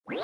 They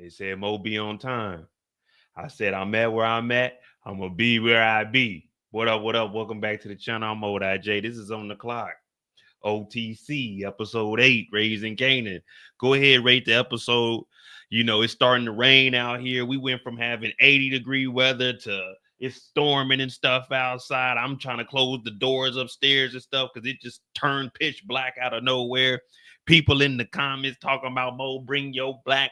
said Mo be on time. I said I'm at where I'm at. I'm gonna be where I be. What up? What up? Welcome back to the channel. I'm J. This is On the Clock. OTC episode 8, Raising Kanan. Go ahead, rate the episode. You know, it's starting to rain out here. We went from having 80-degree weather to it's storming and stuff outside. I'm trying to close the doors upstairs and stuff because it just turned pitch black out of nowhere. People in the comments talking about Mo, bring your black.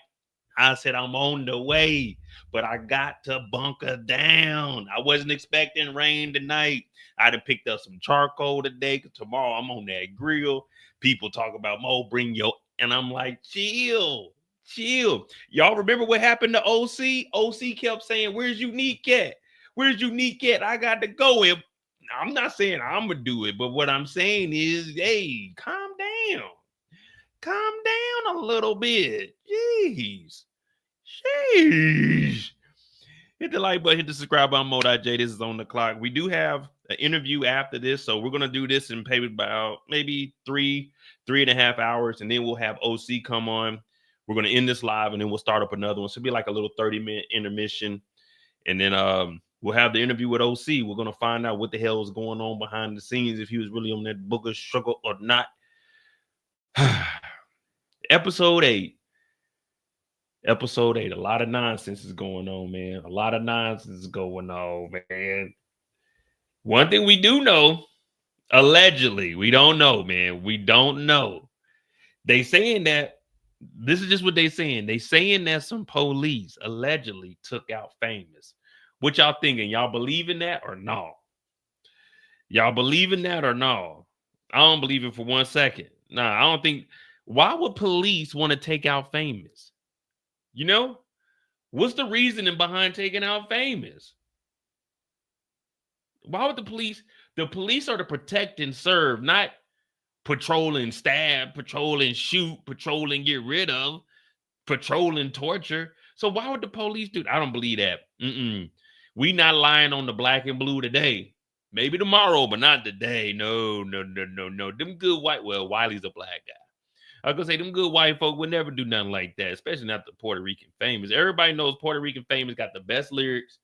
I said, I'm on the way, but I got to bunker down. I wasn't expecting rain tonight. I'd have picked up some charcoal today because tomorrow I'm on that grill. People talk about Mo, bring your, and I'm like, chill. Y'all remember what happened to OC? OC kept saying, where's Unique at? Where's Unique at? I got to go in. I'm not saying I'm going to do it, but what I'm saying is, hey, calm down. Calm down a little bit. Jeez. Hit the like button, hit the subscribe button. I'm J. This is On the Clock. We do have an interview after this, so we're gonna do this in about maybe 3.5 hours, and then we'll have OC come on. We're gonna end this live, and then we'll start up another one. So it'll be like a little 30-minute intermission, and then we'll have the interview with OC. We're gonna find out what the hell is going on behind the scenes, if he was really on that book of sugar or not. Episode 8. Episode 8, a lot of nonsense is going on, man. A lot of nonsense is going on, man. One thing we do know, allegedly, we don't know, man. We don't know. They saying that, this is just what they saying. They saying that some police allegedly took out Famous. What y'all thinking? Y'all believe in that or no? Y'all believe in that or no? I don't believe it for 1 second. Nah, I don't think. Why would police want to take out Famous? You know, what's the reasoning behind taking out Famous? Why would the police are to protect and serve, not patrol and stab, patrol and shoot, patrol and get rid of, patrol and torture. So why would the police do that? I don't believe that. We not lying on the black and blue today. Maybe tomorrow, but not today. No. Them good white, well, Wiley's a black guy. I was gonna say them good white folk would never do nothing like that, especially not the Puerto Rican Famous. Everybody knows Puerto Rican Famous got the best lyrics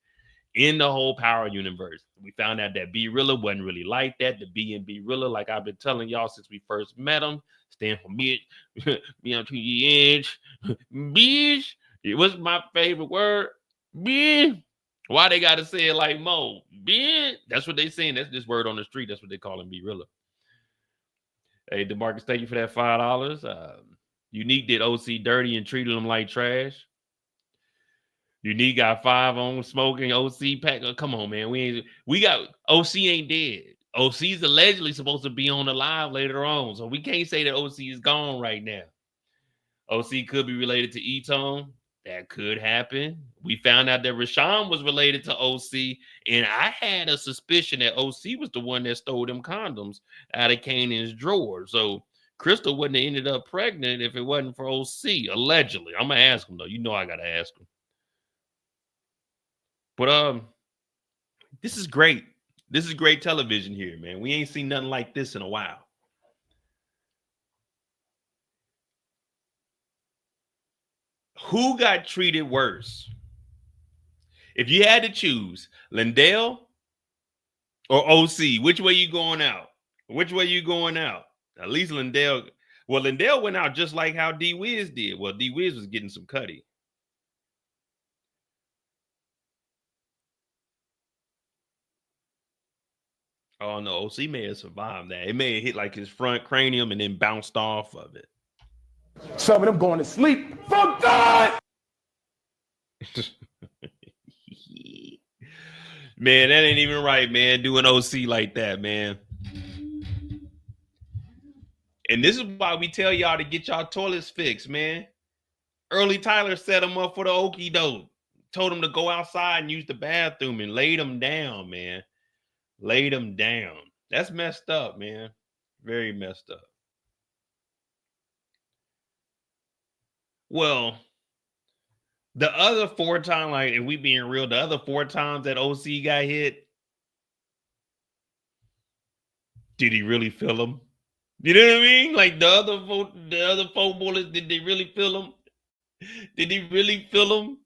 in the whole Power universe. We found out that B-Rilla wasn't really like that. The B and B-Rilla, like I've been telling y'all since we first met him, stand for me on to the edge. Bitch, it was my favorite word. Bitch. Why they gotta say it like Mo? Bitch. That's what they saying. That's this word on the street. That's what they call him, B-Rilla. Hey, DeMarcus, thank you for that $5. Unique did OC dirty and treated him like trash. Unique got 5 on smoking OC pack. Oh, come on, man. We got OC ain't dead. OC's allegedly supposed to be on the live later on. So we can't say that OC is gone right now. OC could be related to E-Tone. That could happen. We found out that Rashawn was related to OC, and I had a suspicion that OC was the one that stole them condoms out of Kanan's drawer. So Crystal wouldn't have ended up pregnant if it wasn't for OC, allegedly. I'm gonna ask him though. You know I gotta ask him. But this is great. This is great television here, man. We ain't seen nothing like this in a while. Who got treated worse? If you had to choose, Lindell or OC, which way you going out? Which way you going out? At least Lindell. Well, Lindell went out just like how D Wiz did. Well, D Wiz was getting some cutty. Oh no, OC may have survived that. It may have hit like his front cranium and then bounced off of it. Some of them going to sleep. Fuck that! Man, that ain't even right, man. Doing OC like that, man. And this is why we tell y'all to get y'all toilets fixed, man. Early Tyler set him up for the okie doke. Told him to go outside and use the bathroom and laid him down, man. Laid him down. That's messed up, man. Very messed up. Well, the other 4 times, like, if we being real, the other 4 times that OC got hit, did he really feel him? You know what I mean? Like the other 4 bullets, did they really feel him? Did he really feel him?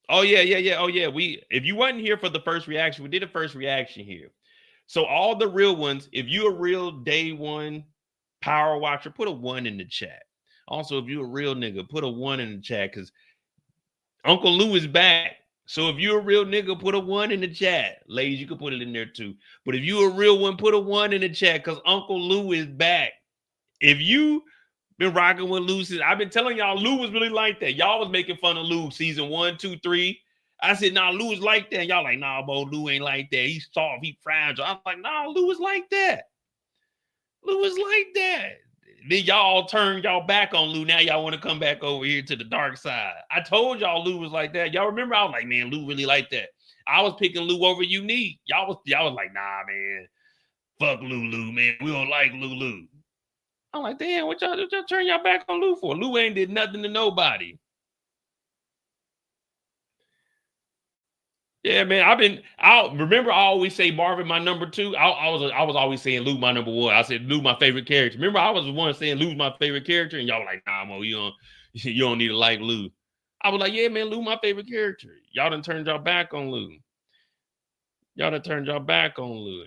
Oh yeah. Oh yeah. If you wasn't here for the first reaction, we did a first reaction here. So all the real ones, if you're a real day one power watcher, put a 1 in the chat. Also, if you're a real nigga, put a 1 in the chat because Uncle Lou is back. So if you're a real nigga, put a 1 in the chat. Ladies, you can put it in there too. But if you're a real one, put a 1 in the chat because Uncle Lou is back. If you been rocking with Lou since, I've been telling y'all Lou was really like that. Y'all was making fun of Lou season 1, 2, 3. I said, nah, Lou is like that. Y'all like, nah, bro, Lou ain't like that. He's soft, he fragile. I'm like, nah, Lou is like that. Lou is like that. Then y'all turned y'all back on Lou. Now y'all want to come back over here to the dark side. I told y'all Lou was like that. Y'all remember? I was like, man, Lou really like that. I was picking Lou over Unique. Y'all was like, nah, man, fuck Lou, man. We don't like Lou. I'm like, damn, what y'all turn y'all back on Lou for? Lou ain't did nothing to nobody. Yeah, man. I always say Marvin my number 2. I was always saying Lou my number 1. I said Lou my favorite character. Remember, I was the one saying Lou's my favorite character, and y'all were like, nah, Mo, you don't need to like Lou. I was like, yeah, man, Lou my favorite character. Y'all done turned y'all back on Lou.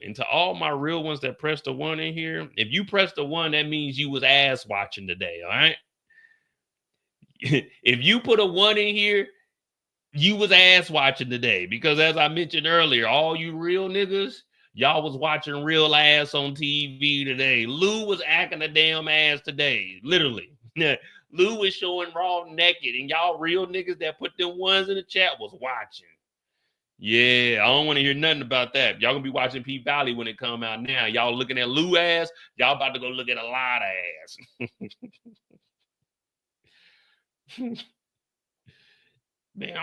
And to all my real ones that pressed the 1 in here, if you pressed the 1, that means you was ass watching today, all right? If you put a 1 in here, you was ass watching today because as I mentioned earlier, all you real niggas, y'all was watching real ass on TV today. Lou was acting a damn ass today, literally. Lou was showing raw naked, and y'all real niggas that put them 1s in the chat was watching. Yeah, I don't want to hear nothing about that. Y'all gonna be watching P Valley when it come out now. Y'all looking at Lou ass, y'all about to go look at a lot of ass. Man,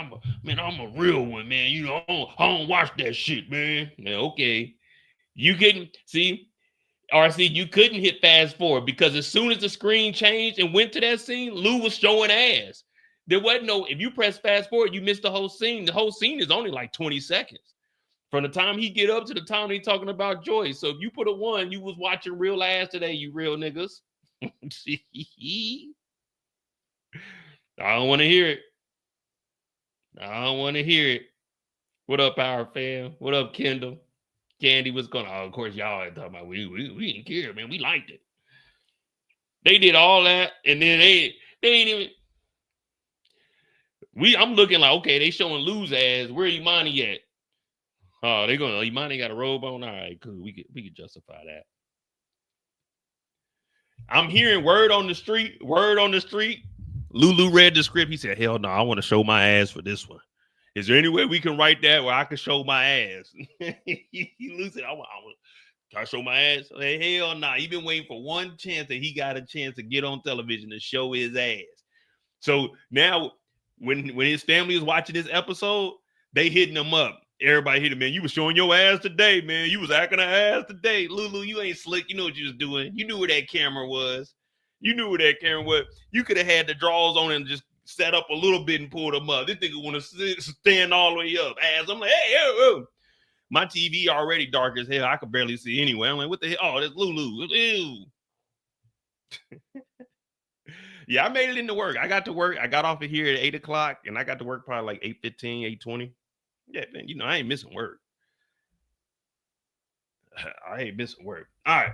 I'm a real one, man. You know, I don't watch that shit, man. Yeah, okay. You couldn't see, RC, you couldn't hit fast forward because as soon as the screen changed and went to that scene, Lou was showing ass. There wasn't no, if you press fast forward, you missed the whole scene. The whole scene is only like 20 seconds. From the time he get up to the time he talking about Joy. So if you put a 1, you was watching real ass today, you real niggas. I don't want to hear it. What up, Power Fam? What up, Kendall? Candy, what's going on? Oh, of course, y'all ain't talking about we didn't care, man. We liked it. They did all that, and then they ain't even. I'm looking like, okay, they showing Lou's ass. Where Imani at? Oh, they going, Imani got a robe on. All right, cool. We could justify that. I'm hearing word on the street. Lulu read the script. He said, hell no, I want to show my ass for this one. Is there any way we can write that where I can show my ass? Lulu said, I show my ass. Hey, hell nah. He been waiting for one chance that he got a chance to get on television to show his ass. So now when his family is watching this episode, they hitting him up. Everybody hit him, man. You was showing your ass today, man. You was acting an ass today. Lulu, you ain't slick. You know what you was doing. You knew where that camera was. You knew where that camera was. You could have had the drawers on and just set up a little bit and pulled them up. This nigga want to stand all the way up. Ass. I'm like, hey, oh. My TV already dark as hell. I could barely see anyway. I'm like, what the hell? Oh, that's Lulu. Ew. Yeah, I made it into work. I got to work. I got off of here at 8 o'clock, and I got to work probably like 8:15, 8:20. Yeah, man, you know, I ain't missing work. I ain't missing work. All right.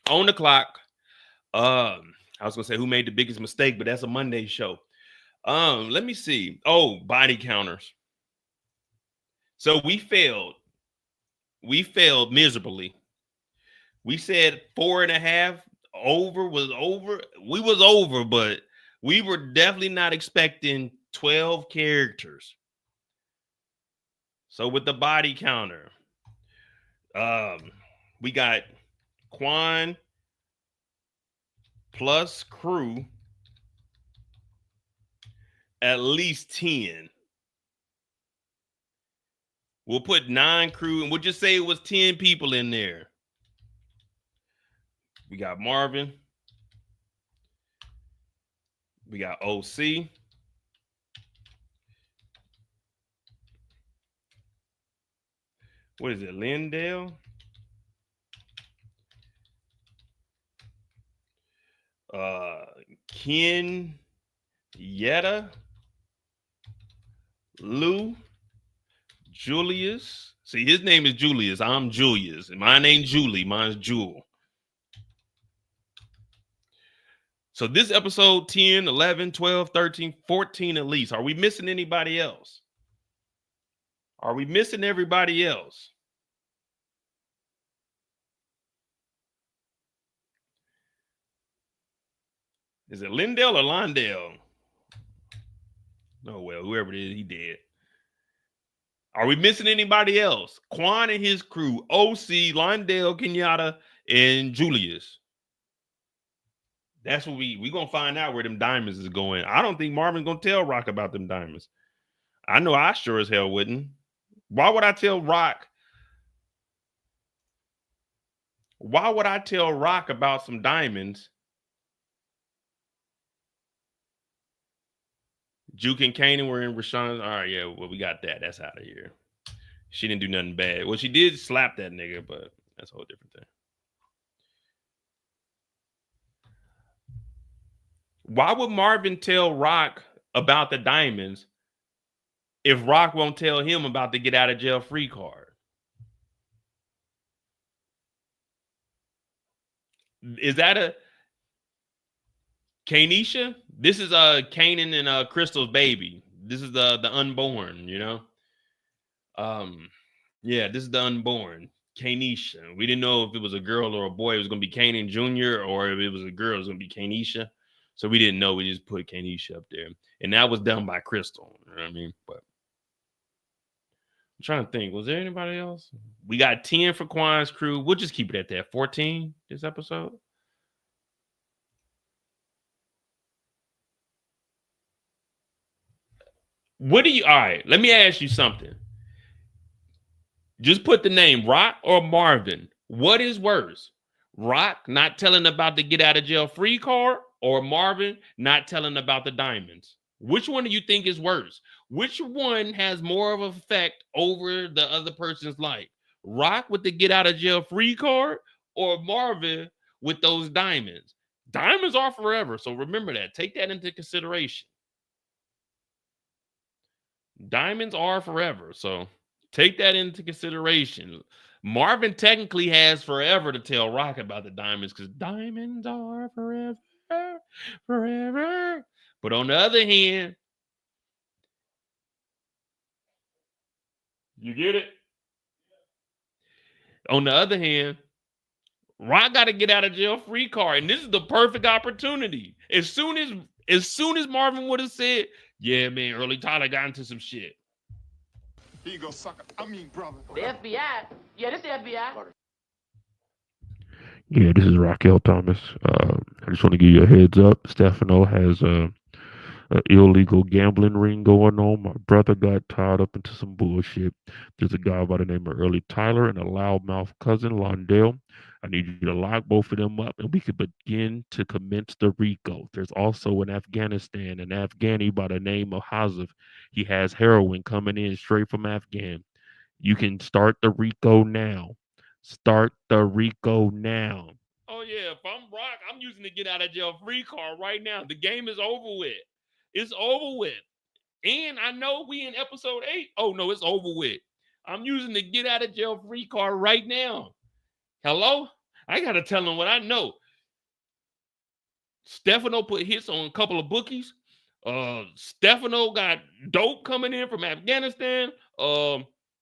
On the clock. I was gonna say who made the biggest mistake, but that's a Monday show. Let me see. Oh, body counters. So we failed. We failed miserably. We said 4.5 over was over. We was over, but we were definitely not expecting 12 characters. So with the body counter, we got Quan plus crew at least 10. We'll put 9 crew and we'll just say it was 10 people in there. We got Marvin. We got OC. What is it? Lindell? Ken Yetta. Lou. Julius. See, his name is Julius. I'm Julius. And mine ain't Julie. Mine's Jewel. So this episode 10, 11, 12, 13, 14 at least. Are we missing anybody else? Are we missing everybody else? Is it Lindell or Londell? Oh, well, whoever it is, he dead. Are we missing anybody else? Quan and his crew, OC, Londell, Kenyatta, and Julius. That's what we gonna find out where them diamonds is going. I don't think Marvin's gonna tell Rock about them diamonds. I know I sure as hell wouldn't. Why would I tell Rock? Why would I tell Rock about some diamonds? Juke and Kanan were in Rashawn's. All right, yeah, well, we got that. That's out of here. She didn't do nothing bad. Well, she did slap that nigga, but that's a whole different thing. Why would Marvin tell Rock about the diamonds if Rock won't tell him about the get out of jail free card? Is that a Kanisha? This is Kanan and Crystal's baby. This is the unborn, you know. Yeah, this is the unborn Kanisha. We didn't know if it was a girl or a boy. It was gonna be Kanan Jr. or if it was a girl, it was gonna be Kanisha. So we didn't know. We just put Kanisha up there, and that was done by Crystal. You know what I mean? But I'm trying to think. Was there anybody else? We got 10 for Quan's crew. We'll just keep it at that. 14 this episode. All right, let me ask you something. Just put the name Rock or Marvin. What is worse? Rock not telling about the get out of jail free card or Marvin not telling about the diamonds? Which one do you think is worse? Which one has more of an effect over the other person's life? Rock with the get out of jail free card or Marvin with those diamonds? Diamonds are forever. So remember that. Take that into consideration. Diamonds are forever. So take that into consideration. Marvin technically has forever to tell Rock about the diamonds because diamonds are forever, forever. But on the other hand, you get it? On the other hand, Rock got to get out of jail free card. And this is the perfect opportunity. As soon as Marvin would have said, yeah, man, early Tyler got into some shit. Here you go, sucker. I mean, brother. The FBI? Yeah, this the FBI. Yeah, this is Raquel Thomas. I just want to give you a heads up. Stefano has a illegal gambling ring going on. My brother got tied up into some bullshit. There's a guy by the name of Early Tyler and a loudmouth cousin, Londell. I need you to lock both of them up and we can begin to commence the RICO. There's also in Afghanistan an Afghani by the name of Hazif. He has heroin coming in straight from Afghan. You can start the RICO now. Start the RICO now. Oh yeah, if I'm Rock, I'm using the get out of jail free card right now. The game is over with. It's over with. And I know we in episode 8. Oh no, it's over with. I'm using the get out of jail free card right now. Hello? I gotta tell them what I know. Stefano put hits on a couple of bookies. Stefano got dope coming in from Afghanistan.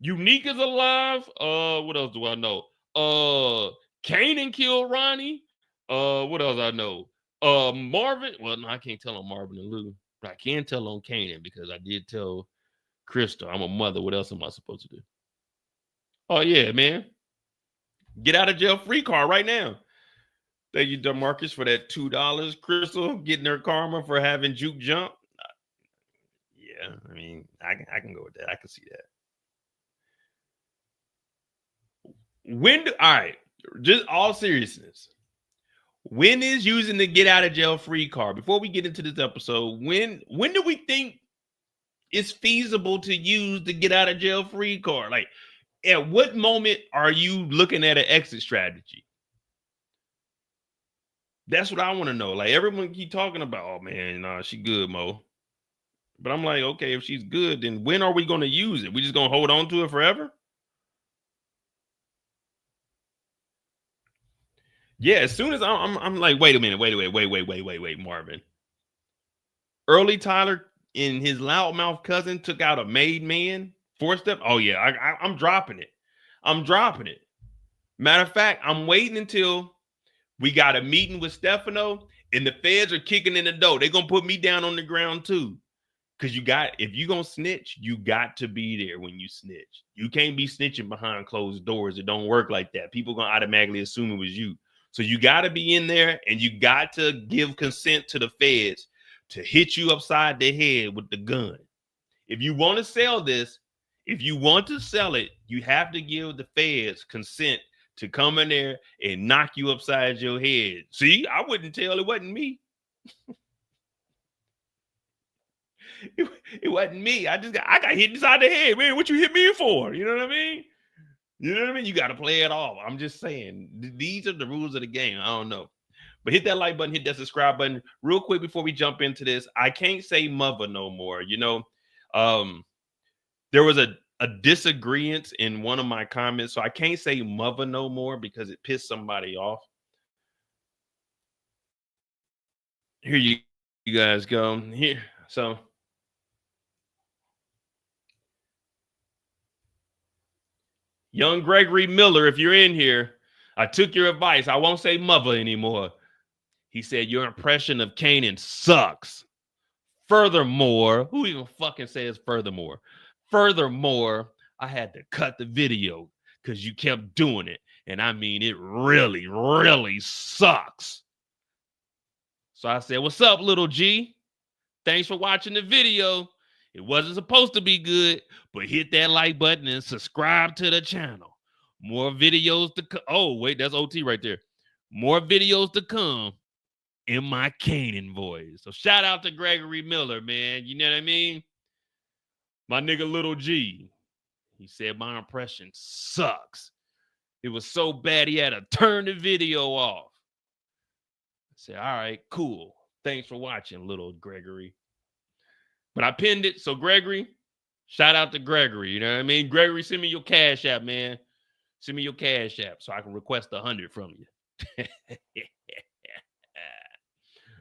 Unique is alive. What else do I know? Kanan killed Ronnie. What else I know? Marvin. Well, no, I can't tell on Marvin and Lou, but I can tell on Kanan because I did tell Krista. I'm a mother. What else am I supposed to do? Oh yeah, man. Get out of jail free card right now. Thank you, DeMarcus, for that $2. Crystal getting her karma for having Juke jump. Yeah, I mean, I can go with that. I can see that. All right, just all seriousness. When is using the get out of jail free card? Before we get into this episode, when do we think it's feasible to use the get out of jail free card? Like, at what moment are you looking at an exit strategy? That's what I want to know. Like, everyone keep talking about, oh man, nah, she good, Mo. But I'm like, okay, if she's good, then when are we going to use it? We just going to hold on to it forever? Yeah, as soon as I'm like, wait a minute, wait, Marvin. Early Tyler and his loudmouth cousin took out a made man 4-step. Oh yeah, I'm dropping it. I'm dropping it. Matter of fact, I'm waiting until we got a meeting with Stefano and the feds are kicking in the door. They're gonna put me down on the ground too. Cause if you gonna snitch, you got to be there when you snitch. You can't be snitching behind closed doors. It don't work like that. People gonna automatically assume it was you. So you got to be in there and you got to give consent to the feds to hit you upside the head with the gun. If you want to sell this, if you want to sell it, you have to give the feds consent to come in there and knock you upside your head. See, I wouldn't tell it wasn't me. It wasn't me. I got hit inside the head, man. What you hit me for? You know what I mean? You know what I mean? You got to play it off. I'm just saying, these are the rules of the game. I don't know. But hit that like button, hit that subscribe button real quick before we jump into this. I can't say mother no more. You know, there was a disagreement in one of my comments. So I can't say mother no more because it pissed somebody off. Here you guys go. Here. So young Gregory Miller, if you're in here, I took your advice. I won't say mother anymore. He said, your impression of Kanan sucks. Furthermore, who even fucking says furthermore? Furthermore, I had to cut the video because you kept doing it. And I mean, it really, really sucks. So I said, what's up, little G? Thanks for watching the video. It wasn't supposed to be good, but hit that like button and subscribe to the channel. More videos to come. Oh, wait, that's OT right there. More videos to come in my Kanan voice. So shout out to Gregory Miller, man. You know what I mean? My nigga Little G. He said my impression sucks. It was so bad he had to turn the video off. I said, all right, cool. Thanks for watching, little Gregory. But I pinned it. So Gregory, shout out to Gregory. You know what I mean? Gregory, send me your Cash App, man. Send me your Cash App so I can request 100 from you.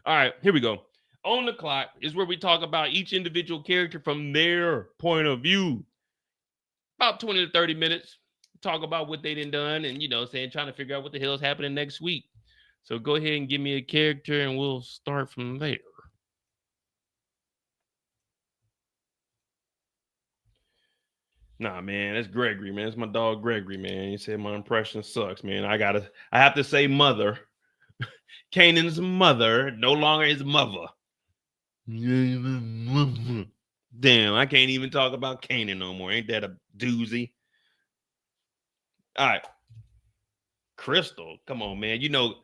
All right, here we go. On the Clock is where we talk about each individual character from their point of view. About 20 to 30 minutes. Talk about what they done and, trying to figure out what the hell is happening next week. So go ahead and give me a character and we'll start from there. Nah, man, that's Gregory, man. It's my dog Gregory, man. He said my impression sucks, man. I have to say mother. Kanan's mother, no longer his mother. Damn, I can't even talk about Kanan no more. Ain't that a doozy? All right. Crystal, come on, man. You know,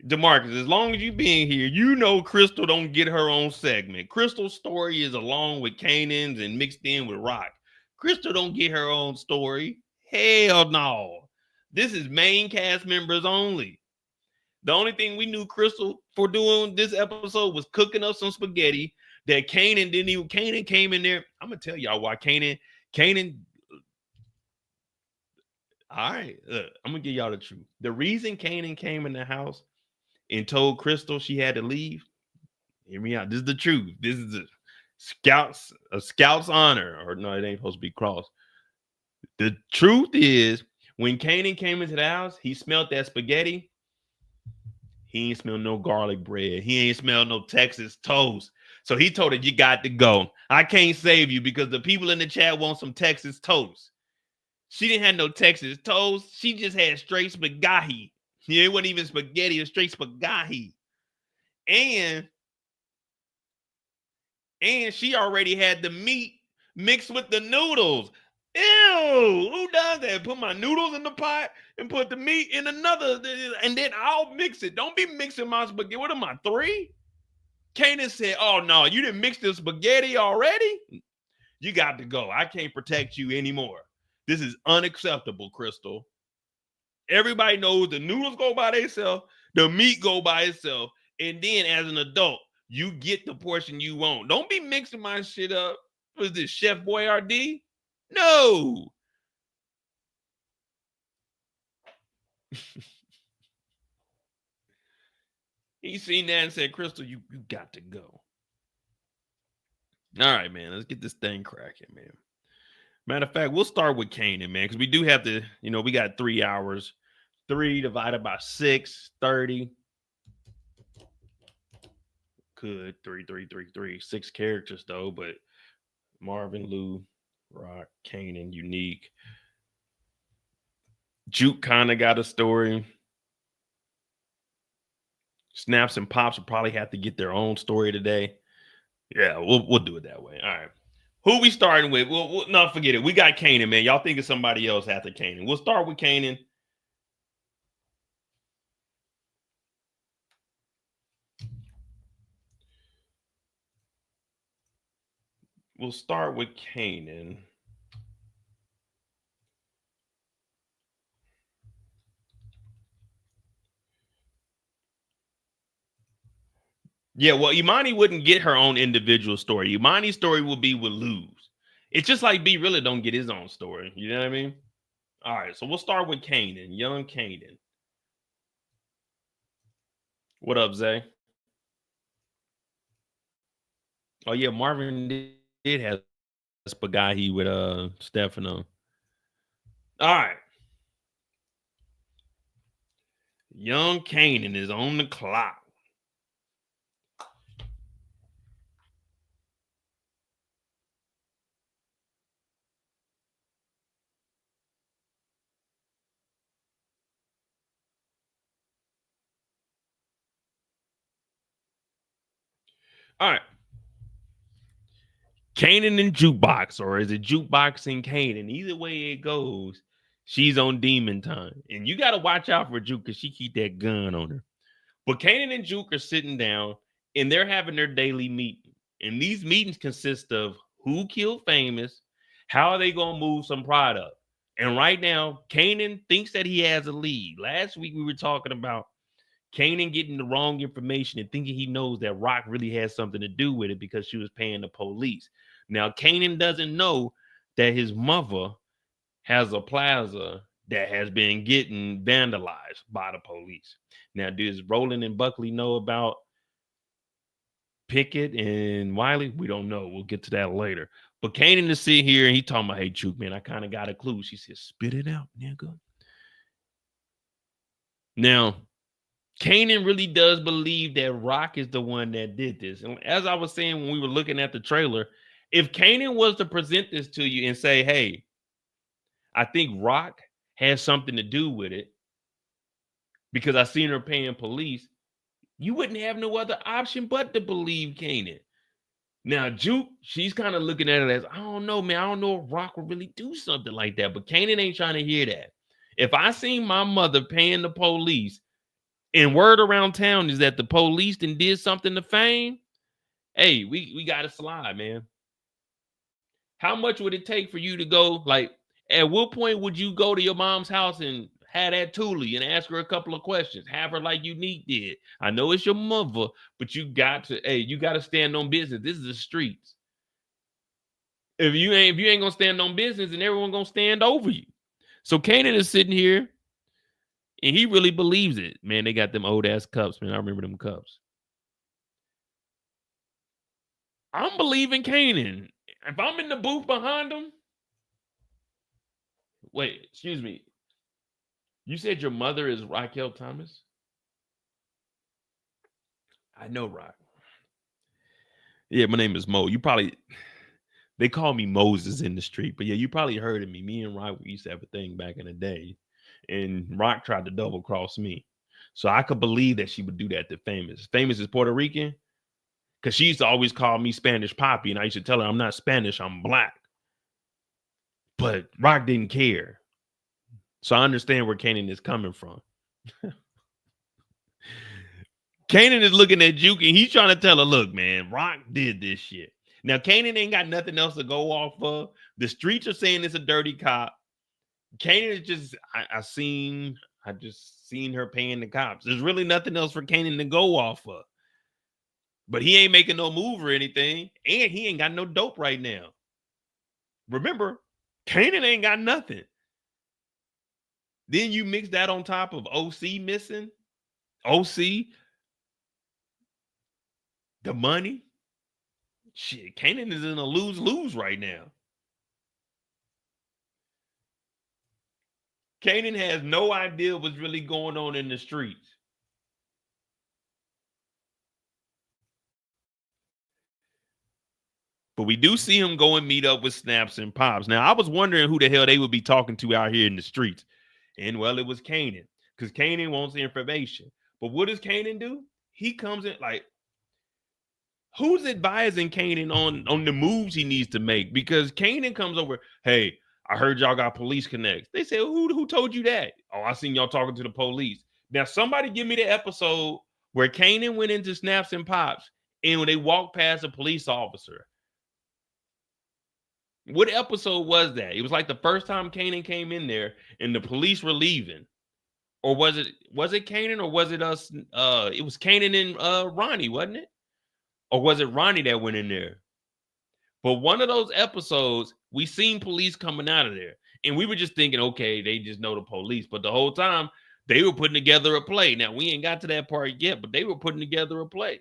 DeMarcus, as long as you being here, you know Crystal don't get her own segment. Crystal's story is along with Kanan's and mixed in with Rock. Crystal don't get her own story. Hell no. This is main cast members only. The only thing we knew Crystal for doing this episode was cooking up some spaghetti that Kanan didn't even. Kanan came in there. I'm gonna tell y'all why Kanan. All right, I'm gonna give y'all the truth. The reason Kanan came in the house and told Crystal she had to leave. Hear me out. This is the truth. This is a scout's honor, or no, it ain't supposed to be crossed. The truth is, when Kanan came into the house, he smelled that spaghetti. He ain't smelled no garlic bread. He ain't smelled no Texas toast. So he told her, you got to go. I can't save you because the people in the chat want some Texas toast. She didn't have no Texas toast. She just had straight spaghetti. It wasn't even spaghetti, it was straight spaghetti. And she already had the meat mixed with the noodles. Ew, who does that? Put my noodles in the pot and put the meat in another, and then I'll mix it. Don't be mixing my spaghetti. What am I, 3? Kanan said, oh, no, you didn't mix the spaghetti already? You got to go. I can't protect you anymore. This is unacceptable, Crystal. Everybody knows the noodles go by themselves, the meat go by itself, and then as an adult, you get the portion you want. Don't be mixing my shit up. What is this, Chef Boyardee? No. He seen that and said, Crystal, you got to go. All right, man. Let's get this thing cracking, man. Matter of fact, we'll start with Kanan, man, because we do have to, we got 3 hours. 3 divided by 6, 30. Could 3. 6 characters, though, but Marvin, Lou, Rock, Kanan, Unique. Juke kind of got a story. Snaps and Pops will probably have to get their own story today. Yeah, we'll do it that way. All right. Who we starting with? We'll no, forget it. We got Kanan, man. Y'all think of somebody else after Kanan. We'll start with Kanan. We'll start with Kanan. Yeah, well, Imani wouldn't get her own individual story. Imani's story will be with Lou's. It's just like B really don't get his own story. You know what I mean? All right, so we'll start with Kanan, young Kanan. What up, Zay? Oh, yeah, Marvin did have spaghetti with Stefano. All right. Young Kanan is on the clock. All right. Kanan and Jukebox, or is it Jukebox and Kanan? Either way it goes, she's on demon time. And you got to watch out for Juke because she keep that gun on her. But Kanan and Juke are sitting down and they're having their daily meeting. And these meetings consist of who killed Famous, how are they going to move some product. And right now, Kanan thinks that he has a lead. Last week we were talking about Kanan getting the wrong information and thinking he knows that Rock really has something to do with it because she was paying the police. Now, Kanan doesn't know that his mother has a plaza that has been getting vandalized by the police. Now, does Roland and Buckley know about Pickett and Wiley? We don't know. We'll get to that later. But Kanan is sitting here and he talking about, hey, Juke, man, I kind of got a clue. She says, spit it out, nigga. Now, Kanan really does believe that Rock is the one that did this. And as I was saying when we were looking at the trailer, if Kanan was to present this to you and say, hey, I think Rock has something to do with it because I seen her paying police. You wouldn't have no other option but to believe Kanan. Now, Juke, she's kind of looking at it as, I don't know, man. I don't know if Rock would really do something like that. But Kanan ain't trying to hear that. If I seen my mother paying the police, and word around town is that the police then did something to Fame, hey, we got to slide, man. How much would it take for you to go? Like, at what point would you go to your mom's house and have that Thule and ask her a couple of questions? Have her like Unique did. I know it's your mother, but you got to stand on business. This is the streets. If you ain't gonna stand on business, then everyone gonna stand over you. So Kanan is sitting here, and he really believes it. Man, they got them old ass cups, man. I remember them cups. I'm believing Kanan. If I'm in the booth behind him, wait, excuse me. You said your mother is Raquel Thomas? I know, Rock. Yeah, my name is Mo. They call me Moses in the street, but yeah, you probably heard of me. Me and Rock, we used to have a thing back in the day, and Rock tried to double cross me. So I could believe that she would do that to Famous. Famous is Puerto Rican, because she used to always call me Spanish Poppy, and I used to tell her I'm not Spanish, I'm black. But Rock didn't care. So I understand where Kanan is coming from. Kanan is looking at Juke, and he's trying to tell her, look, man, Rock did this shit. Now, Kanan ain't got nothing else to go off of. The streets are saying it's a dirty cop. Kanan is just, I just seen her paying the cops. There's really nothing else for Kanan to go off of. But he ain't making no move or anything, and he ain't got no dope right now. Remember, Kanan ain't got nothing. Then you mix that on top of OC missing. OC, the money. Shit, Kanan is in a lose-lose right now. Kanan has no idea what's really going on in the streets. But we do see him go and meet up with Snaps and Pops. Now, I was wondering who the hell they would be talking to out here in the streets. And, well, it was Kanan. Because Kanan wants the information. But what does Kanan do? He comes in like, who's advising Kanan on the moves he needs to make? Because Kanan comes over, hey, I heard y'all got police connects. They say, who told you that? Oh, I seen y'all talking to the police. Now, somebody give me the episode where Kanan went into Snaps and Pops and when they walked past a police officer. What episode was that? It was like the first time Kanan came in there and the police were leaving. Or was it Kanan or was it us? It was Kanan and Ronnie, wasn't it? Or was it Ronnie that went in there? But one of those episodes, we seen police coming out of there. And we were just thinking, okay, they just know the police. But the whole time, they were putting together a play. Now, we ain't got to that part yet, but they were putting together a play.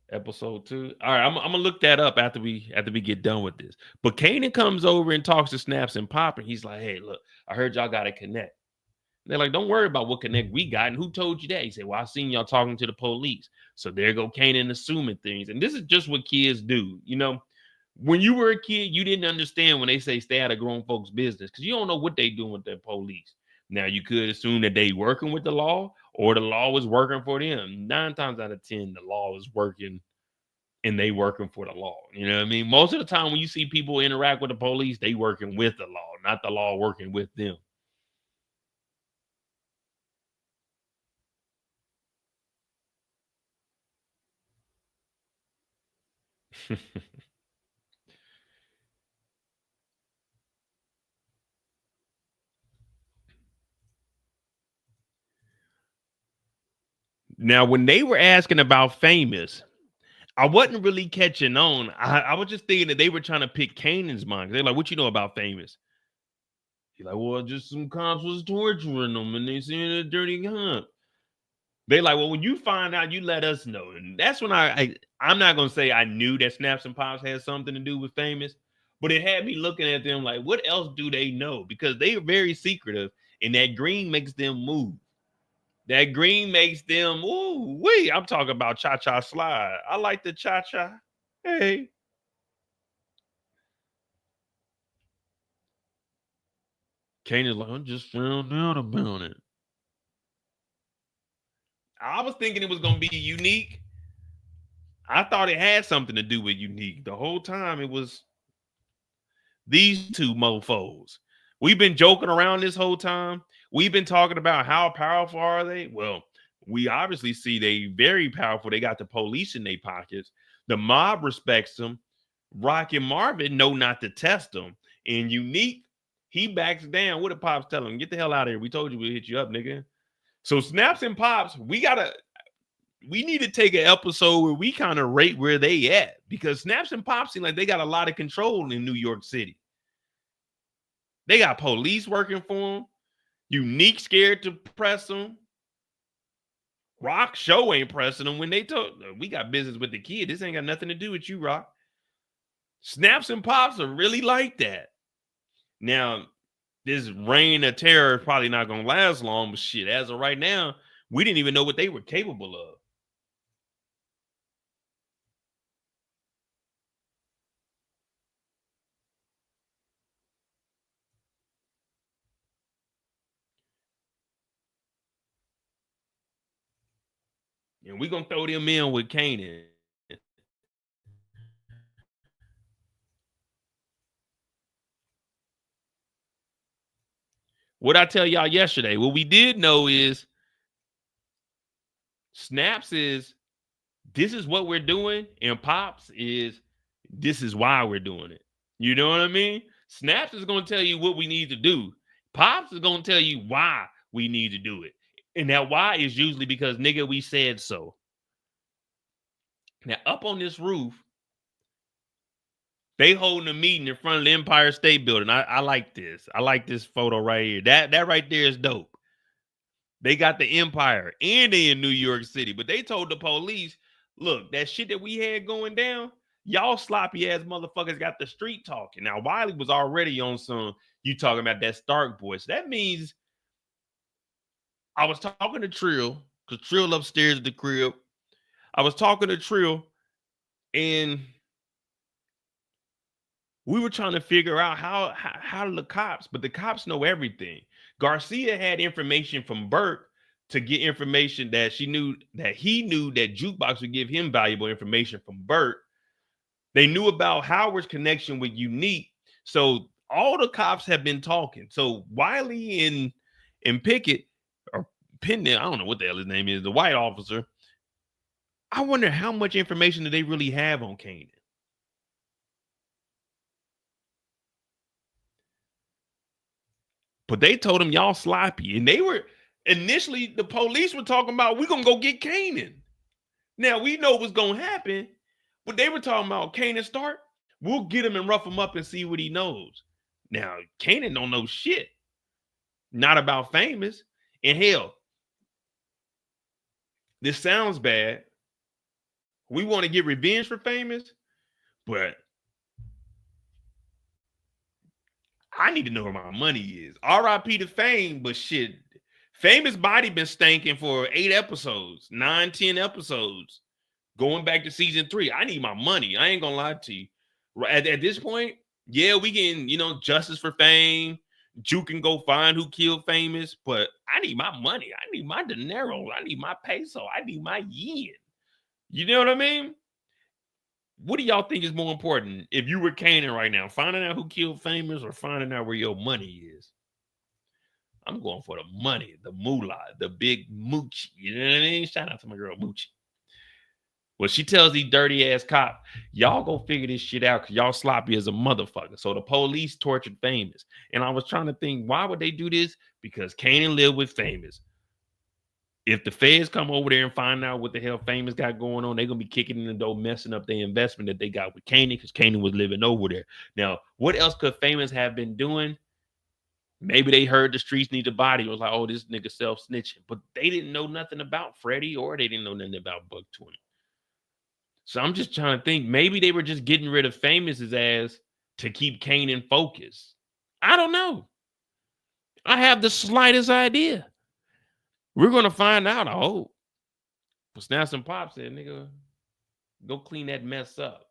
Episode 2. All right, I'm gonna look that up after we get done with this. But Kanan comes over and talks to Snaps and Pop, and he's like, hey, look, I heard y'all got to connect. They're like, don't worry about what connect we got. And who told you that? He said, well, I seen y'all talking to the police. So there go Kanan assuming things. And this is just what kids do. You know, when you were a kid, you didn't understand when they say stay out of grown folks' business because you don't know what they doing with their police. Now, you could assume that they working with the law or the law was working for them. 9 times out of 10, the law is working and they working for the law. You know what I mean? Most of the time when you see people interact with the police, they working with the law, not the law working with them. Now, when they were asking about Famous, I wasn't really catching on. I was just thinking that they were trying to pick Kanan's mind. They're like, what you know about Famous? He's like, well, just some cops was torturing them and they seen a dirty hunt. They like, well, when you find out, you let us know. And that's when I'm not going to say I knew that Snaps and Pops had something to do with Famous, but it had me looking at them like, what else do they know? Because they are very secretive and that green makes them move. That green makes them, ooh, wait, I'm talking about cha-cha slide. I like the cha-cha. Hey. Kanan's like, I just found out about it. I was thinking it was gonna be unique. I thought it had something to do with unique. The whole time it was these two mofos. We've been joking around this whole time. We've been talking about how powerful are they? Well, we obviously see they very powerful. They got the police in their pockets. The mob respects them. Rock and Marvin know not to test them. And Unique, he backs down. What did Pops tell him? Get the hell out of here. We told you we'd hit you up, nigga. So Snaps and Pops, we need to take an episode where we kind of rate where they at, because Snaps and Pops seem like they got a lot of control in New York City. They got police working for them. Unique scared to press them. Rock show ain't pressing them when they told we got business with the kid. This ain't got nothing to do with you, Rock. Snaps and Pops are really like that. Now, this reign of terror is probably not gonna last long, but shit, as of right now, we didn't even know what they were capable of. And we're gonna throw them in with Kanan. What I tell y'all yesterday, what we did know is Snaps is this is what we're doing, and Pops is this is why we're doing it. You know what I mean? Snaps is gonna tell you what we need to do. Pops is gonna tell you why we need to do it. And that why is usually because nigga, we said so. Now, up on this roof, they holding a meeting in front of the Empire State Building. I like this. I like this photo right here. That right there is dope. They got the Empire and they in New York City, but they told the police, look, that shit that we had going down, y'all sloppy ass motherfuckers got the street talking. Now, Wiley was already on some, you talking about that Stark voice. That means I was talking to Trill, because Trill upstairs at the crib. I was talking to Trill, and we were trying to figure out how the cops, but the cops know everything. Garcia had information from Burke to get information that he knew that Jukebox would give him valuable information from Burke. They knew about Howard's connection with Unique. So all the cops have been talking. So Wiley and Pickett, or Pittman, I don't know what the hell his name is, the white officer. I wonder how much information do they really have on Kanan? But they told him y'all sloppy. And they were initially, the police were talking about, we're going to go get Kanan. Now, we know what's going to happen, but they were talking about Kanan start. We'll get him and rough him up and see what he knows. Now, Kanan don't know shit. Not about Famous. And hell, this sounds bad. We want to get revenge for Famous, but I need to know where my money is. RIP to Fame, but shit, Famous body been stanking for 8 episodes, 9, 10 episodes, going back to season 3. I need my money. I ain't gonna lie to you. At this point, yeah, we getting, justice for Fame. Juke can go find who killed Famous, but I need my money. I need my dinero. I need my peso. I need my yen. You know what I mean? What do y'all think is more important if you were Kanan right now, finding out who killed Famous or finding out where your money is? I'm going for the money, the moolah, the big moochie. You know what I mean? Shout out to my girl Moochie. Well, she tells these dirty ass cop, y'all go figure this shit out because y'all sloppy as a motherfucker. So the police tortured Famous. And I was trying to think, why would they do this? Because Kanan lived with Famous. If the feds come over there and find out what the hell Famous got going on, they're going to be kicking in the door, messing up their investment that they got with Kanan because Kanan was living over there. Now, what else could Famous have been doing? Maybe they heard the streets need a body. It was like, oh, this nigga self-snitching. But they didn't know nothing about Freddie or they didn't know nothing about Buck 20. So I'm just trying to think. Maybe they were just getting rid of Famous's ass to keep Kanan focused. I don't know. I have the slightest idea. We're going to find out, I hope. But Snaps and Pop said, nigga, go clean that mess up.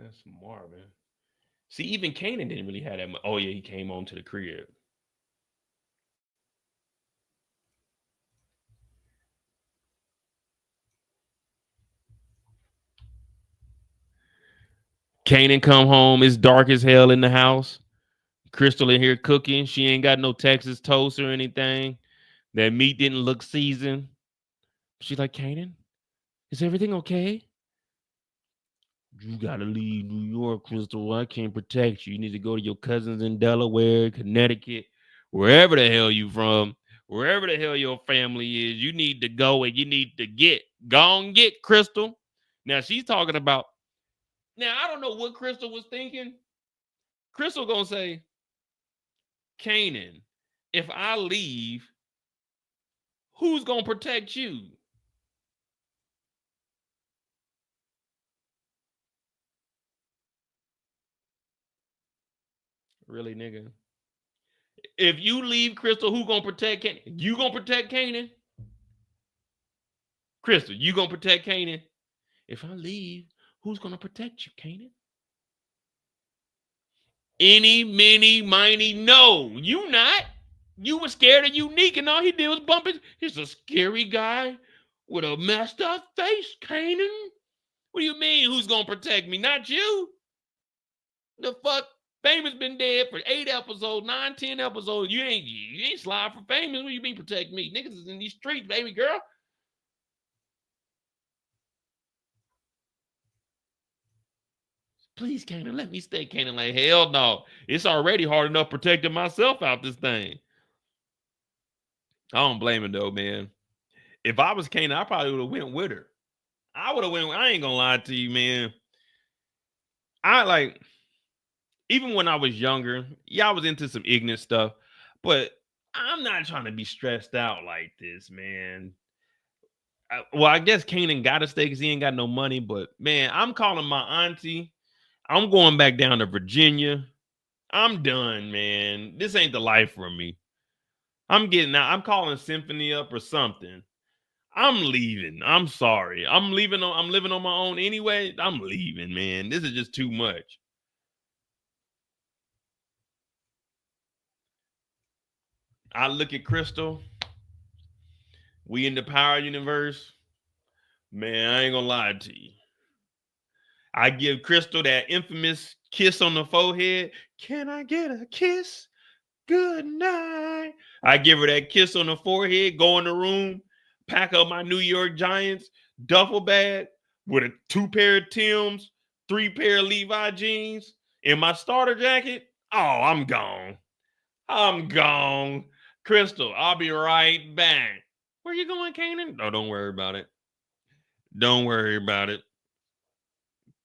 That's Marvin. See, even Kanan didn't really have that much. Oh, yeah, he came on to the crib. Kanan come home. It's dark as hell in the house. Crystal in here cooking. She ain't got no Texas toast or anything. That meat didn't look seasoned. She's like, Kanan, is everything okay? You gotta leave New York, Crystal. I can't protect you. You need to go to your cousins in Delaware, Connecticut, wherever the hell you from, wherever the hell your family is. You need to go and you need to go and get Crystal. Now she's talking about. Now I don't know what Crystal was thinking. Crystal gonna say, Kanan, if I leave, who's gonna protect you? Really, nigga? If you leave Crystal, who gonna protect Kanan? You gonna protect Kanan? Crystal, you gonna protect Kanan? If I leave, who's gonna protect you, Kanan? Any, many, miny, no. You not. You were scared of Unique, and all he did was bump it. He's a scary guy with a messed up face, Kanan. What do you mean, who's gonna protect me? Not you. The fuck? Famous been dead for 8 episodes, 9, 10 episodes. You ain't slide for Famous. What do you mean protect me? Niggas is in these streets, baby girl. Please, Kanan, let me stay. Kanan, like, hell no. It's already hard enough protecting myself out this thing. I don't blame her though, man. If I was Kanan, I probably would have went with her. I would have went. I ain't gonna lie to you, man. I like, even when I was younger, yeah, I was into some ignorant stuff, but I'm not trying to be stressed out like this, man. Well, I guess Kanan got to stay because he ain't got no money, but man, I'm calling my auntie. I'm going back down to Virginia. I'm done, man. This ain't the life for me. I'm getting out. I'm calling Symphony up or something. I'm leaving. I'm sorry. I'm leaving. I'm living on my own anyway. I'm leaving, man. This is just too much. I look at Crystal. We in the Power Universe. Man, I ain't gonna lie to you. I give Crystal that infamous kiss on the forehead. Can I get a kiss? Good night. I give her that kiss on the forehead, go in the room, pack up my New York Giants duffel bag with a 2 pair of Timbs, 3 pair of Levi jeans, and my starter jacket. Oh, I'm gone. I'm gone. Crystal, I'll be right back. Where you going, Kanan? Oh, don't worry about it. Don't worry about it.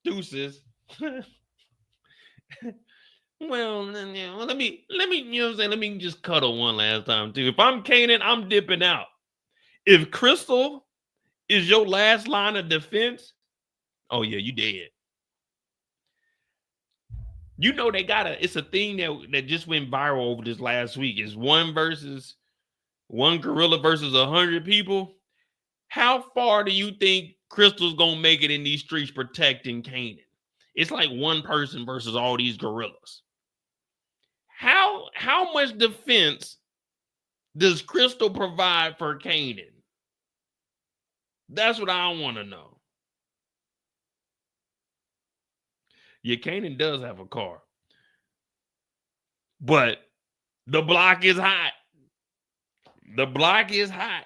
Deuces. Well, let me, you know what I'm saying? Let me just cuddle one last time, too. If I'm Kanan, I'm dipping out. If Crystal is your last line of defense, oh, yeah, you dead. You know they it's a thing that just went viral over this last week. Is one gorilla versus 100 people. How far do you think Crystal's gonna make it in these streets protecting Kanan? It's like one person versus all these gorillas. How much defense does Crystal provide for Kanan? That's what I want to know. Yeah, Kanan does have a car. But the block is hot. The block is hot.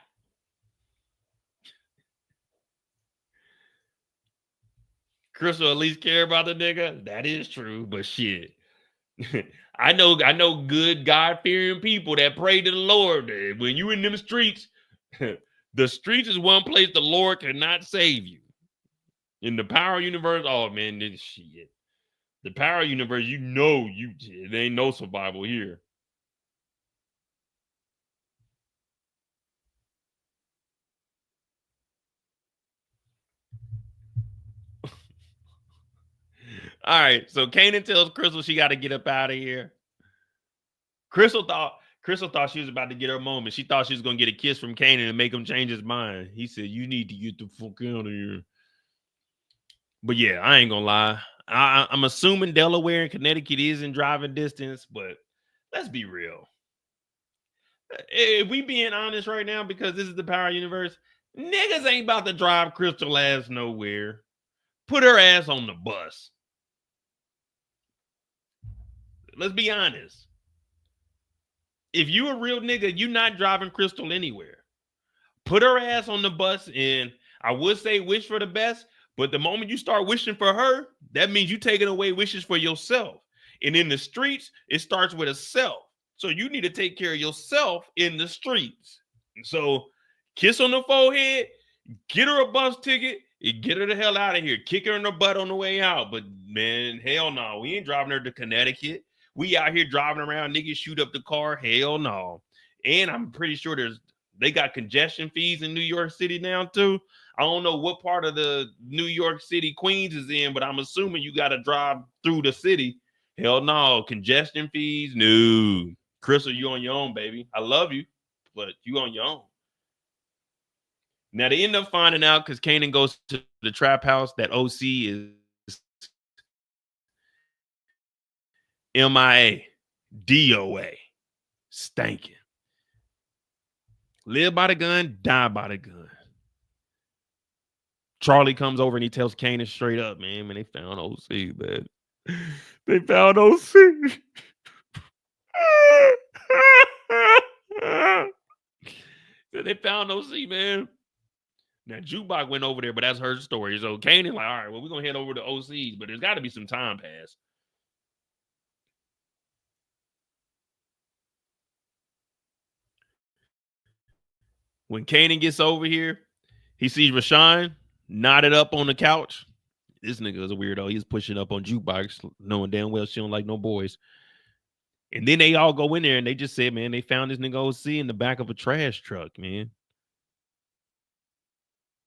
Crystal at least care about the nigga. That is true, but shit. I know good God-fearing people that pray to the Lord. When you in them streets, the streets is one place the Lord cannot save you. In the Power Universe, oh man, this shit. The Power Universe, there ain't no survival here. All right, so Kanan tells Crystal she got to get up out of here. Crystal thought she was about to get her moment. She thought she was gonna get a kiss from Kanan and make him change his mind. He said, "You need to get the fuck out of here." But yeah, I ain't gonna lie. I'm assuming Delaware and Connecticut is in driving distance, but let's be real. If we being honest right now, because this is the Power Universe, niggas ain't about to drive Crystal ass nowhere. Put her ass on the bus. Let's be honest. If you a real nigga, you not driving Crystal anywhere. Put her ass on the bus, and I would say wish for the best, but the moment you start wishing for her, that means you taking away wishes for yourself. And in the streets, it starts with a self. So you need to take care of yourself in the streets. So kiss on the forehead, get her a bus ticket, and get her the hell out of here. Kick her in the butt on the way out. But man, hell no. We ain't driving her to Connecticut. We out here driving around, niggas shoot up the car. Hell no. And I'm pretty sure they got congestion fees in New York City now too. I don't know what part of the New York City Queens is in, but I'm assuming you got to drive through the city. Hell no. Congestion fees? No. Crystal, you on your own, baby. I love you, but you on your own. Now, they end up finding out because Kanan goes to the trap house that OC is MIA, DOA, stankin'. Live by the gun, die by the gun. Charlie comes over and he tells Kanan straight up, man, they found OC, man. They found OC. They found OC, man. Now, Jukebox went over there, but that's her story. So Kanan like, all right, well, we're going to head over to OC's, but there's got to be some time pass. When Kanan gets over here, he sees Rashawn knotted up on the couch. This nigga is a weirdo. He's pushing up on Jukebox, knowing damn well she don't like no boys. And then they all go in there and they just said, man, they found this nigga OC in the back of a trash truck, man.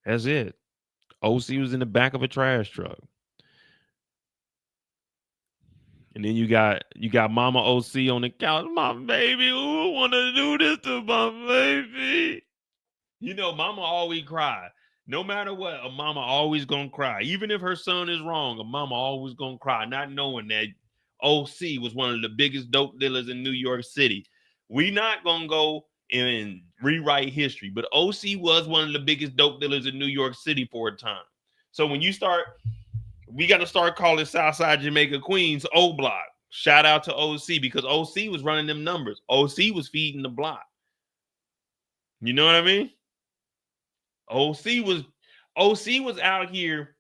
That's it. OC was in the back of a trash truck. And then you got Mama OC on the couch. My baby, who want to do this to my baby? You know, Mama always cry. No matter what, a mama always gonna cry. Even if her son is wrong, a mama always gonna cry, not knowing that OC was one of the biggest dope dealers in New York City. We not gonna go and rewrite history, but OC was one of the biggest dope dealers in New York City for a time. So when you start, we got to start calling Southside Jamaica Queens O Block. Shout out to OC because OC was running them numbers. OC was feeding the block. You know what I mean? OC was out here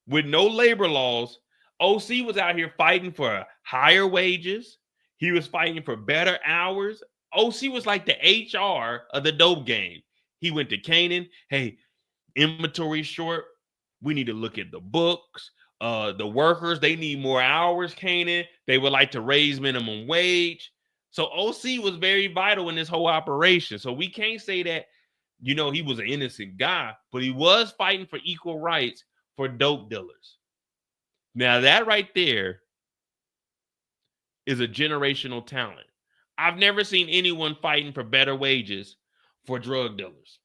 with no labor laws. OC was out here fighting for higher wages. He was fighting for better hours. OC was like the HR of the dope game. He went to Kanan. Hey, inventory short. We need to look at the books. The workers, they need more hours, Kanan. They would like to raise minimum wage. So OC was very vital in this whole operation. So we can't say that, you know, he was an innocent guy, but he was fighting for equal rights for dope dealers. Now, that right there is a generational talent. I've never seen anyone fighting for better wages for drug dealers.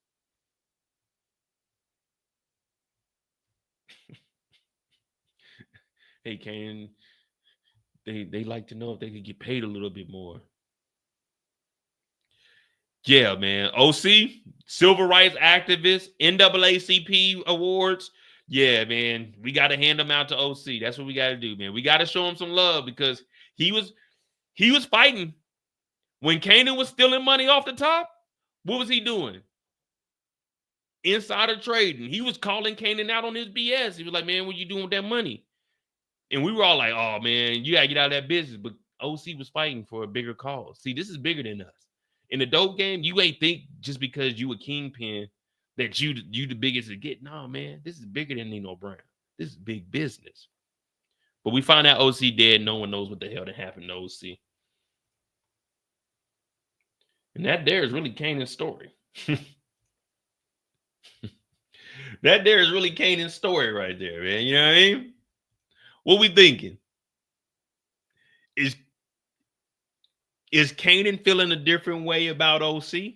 Hey, Kanan, they like to know if they could get paid a little bit more. Yeah, man. OC, civil rights activist, NAACP awards. Yeah, man. We got to hand them out to OC. That's what we got to do, man. We got to show him some love because he was fighting. When Kanan was stealing money off the top, what was he doing? Insider trading. He was calling Kanan out on his BS. He was like, man, what you doing with that money? And we were all like, oh, man, you got to get out of that business. But OC was fighting for a bigger cause. See, this is bigger than us. In the dope game, you ain't think just because you a kingpin that you the biggest to get. No, man, this is bigger than Nino Brown. This is big business. But we find out OC dead. No one knows what the hell that happened to OC. And that there is really Kanan's story. That there is really Kanan's story right there, man. You know what I mean? What we thinking? Is Kanan feeling a different way about OC?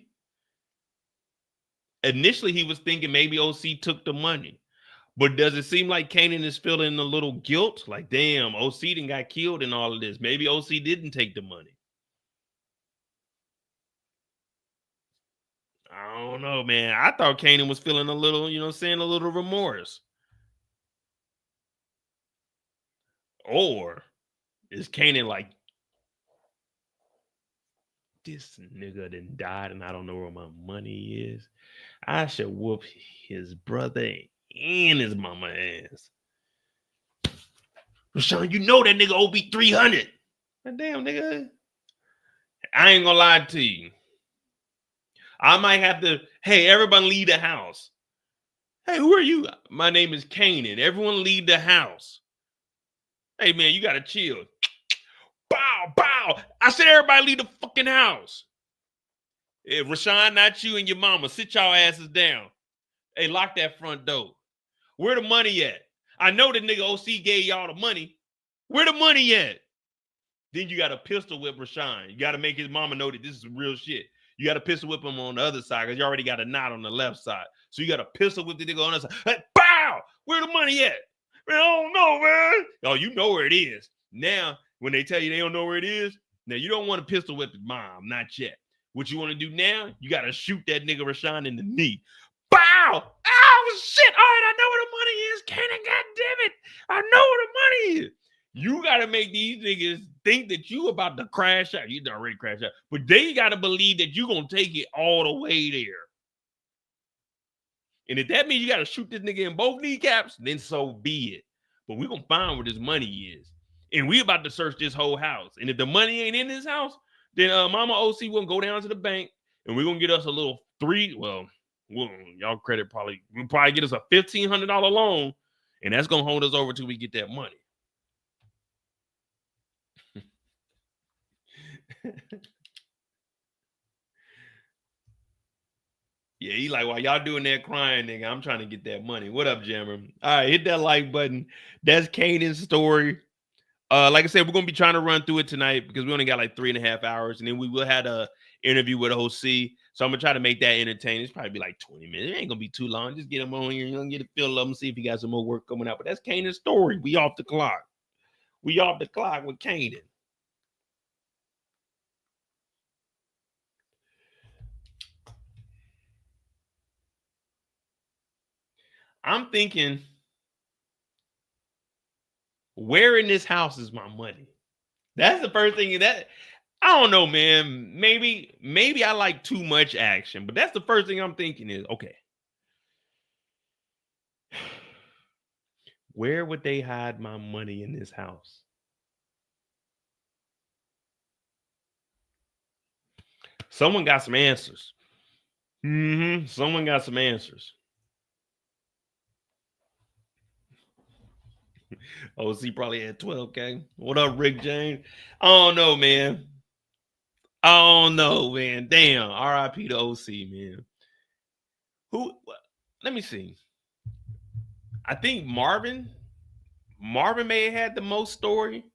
Initially, he was thinking maybe OC took the money. But does it seem like Kanan is feeling a little guilt? Like, damn, OC done got killed in all of this. Maybe OC didn't take the money. I don't know, man. I thought Kanan was feeling a little, you know, saying a little remorse. Or is Kanan like, this nigga done died and I don't know where my money is? I should whoop his brother and his mama ass. Rashawn, you know that nigga OB 300. Damn, nigga. I ain't gonna lie to you. I might have to, hey, everybody leave the house. Hey, who are you? My name is Kanan. Everyone leave the house. Hey, man, you gotta chill. Bow, bow. I said everybody leave the fucking house. Hey, Rashawn, not you and your mama. Sit y'all asses down. Hey, lock that front door. Where the money at? I know the nigga OC gave y'all the money. Where the money at? Then you got to pistol whip Rashawn. You got to make his mama know that this is real shit. You got to pistol whip him on the other side because you already got a knot on the left side. So you got to pistol whip the nigga on the other side. Hey, bow! Where the money at? Man, I don't know, man. Oh, you know where it is. Now, when they tell you they don't know where it is, now you don't want to pistol whip his mom. Not yet. What you want to do now, you got to shoot that nigga Rashawn in the knee. Bow! Oh, shit. All right, I know where the money is. Kanan, goddammit. I know where the money is. You got to make these niggas think that you about to crash out. You already crashed out. But they got to believe that you going to take it all the way there. And if that means you got to shoot this nigga in both kneecaps, then so be it. But we're going to find where this money is. And we about to search this whole house. And if the money ain't in this house, then Mama OC will go down to the bank and we're going to get us a little y'all credit we'll probably get us a $1,500 loan. And that's going to hold us over till we get that money. Yeah, he like, while y'all doing that crying, nigga, I'm trying to get that money. What up, Jammer? All right, hit that like button. That's Kanan's story. Like I said, we're gonna be trying to run through it tonight because we only got like 3.5 hours, and then we will have a interview with OC. So I'm gonna try to make that entertaining. It's probably be like 20 minutes. It ain't gonna be too long. Just get him on here. You're gonna get a feel of him, see if he got some more work coming out. But that's Kanan's story. We off the clock. We off the clock with Kanan. I'm thinking, where in this house is my money? That's the first thing that I don't know, man. Maybe I like too much action, but that's the first thing I'm thinking is, okay, where would they hide my money in this house? Someone got some answers. Someone got some answers. OC probably had 12K. What up, Rick James? I don't know, man. Damn. RIP to OC, man. Let me see. I think Marvin may have had the most story.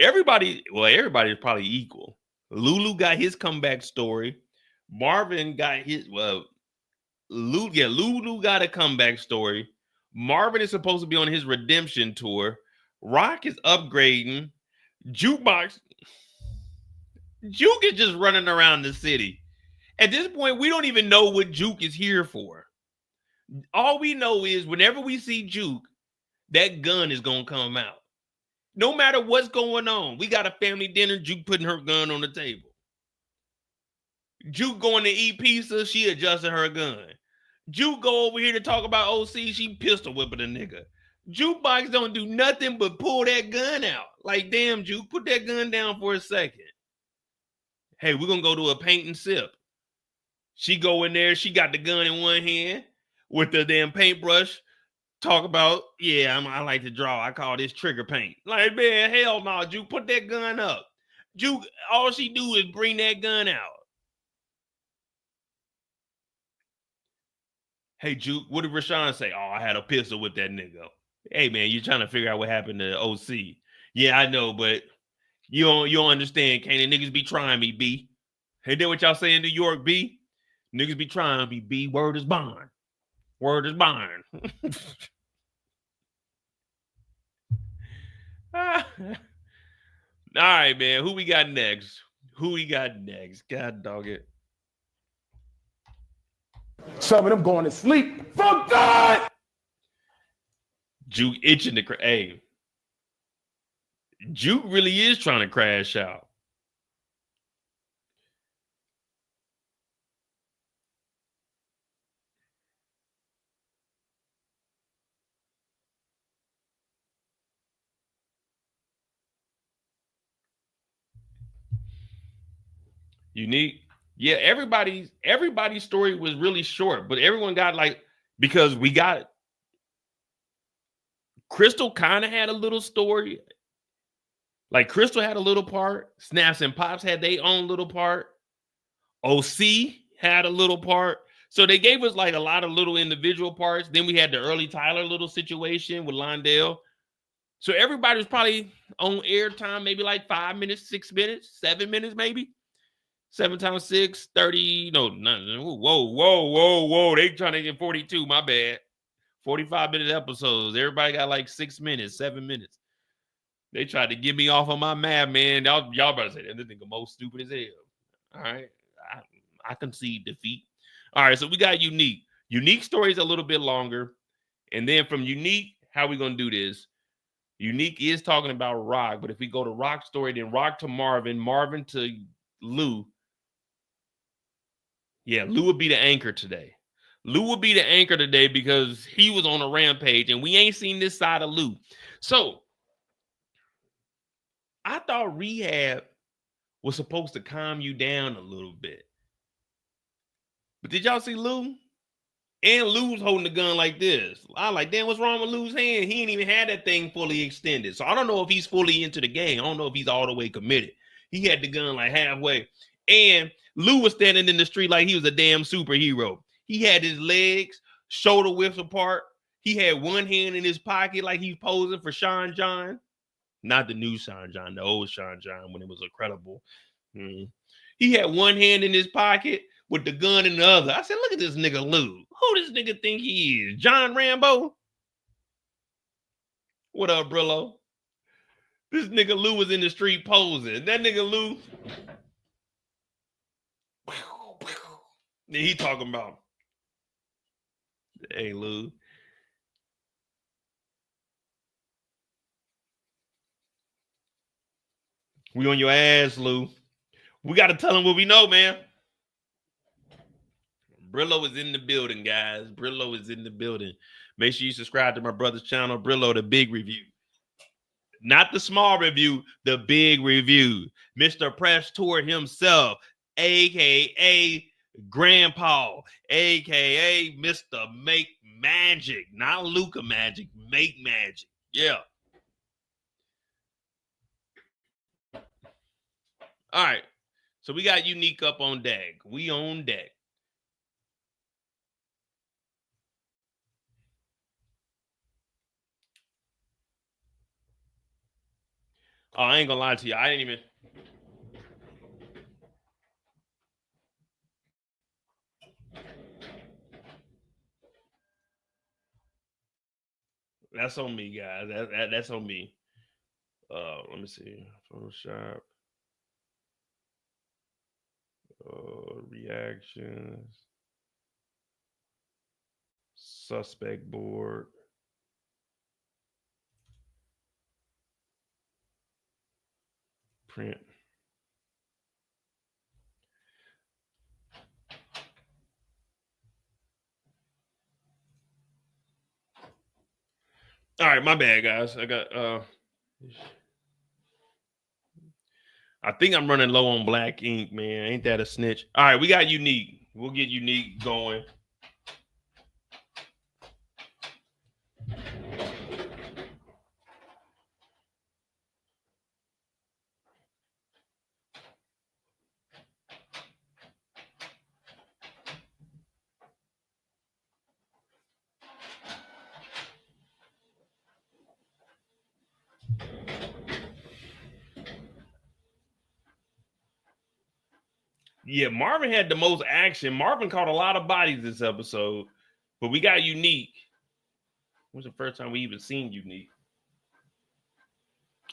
Everybody's probably equal. Lulu got his comeback story. Marvin got his, Lulu got a comeback story. Marvin is supposed to be on his redemption tour. Rock is upgrading. Jukebox. Juke is just running around the city. At this point, we don't even know what Juke is here for. All we know is whenever we see Juke, that gun is going to come out. No matter what's going on. We got a family dinner, Juke putting her gun on the table. Juke going to eat pizza, she adjusting her gun. Juke go over here to talk about OC, she pistol whipping a nigga. Jukebox don't do nothing but pull that gun out. Like, damn, Juke, put that gun down for a second. Hey, we're going to go to a paint and sip. She go in there, she got the gun in one hand with the damn paintbrush. Talk about, I like to draw. I call this trigger paint. Like, man, hell no, Juke, put that gun up. Juke, all she do is bring that gun out. Hey, Juke, what did Rashawn say? Oh, I had a pistol with that nigga. Hey, man, you're trying to figure out what happened to OC. Yeah, I know, but you don't understand, Kanan. Niggas be trying me, B. Hey, that what y'all say in New York, B? Niggas be trying me, B. Word is bond. Word is bond. All right, man. Who we got next? Who we got next? God dog it. Some of them going to sleep for God. Juke itching to hey. Juke really is trying to crash out. Unique. Yeah, everybody's story was really short, but everyone got like, because we got Crystal kind of had a little story. Like Crystal had a little part. Snaps and Pops had their own little part. OC had a little part. So they gave us like a lot of little individual parts. Then we had the early Tyler little situation with Londale. So everybody was probably on air time, maybe like 5 minutes, 6 minutes, 7 minutes, maybe. 7 times 6, 30. No, whoa. They trying to get 42. My bad. 45-minute episodes. Everybody got like 6 minutes, 7 minutes. They tried to get me off of my map, man. Y'all better say that. This nigga most stupid as hell. All right. I concede defeat. All right, so we got Unique. Unique story is a little bit longer. And then from Unique, how we going to do this? Unique is talking about Rock, but if we go to Rock story, then Rock to Marvin, Marvin to Lou. Yeah, Lou would be the anchor today. Lou would be the anchor today because he was on a rampage, and we ain't seen this side of Lou. So I thought rehab was supposed to calm you down a little bit. But did y'all see Lou? And Lou's holding the gun like this. I like, damn, what's wrong with Lou's hand? He ain't even had that thing fully extended. So I don't know if he's fully into the game. I don't know if he's all the way committed. He had the gun like halfway. And Lou was standing in the street like he was a damn superhero. He had his legs, shoulder widths apart. He had one hand in his pocket like he's posing for Sean John. Not the new Sean John, the old Sean John when it was incredible. He had one hand in his pocket with the gun in the other. I said, look at this nigga Lou. Who this nigga think he is? John Rambo? What up, Brillo? This nigga Lou was in the street posing. That nigga Lou. Then he talking about, hey, Lou. We on your ass, Lou. We got to tell him what we know, man. Brillo is in the building, guys. Brillo is in the building. Make sure you subscribe to my brother's channel, Brillo, the big review. Not the small review, the big review. Mr. Press Tour himself, a.k.a. Grandpa, a.k.a. Mr. Make Magic. Not Luca Magic, Make Magic. Yeah. All right. So we got Unique up on deck. We on deck. Oh, I ain't gonna lie to you. I didn't even. That's on me, guys. That's on me. Let me see. Photoshop. Reactions. Suspect board. Print. All right, my bad, guys. I got I think I'm running low on black ink, man. Ain't that a snitch? All right, we got Unique. We'll get Unique going. Yeah, Marvin had the most action. Marvin caught a lot of bodies this episode, but we got Unique. When's the first time we even seen Unique?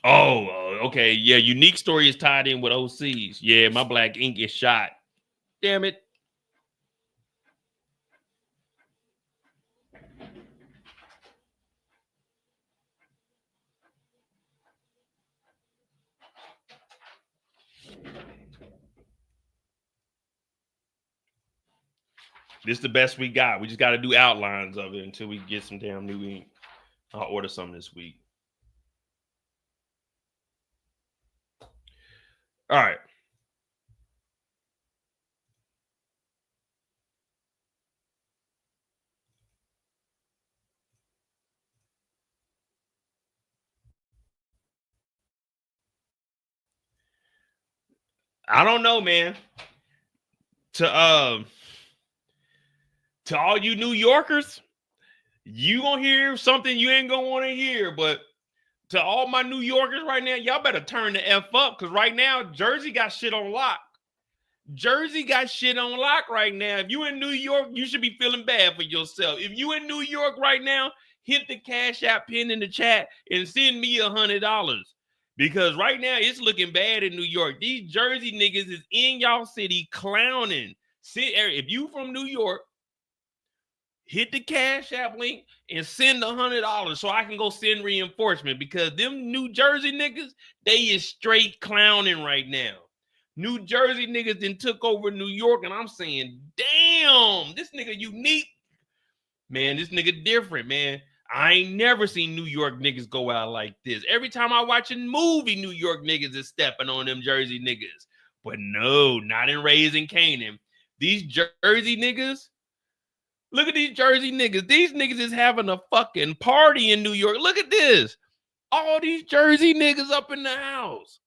Oh, okay. Yeah, unique story is tied in with OC's. Yeah, my black ink is shot. Damn it. This is the best we got. We just got to do outlines of it until we get some damn new ink. I'll order some this week. All right. I don't know, man. To all you New Yorkers, you gonna hear something you ain't gonna want to hear. But to all my New Yorkers right now, y'all better turn the F up, because right now Jersey got shit on lock. Jersey got shit on lock right now. If you in New York, you should be feeling bad for yourself. If you in New York right now, hit the Cash App pin in the chat and send me $100. Because right now it's looking bad in New York. These Jersey niggas is in y'all city clowning. If you from New York, hit the Cash App link and send $100 so I can go send reinforcement, because them New Jersey niggas, they is straight clowning right now. New Jersey niggas then took over New York, and I'm saying, damn, this nigga unique. Man, this nigga different, man. I ain't never seen New York niggas go out like this. Every time I watch a movie, New York niggas is stepping on them Jersey niggas. But no, not in Raising Kanan. These Jersey niggas, look at these Jersey niggas. These niggas is having a fucking party in New York. Look at this. All these Jersey niggas up in the house.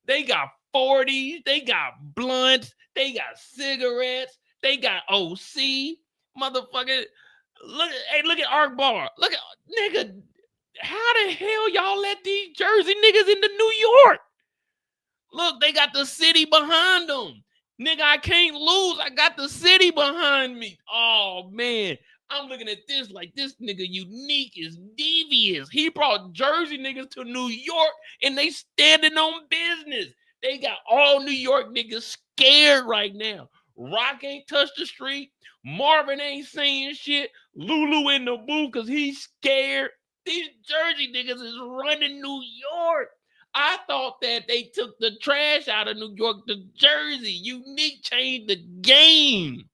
They got 40s, they got blunts, they got cigarettes, they got OC, motherfucker. Look at Ark Bar. Look at, nigga, how the hell y'all let these Jersey niggas into New York? Look, they got the city behind them. Nigga, I can't lose. I got the city behind me. Oh, man. I'm looking at this like this nigga unique is devious. He brought Jersey niggas to New York and they standing on business. They got all New York niggas scared right now. Rock ain't touched the street. Marvin ain't saying shit. Lulu in the booth because he's scared. These Jersey niggas is running New York. I thought that they took the trash out of New York to Jersey. Unique changed the game.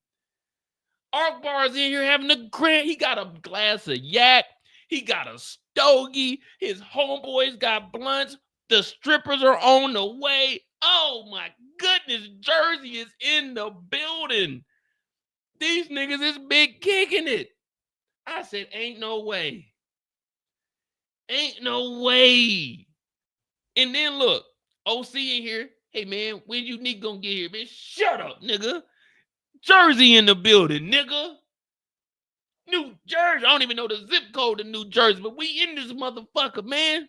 Ark Bar's in here having a grand. He got a glass of yak. He got a stogie. His homeboys got blunts. The strippers are on the way. Oh my goodness, Jersey is in the building. These niggas is big kicking it. I said, ain't no way. Ain't no way. And then look, OC in here. Hey man, when Unique gonna get here, man? Shut up, nigga. Jersey in the building, nigga. New Jersey. I don't even know the zip code of New Jersey, but we in this motherfucker, man.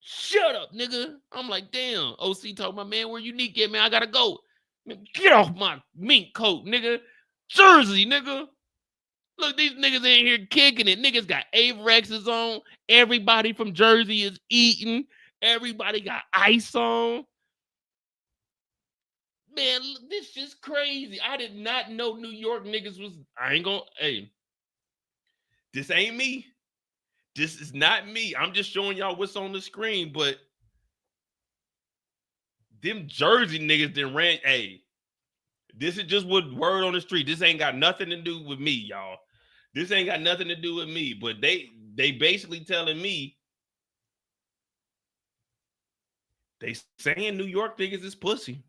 Shut up, nigga. I'm like, damn. OC talking about, man, where Unique at, man? I gotta go. Man, get off my mink coat, nigga. Jersey, nigga. Look, these niggas in here kicking it. Niggas got Avrexes on. Everybody from Jersey is eating. Everybody got ice on. Man, this just crazy. I did not know New York niggas was. I ain't gonna. Hey, this ain't me. This is not me. I'm just showing y'all what's on the screen. But them Jersey niggas then ran. Hey, this is just what word on the street. This ain't got nothing to do with me, y'all. This ain't got nothing to do with me. But they basically telling me, they saying New York niggas is pussy.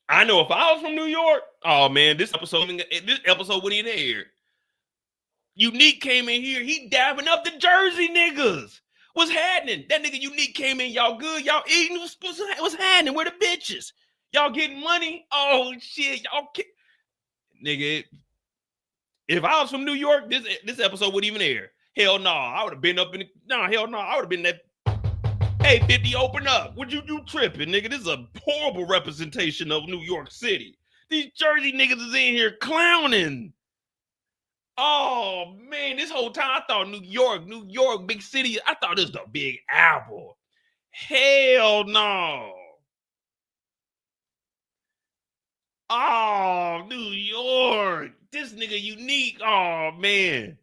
I know if I was from New York, oh man, this episode wouldn't even air. Unique came in here, he dabbing up the Jersey niggas. What's happening? That nigga Unique came in, y'all good? Y'all eating? What's happening? Where the bitches? Y'all getting money? Oh shit, y'all nigga. If I was from New York, this episode wouldn't even air. Hell no, I would have been up in hell no, I would have been that. Hey, 50, open up. What you tripping, nigga? This is a horrible representation of New York City. These Jersey niggas is in here clowning. Oh man, this whole time I thought New York, big city. I thought this was the Big Apple. Hell no. Oh, New York. This nigga unique. Oh man.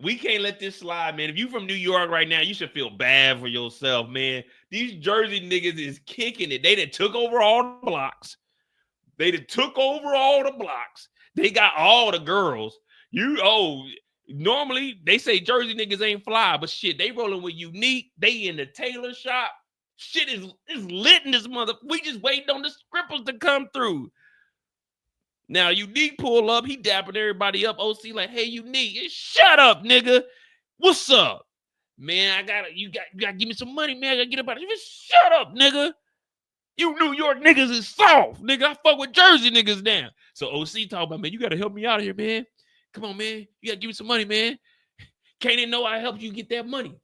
We can't let this slide, man. If you from New York right now, you should feel bad for yourself, man. These Jersey niggas is kicking it. They done took over all the blocks. They got all the girls. Normally they say Jersey niggas ain't fly, but shit, they rolling with Unique. They in the tailor shop. Shit is lit in this mother. We just waiting on the scribbles to come through. Now Unique pull up, he dapping everybody up. OC like, hey Unique, shut up, nigga. What's up, man? You gotta give me some money, man. I gotta get up out of here. Shut up, nigga. You New York niggas is soft, nigga. I fuck with Jersey niggas now. So OC talk about, man, you gotta help me out of here, man. Come on, man. You gotta give me some money, man. Kanan know I helped you get that money.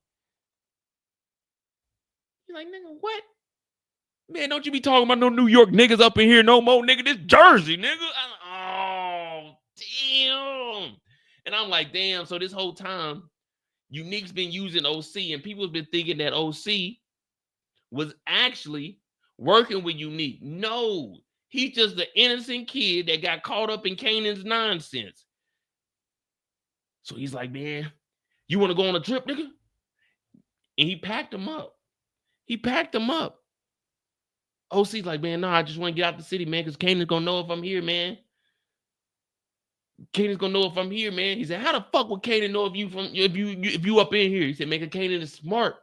You're like, nigga, what? Man, don't you be talking about no New York niggas up in here no more, nigga. This Jersey, nigga. Oh, damn. And I'm like, damn. So this whole time, Unique's been using OC, and people's been thinking that OC was actually working with Unique. No, he's just the innocent kid that got caught up in Kanan's nonsense. So he's like, man, you want to go on a trip, nigga? And he packed him up. OC's like, man, no, I just want to get out the city, man, because Kanan's gonna know if I'm here, man. He said, how the fuck would Kanan know if you up in here? He said, man, Kanan is smart.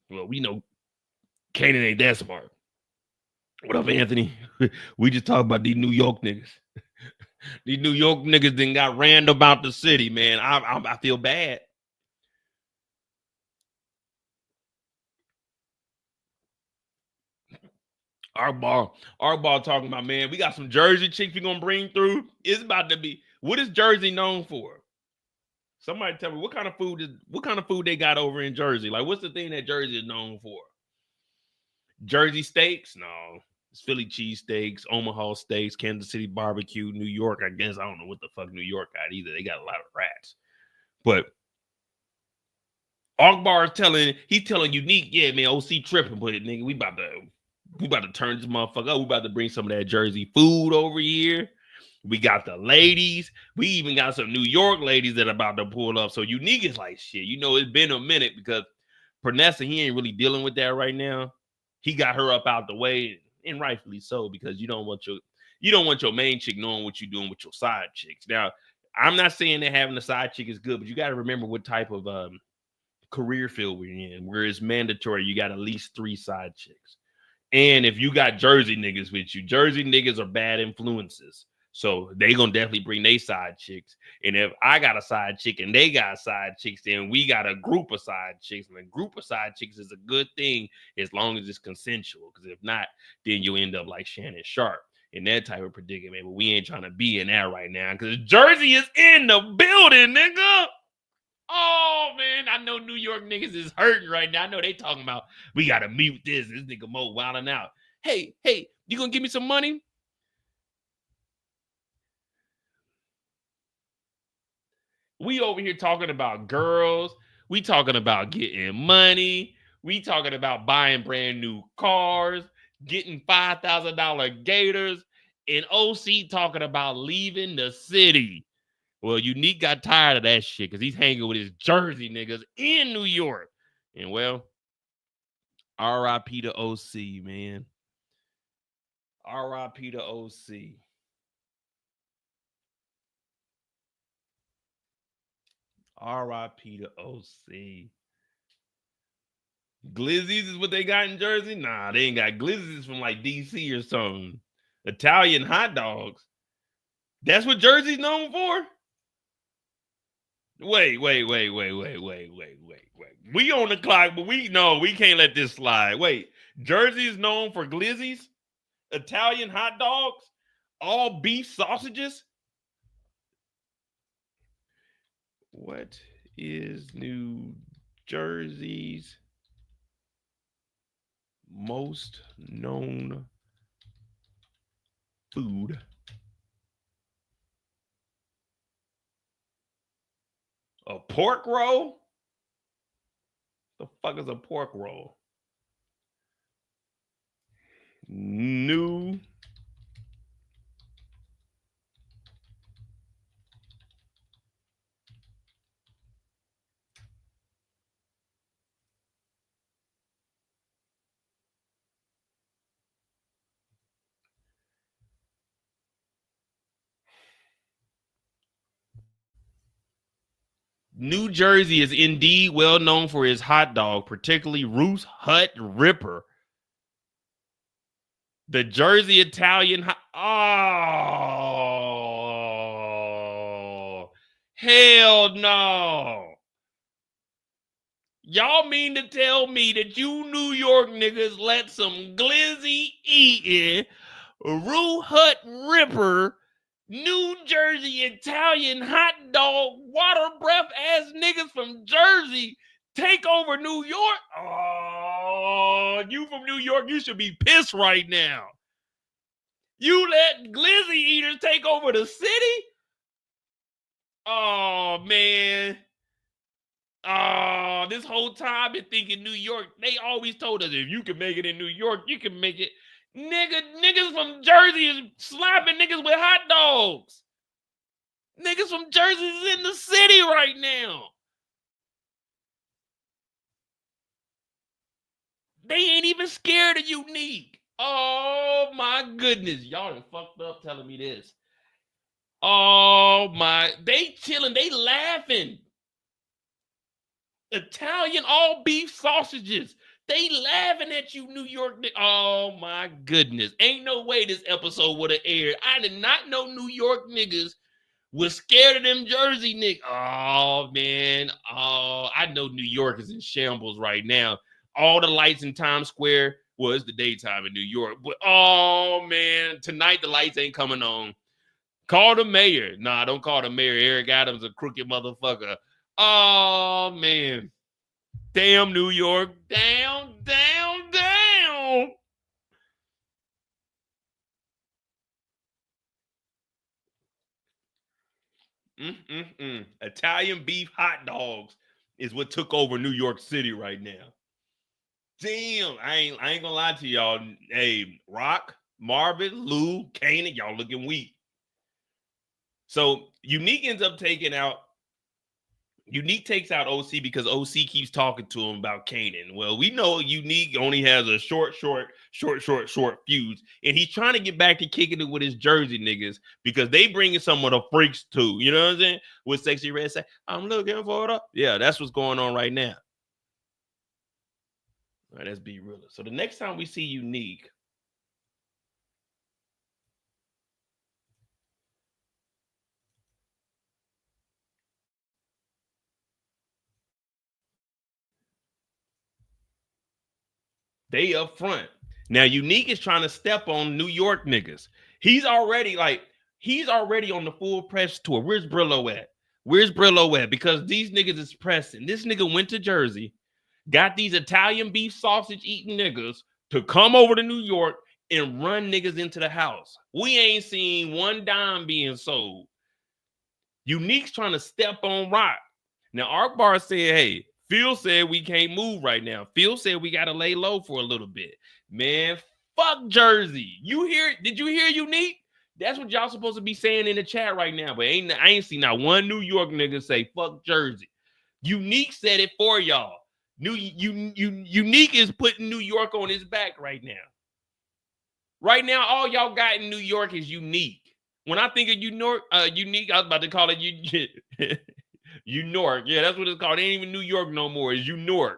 Well, we know Kanan ain't that smart. What up, Anthony? We just talk about these New York niggas. These New York niggas then got ran about the city, man. I feel bad. Our bar talking about, man, we got some Jersey chicks we gonna bring through. It's about to be, what is Jersey known for? Somebody tell me what kind of food they got over in Jersey. Like, what's the thing that Jersey is known for? Jersey steaks? No. It's Philly cheesesteaks, Omaha steaks, Kansas City barbecue, New York. I guess I don't know what the fuck New York got either. They got a lot of rats. But Akbar is telling Unique, yeah, man, OC tripping, but nigga, we about to turn this motherfucker up. We about to bring some of that Jersey food over here. We got the ladies. We even got some New York ladies that are about to pull up. So Unique is like, shit, it's been a minute because Pernessa, he ain't really dealing with that right now. He got her up out the way, and rightfully so, because you don't want your main chick knowing what you're doing with your side chicks. Now, I'm not saying that having a side chick is good, but you got to remember what type of career field we're in, where it's mandatory you got at least 3 side chicks. And if you got Jersey niggas with you, Jersey niggas are bad influences. So they gonna definitely bring their side chicks. And if I got a side chick and they got side chicks, then we got a group of side chicks. And a group of side chicks is a good thing as long as it's consensual. Because if not, then you end up like Shannon Sharp in that type of predicament. But we ain't trying to be in that right now because Jersey is in the building, nigga. Oh man, I know New York niggas is hurting right now. I know they talking about we gotta mute this nigga Mo wilding out. Hey, you gonna give me some money? We over here talking about girls. We talking about getting money. We talking about buying brand new cars, getting $5,000 gators, and OC talking about leaving the city. Well, Unique got tired of that shit because he's hanging with his Jersey niggas in New York. And well, RIP to OC, man. RIP to OC. RIP to OC. Glizzies is what they got in Jersey? Nah, they ain't got glizzies from like DC or something. Italian hot dogs. That's what Jersey's known for? Wait. We on the clock, but we can't let this slide. Wait, Jersey is known for glizzies, Italian hot dogs, all beef sausages. What is New Jersey's most known food? A pork roll? The fuck is a pork roll? New New Jersey is indeed well known for his hot dog, particularly Ruth's Hut Ripper. The Jersey Italian oh, hell no. Y'all mean to tell me that you New York niggas let some glizzy eating, Ruth's Hut Ripper, New Jersey Italian hot dog, water breath ass niggas from Jersey take over New York? Oh, you from New York, you should be pissed right now. You let glizzy eaters take over the city? Oh, man. Oh, this whole time I've been thinking New York. They always told us if you can make it in New York, you can make it. Niggas from Jersey is slapping niggas with hot dogs. Niggas from Jersey is in the city right now. They ain't even scared of Unique. Oh my goodness. Y'all done fucked up telling me this. Oh my, they chilling, they laughing. Italian all beef sausages. They laughing at you, New York. Oh my goodness. Ain't no way this episode would have aired. I did not know New York niggas was scared of them Jersey niggas. Oh man. Oh, I know New York is in shambles right now. All the lights in Times Square. Well, it's the daytime in New York. But oh man, tonight the lights ain't coming on. Call the mayor. Nah, don't call the mayor. Eric Adams a crooked motherfucker. Oh man. Damn, New York. Down. Italian beef hot dogs is what took over New York City right now. Damn, I ain't gonna lie to y'all. Hey, Rock, Marvin, Lou, Kanan, y'all looking weak. So Unique ends up taking out. Unique takes out OC because OC keeps talking to him about Kanan. Well, we know Unique only has a short fuse, and he's trying to get back to kicking it with his Jersey niggas because they bringing some of the freaks too. You know what I'm saying? With Sexy Red say, "I'm looking for it." Yeah, that's what's going on right now. All right, let's be real. So the next time we see Unique, they up front. Now, Unique is trying to step on New York niggas. He's already on the full press tour. Where's Brillo at? Because these niggas is pressing. This nigga went to Jersey, got these Italian beef sausage eating niggas to come over to New York and run niggas into the house. We ain't seen one dime being sold. Unique's trying to step on Rock. Now, Arkbar said, hey, Phil said we can't move right now. Phil said we got to lay low for a little bit. Man, fuck Jersey. Did you hear Unique? That's what y'all supposed to be saying in the chat right now. But I ain't seen not one New York nigga say fuck Jersey. Unique said it for y'all. Unique is putting New York on his back right now. Right now, all y'all got in New York is Unique. When I think of Unique, I was about to call it Unork. Yeah, that's what it's called. It ain't even New York no more. It's Unork.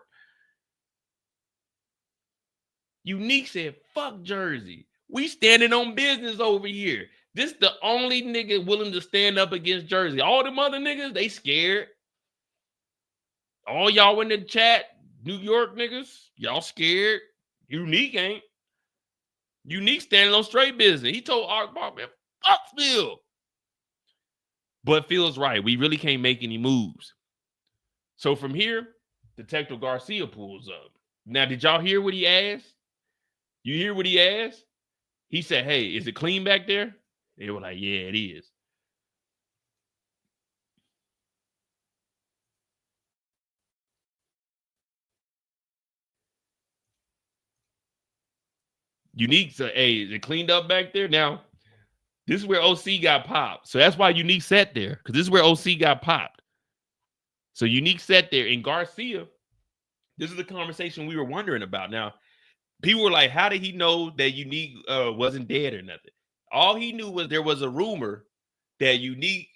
Unique said, fuck Jersey. We standing on business over here. This the only nigga willing to stand up against Jersey. All them other niggas, they scared. All y'all in the chat, New York niggas, y'all scared. Unique ain't. Unique standing on straight business. He told Arkbar, man, fuck Phil. But Phil's right. We really can't make any moves. So from here, Detective Garcia pulls up. Now, did y'all hear what he asked? You hear what he asked? He said, hey, is it clean back there? They were like, yeah, it is. Unique, so hey, is it cleaned up back there? Now, this is where OC got popped. So that's why Unique sat there, because this is where OC got popped. So Unique sat there, and Garcia, this is the conversation we were wondering about. Now, people were like, how did he know that Unique wasn't dead or nothing? All he knew was there was a rumor that Unique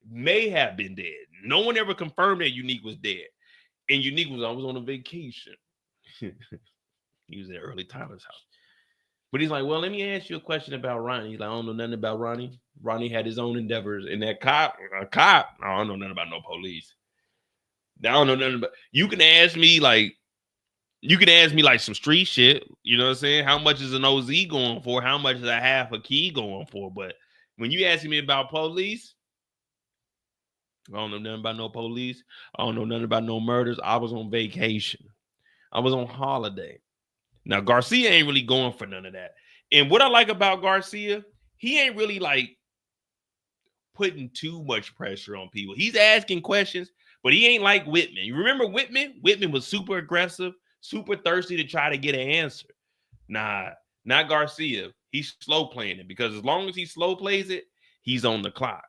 may have been dead. No one ever confirmed that Unique was dead. And Unique was always on a vacation. He was at Early Tyler's house. But he's like, well, let me ask you a question about Ronnie. He's like, I don't know nothing about Ronnie. Ronnie had his own endeavors. And that cop, I don't know nothing about no police. I don't know nothing about. You can ask me like some street shit. You know what I'm saying? How much is an OZ going for? How much is a half a key going for? But when you asking me about police, I don't know nothing about no police. I don't know nothing about no murders. I was on vacation. I was on holiday. Now, Garcia ain't really going for none of that. And what I like about Garcia, he ain't really like putting too much pressure on people. He's asking questions, but he ain't like Whitman. You remember Whitman? Whitman was super aggressive, super thirsty to try to get an answer. Nah, not Garcia. He's slow playing it, because as long as he slow plays it, he's on the clock.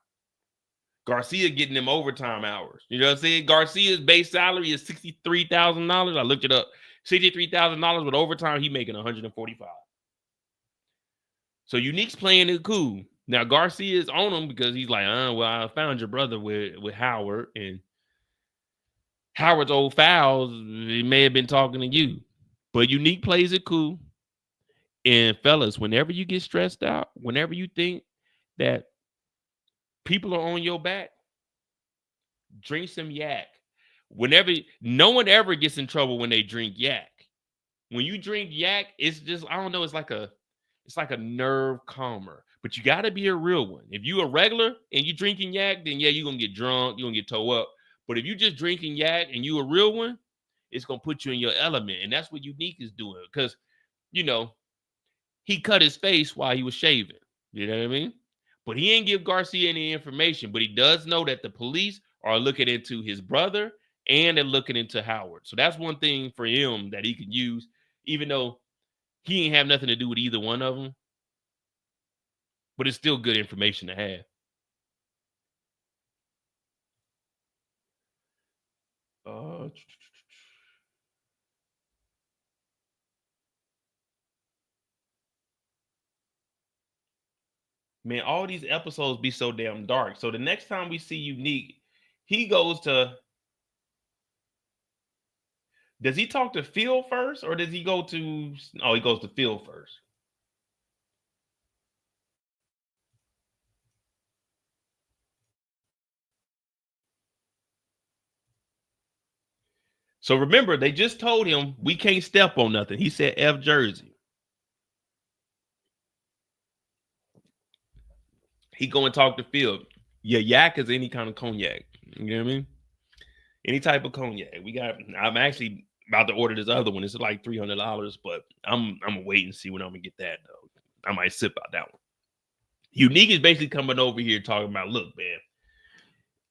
Garcia getting them overtime hours. You know what I'm saying? Garcia's base salary is $63,000. I looked it up. $63,000 with overtime, he making $145,000. So Unique's playing it cool. Now Garcia is on him because he's like, well, I found your brother with Howard, and Howard's old fouls, he may have been talking to you. But Unique plays it cool. And fellas, whenever you get stressed out, whenever you think that people are on your back, drink some yak. No one ever gets in trouble when they drink yak. When you drink yak, it's just, I don't know, it's like a nerve calmer. But you got to be a real one. If you a regular and you drinking yak, then yeah, you're going to get drunk, you're going to get toe up. But if you just drinking yak and you a real one, it's going to put you in your element. And that's what Unique is doing. Because, you know, he cut his face while he was shaving. You know what I mean? But he ain't give Garcia any information. But he does know that the police are looking into his brother and they're looking into Howard. So that's one thing for him that he can use, even though he ain't have nothing to do with either one of them. But it's still good information to have. Man, all these episodes be so damn dark. So the next time we see Unique, he goes to... Does he talk to Phil first, or does he go to... Oh, he goes to Phil first. So remember, they just told him we can't step on nothing. He said F Jersey. He go and talk to Phil. Yeah, yak is any kind of cognac. You know what I mean? Any type of cognac. I'm actually about to order this other one. It's like $300, but I'm gonna wait and see when I'm gonna get that though. I might sip out that one. Unique is basically coming over here talking about, look, man,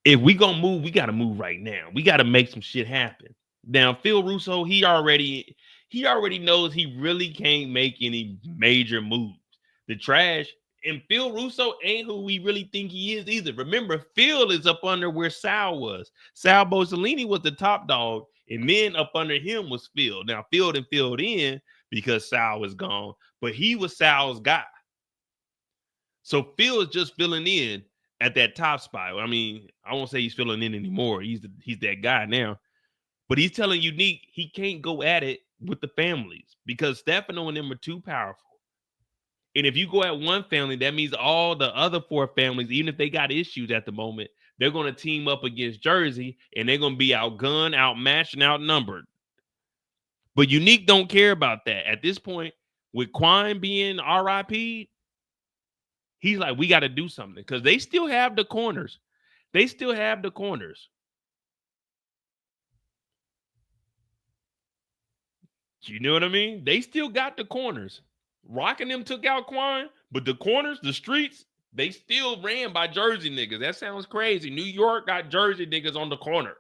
if we gonna move, we gotta move right now. We gotta make some shit happen. Now, Phil Russo, he already knows he really can't make any major moves. The trash. And Phil Russo ain't who we really think he is either. Remember, Phil is up under where Sal was. Sal Bozzolini was the top dog, and then up under him was Phil. Now, Phil done filled in because Sal was gone, but he was Sal's guy. So Phil is just filling in at that top spot. I mean, I won't say he's filling in anymore. He's that guy now. But he's telling Unique he can't go at it with the families because Stefano and them are too powerful. And if you go at one family, that means all the other four families, even if they got issues at the moment, they're going to team up against Jersey and they're going to be outgunned, outmatched, and outnumbered. But Unique don't care about that. At this point, with Quine being RIP, he's like, we got to do something because they still have the corners. You know what I mean? They still got the corners. Rockin' them took out Quine, but the corners, the streets, they still ran by Jersey niggas. That sounds crazy. New York got Jersey niggas on the corner.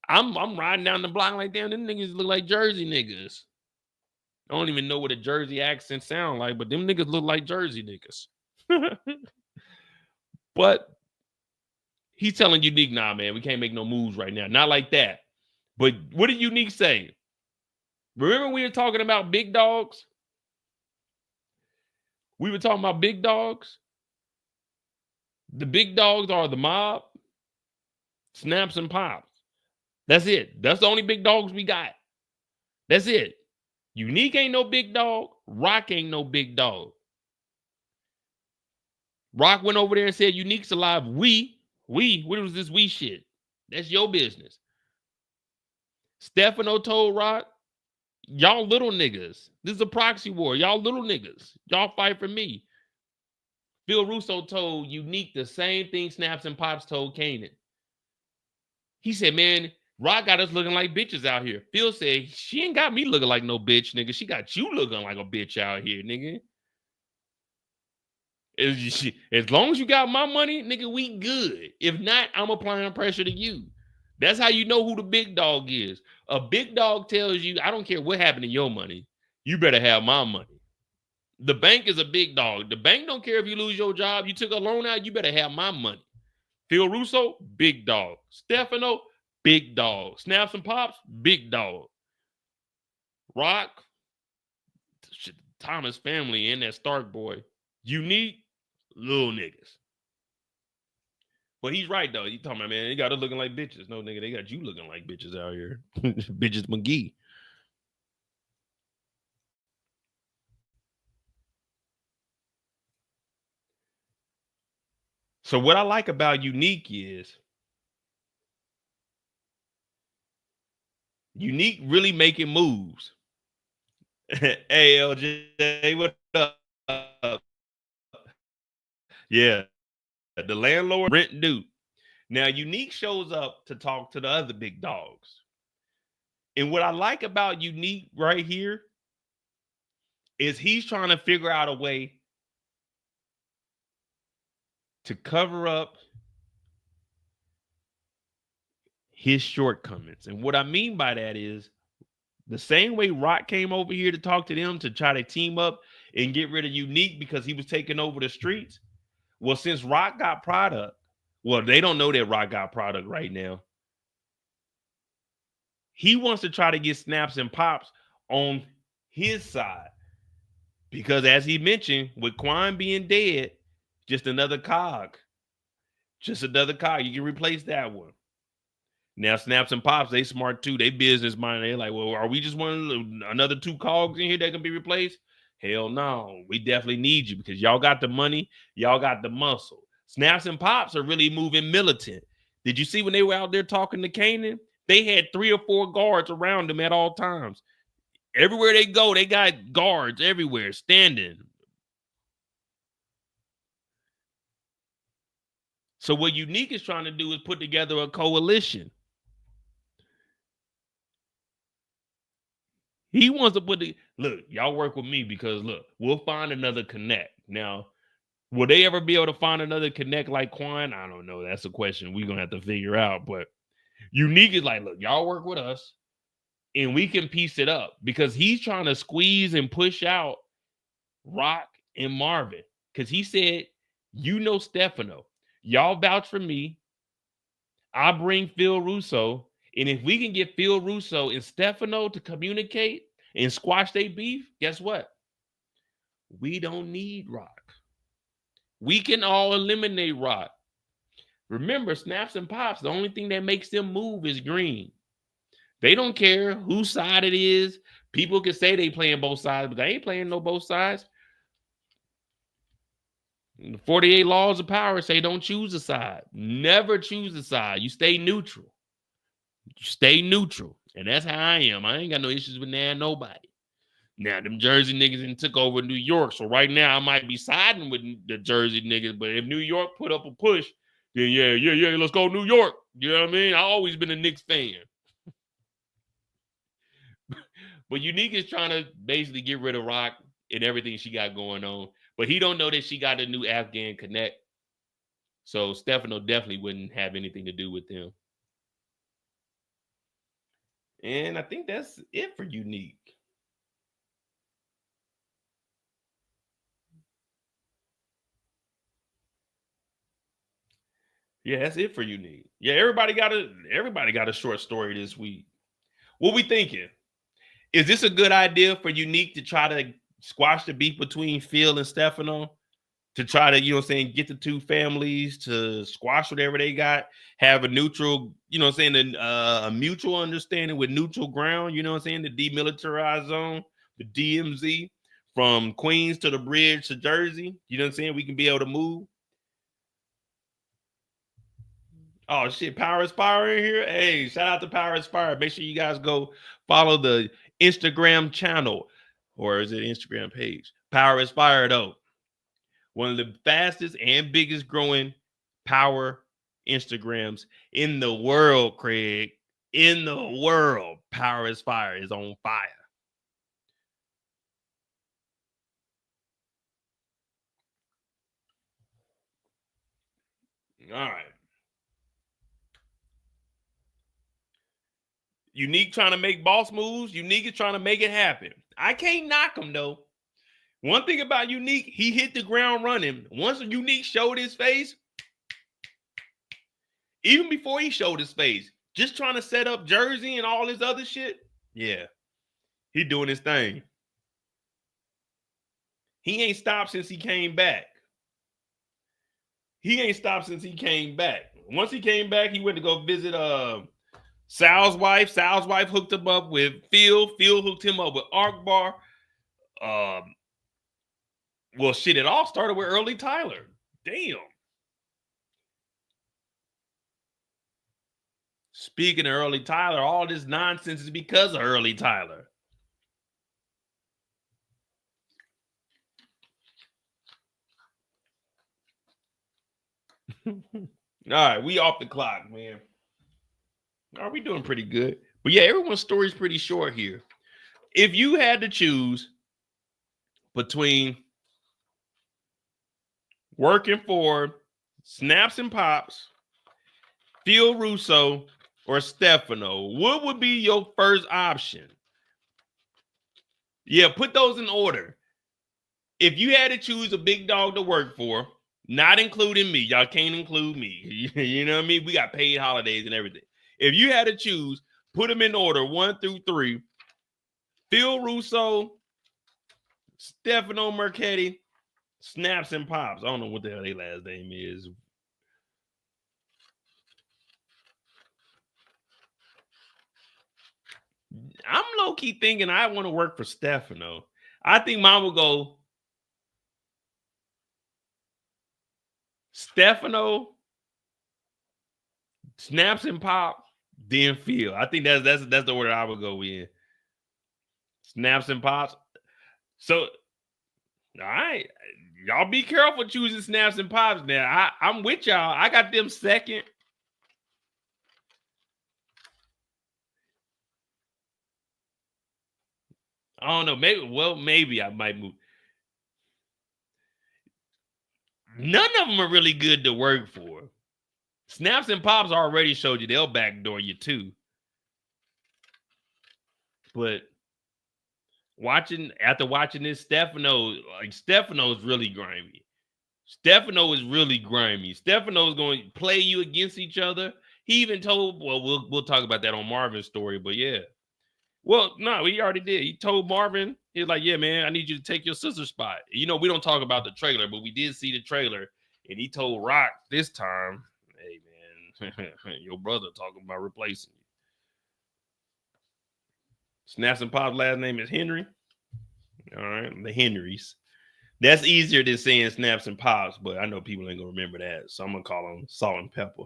I'm riding down the block like, damn, them niggas look like Jersey niggas. I don't even know what a Jersey accent sound like, but them niggas look like Jersey niggas. But he's telling Unique, nah, man, we can't make no moves right now. Not like that. But what did Unique say? Remember we were talking about big dogs? We were talking about big dogs. The big dogs are the mob, Snaps and Pops. That's it. That's the only big dogs we got. That's it. Unique ain't no big dog. Rock ain't no big dog. Rock went over there and said, Unique's alive. What was this we shit? That's your business. Stefano told Rock, y'all little niggas. This is a proxy war. Y'all little niggas. Y'all fight for me. Phil Russo told Unique the same thing Snaps and Pops told Kanan. He said, man, Rock got us looking like bitches out here. Phil said, she ain't got me looking like no bitch, nigga. She got you looking like a bitch out here, nigga. As long as you got my money, nigga, we good. If not, I'm applying pressure to you. That's how you know who the big dog is. A big dog tells you, I don't care what happened to your money. You better have my money. The bank is a big dog. The bank don't care if you lose your job. You took a loan out, you better have my money. Phil Russo, big dog. Stefano, big dog. Snaps and Pops, big dog. Rock, Thomas family and that Stark boy. Unique, little niggas. But he's right, though. You talking about, man, they got us looking like bitches. No, nigga, they got you looking like bitches out here. Bitches McGee. So what I like about Unique is Unique really making moves. Hey, LJ, what up? Yeah, the landlord rent due. Now, Unique shows up to talk to the other big dogs. And what I like about Unique right here is he's trying to figure out a way to cover up his shortcomings. And what I mean by that is the same way Rock came over here to talk to them to try to team up and get rid of Unique because he was taking over the streets. Well, since Rock got product, well, they don't know that Rock got product right now. He wants to try to get Snaps and Pops on his side. Because as he mentioned, with Quan being dead, just another cog. Just another cog. You can replace that one. Now, Snaps and Pops, they smart too. They business minded. They're like, well, are we just one another two cogs in here that can be replaced? Hell no. We definitely need you because y'all got the money. Y'all got the muscle. Snaps and Pops are really moving militant. Did you see when they were out there talking to Kanan? They had 3 or 4 guards around them at all times. Everywhere they go, they got guards everywhere standing. So what Unique is trying to do is put together a coalition. He wants to put the look, y'all work with me because look, we'll find another connect. Now, will they ever be able to find another connect like Quan? I don't know. That's a question we're gonna have to figure out. But Unique is like, look, y'all work with us and we can piece it up because he's trying to squeeze and push out Rock and Marvin. Because he said, you know Stefano. Y'all vouch for me. I bring Phil Russo. And if we can get Phil Russo and Stefano to communicate and squash their beef, guess what? We don't need Rock. We can all eliminate Rock. Remember, Snaps and Pops, the only thing that makes them move is green. They don't care whose side it is. People can say they playing both sides, but they ain't playing no both sides. The 48 laws of power say don't choose a side. Never choose a side. You stay neutral. You stay neutral. And that's how I am. I ain't got no issues with nobody. Now, them Jersey niggas and took over New York. So right now I might be siding with the Jersey niggas. But if New York put up a push, then yeah, let's go New York. You know what I mean? I've always been a Knicks fan. But Unique is trying to basically get rid of Rock and everything she got going on. But he don't know that she got a new Afghan connect. So Stefano definitely wouldn't have anything to do with them. And I think that's it for Unique. Yeah, that's it for Unique. Yeah, everybody got a short story this week. What we thinking? Is this a good idea for Unique to try to squash the beef between Phil and Stefano? To try to, you know what I'm saying, get the two families to squash whatever they got, have a neutral, you know what I'm saying, a mutual understanding with neutral ground, you know what I'm saying, the demilitarized zone, the DMZ, from Queens to the bridge to Jersey, you know what I'm saying, we can be able to move. Oh shit, Power Aspire in here. Hey, shout out to Power Aspire. Make sure you guys go follow the Instagram channel, or is it Instagram page? Power Aspire though. One of the fastest and biggest growing power Instagrams in the world, Craig. In the world. Power is fire is on fire. All right. Unique trying to make boss moves. Unique is trying to make it happen. I can't knock him though. One thing about Unique, he hit the ground running. Once Unique showed his face, even before he showed his face, just trying to set up Jersey and all this other shit. Yeah, he doing his thing. He ain't stopped since he came back. He ain't stopped since he came back. Once he came back, he went to go visit Sal's wife. Sal's wife hooked him up with Phil. Phil hooked him up with Akbar. Well, shit, it all started with Early Tyler. Damn. Speaking of Early Tyler, all this nonsense is because of Early Tyler. All right, we off the clock, man. Are we doing pretty good? But yeah, everyone's story is pretty short here. If you had to choose between working for Snaps and Pops, Phil Russo, or Stefano, what would be your first option? Yeah, put those in order. If you had to choose a big dog to work for, not including me, y'all can't include me. You know what I mean? We got paid holidays and everything. If you had to choose, put them in order 1 through 3. Phil Russo, Stefano Marchetti, Snaps and Pops. I don't know what the hell their last name is. I'm low-key thinking I want to work for Stefano. I think mine will go Stefano, Snaps and Pop, then Phil. I think that's the order I would go in. Snaps and Pops. So, all right, y'all be careful choosing Snaps and Pops. Now, I'm with y'all. I got them second. I don't know. Maybe I might move. None of them are really good to work for. Snaps and Pops already showed you they'll backdoor you too. But after watching this, Stefano is really grimy. Stefano is really grimy. Stefano is going to play you against each other. He even told, well, we'll talk about that on Marvin's story, but yeah. Well, no, he already did. He told Marvin, he was like, yeah, man, I need you to take your sister's spot. You know, we don't talk about the trailer, but we did see the trailer. And he told Rock this time, hey, man, your brother talking about replacing you. Snaps and Pop's last name is Henry. All right, the Henrys. That's easier than saying Snaps and Pops, but I know people ain't going to remember that. So I'm going to call them Salt and Pepper.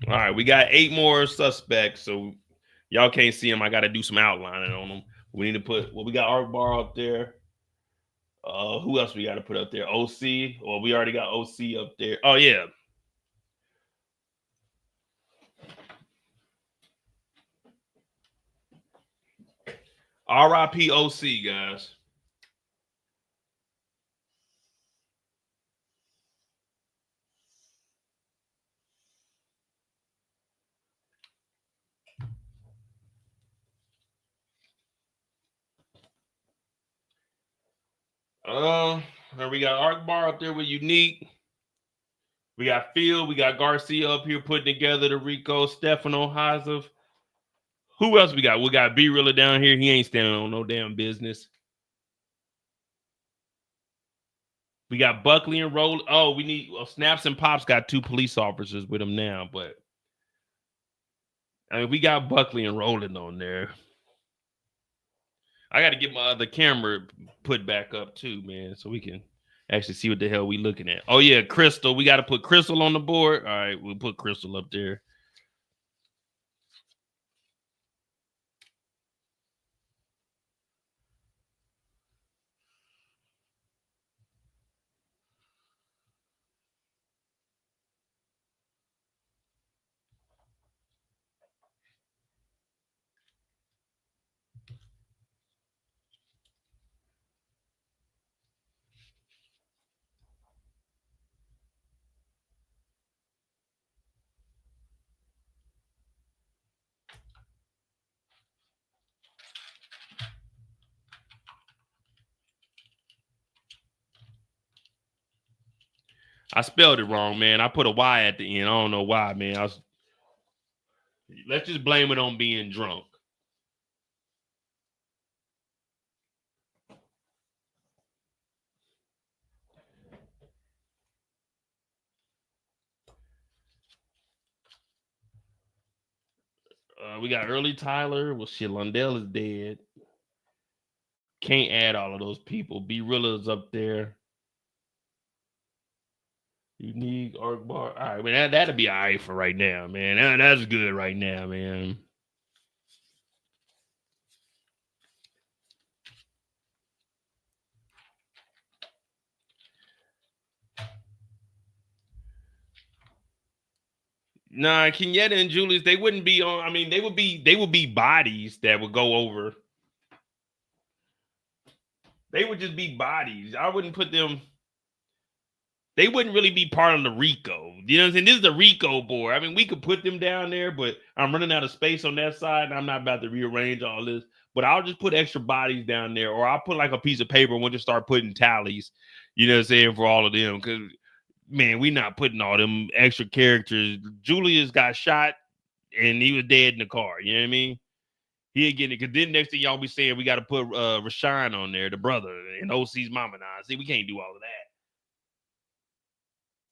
All right, we got 8 more suspects, so y'all can't see them. I got to do some outlining on them. We need to put, we got Akbar up there. Who else we got to put up there? OC. Well, we already got OC up there. Oh, yeah. RIP OC, guys. And we got Arkbar up there with Unique. We got Phil. We got Garcia up here putting together the Rico, Stefano, Hazov. Who else we got? We got B-Rilla down here. He ain't standing on no damn business. We got Buckley and Roll. Oh, we need Snaps and Pops got 2 police officers with them now, but I mean, we got Buckley and Roland on there. I got to get my other camera put back up too, man, so we can actually see what the hell we looking at. Oh yeah, Crystal. We got to put Crystal on the board. All right, we'll put Crystal up there. I spelled it wrong, man. I put a Y at the end. I don't know why, man. Let's just blame it on being drunk. We got Early Tyler. Well, shit, Lundell is dead. Can't add all of those people. B-Rilla's up there. Unique, Arkbar. All right, man, that'll be all right for right now, man. That's good right now, man. Nah, Kenyatta and Julius, they wouldn't be on. I mean, they would be bodies that would go over. They would just be bodies. I wouldn't put them. They wouldn't really be part of the Rico. You know what I'm saying? This is the Rico board. I mean, we could put them down there, but I'm running out of space on that side, and I'm not about to rearrange all this. But I'll just put extra bodies down there, or I'll put like a piece of paper and we'll just start putting tallies, you know what I'm saying, for all of them. Because, man, we not putting all them extra characters. Julius got shot, and he was dead in the car. You know what I mean? He'll get it. Because then next thing y'all be saying, we got to put Rashawn on there, the brother, and OC's mama now. See, we can't do all of that.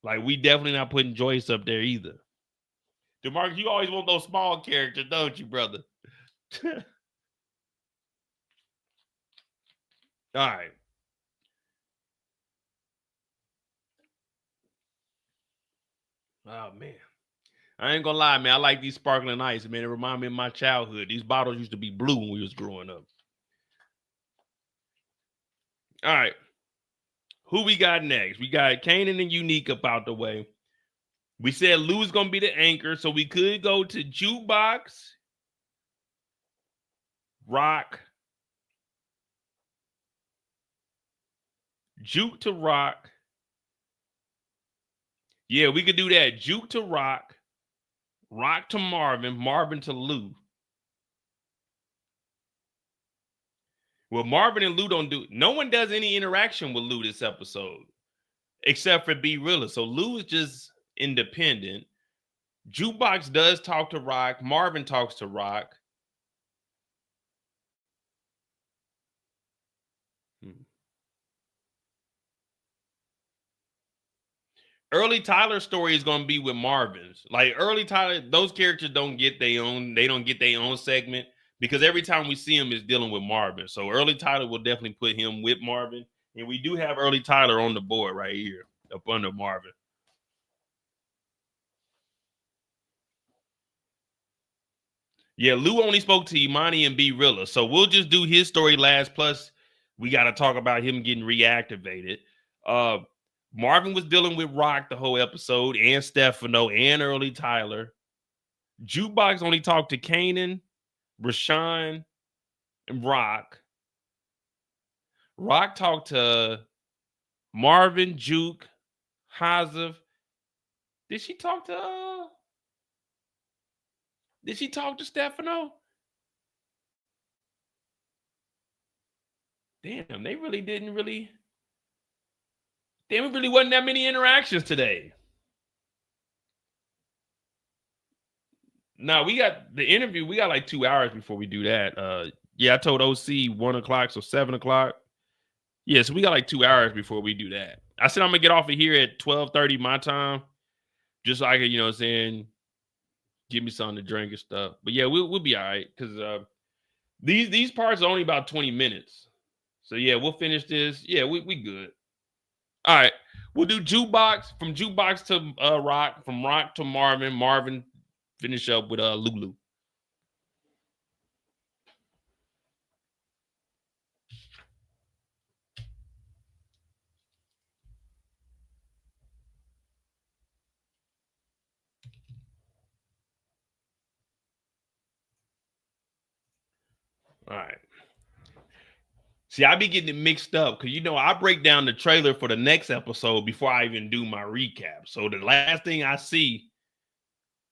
Like, we definitely not putting Joyce up there either. DeMarcus, you always want those small characters, don't you, brother? All right. Oh, man. I ain't gonna lie, man. I like these sparkling ice, man. It remind me of my childhood. These bottles used to be blue when we was growing up. All right. Who we got next? We got Kanan and Unique up out the way. We said Lou's gonna be the anchor, so we could go to Jukebox, Rock, Juke to Rock. Yeah, we could do that. Juke to Rock, Rock to Marvin, Marvin to Lou. Well, Marvin and Lou don't do. No one does any interaction with Lou this episode, except for B-Rilla. So Lou is just independent. Jukebox does talk to Rock. Marvin talks to Rock. Early Tyler's story is going to be with Marvin's. Like Early Tyler, those characters don't get their own. They don't get their own segment because every time we see him is dealing with Marvin. So Early Tyler will definitely put him with Marvin, and we do have Early Tyler on the board right here up under Marvin. Yeah, Lou only spoke to Imani and B-Rilla, so we'll just do his story last. Plus, we got to talk about him getting reactivated. Marvin was dealing with Rock the whole episode, and Stefano, and Early Tyler. Jukebox only talked to Kanan, Rashawn, and Rock. Rock talked to Marvin, Juke, Hazov. Did she talk to Stefano? Damn, they really didn't really. Damn, it really wasn't that many interactions today. No, we got the interview. We got like 2 hours before we do that. Yeah, I told OC 1 o'clock, so 7 o'clock. Yeah, so we got like 2 hours before we do that. I said I'm gonna get off of here at 12:30 my time, just so I can, you know what I'm saying, give me something to drink and stuff. But yeah, we'll be all right because these parts are only about 20 minutes. So yeah, we'll finish this. Yeah, we good. All right, we'll do Jukebox, from Jukebox to Rock, from Rock to Marvin. Marvin finish up with Lulu. All right. See, I be getting it mixed up because, you know, I break down the trailer for the next episode before I even do my recap. So the last thing I see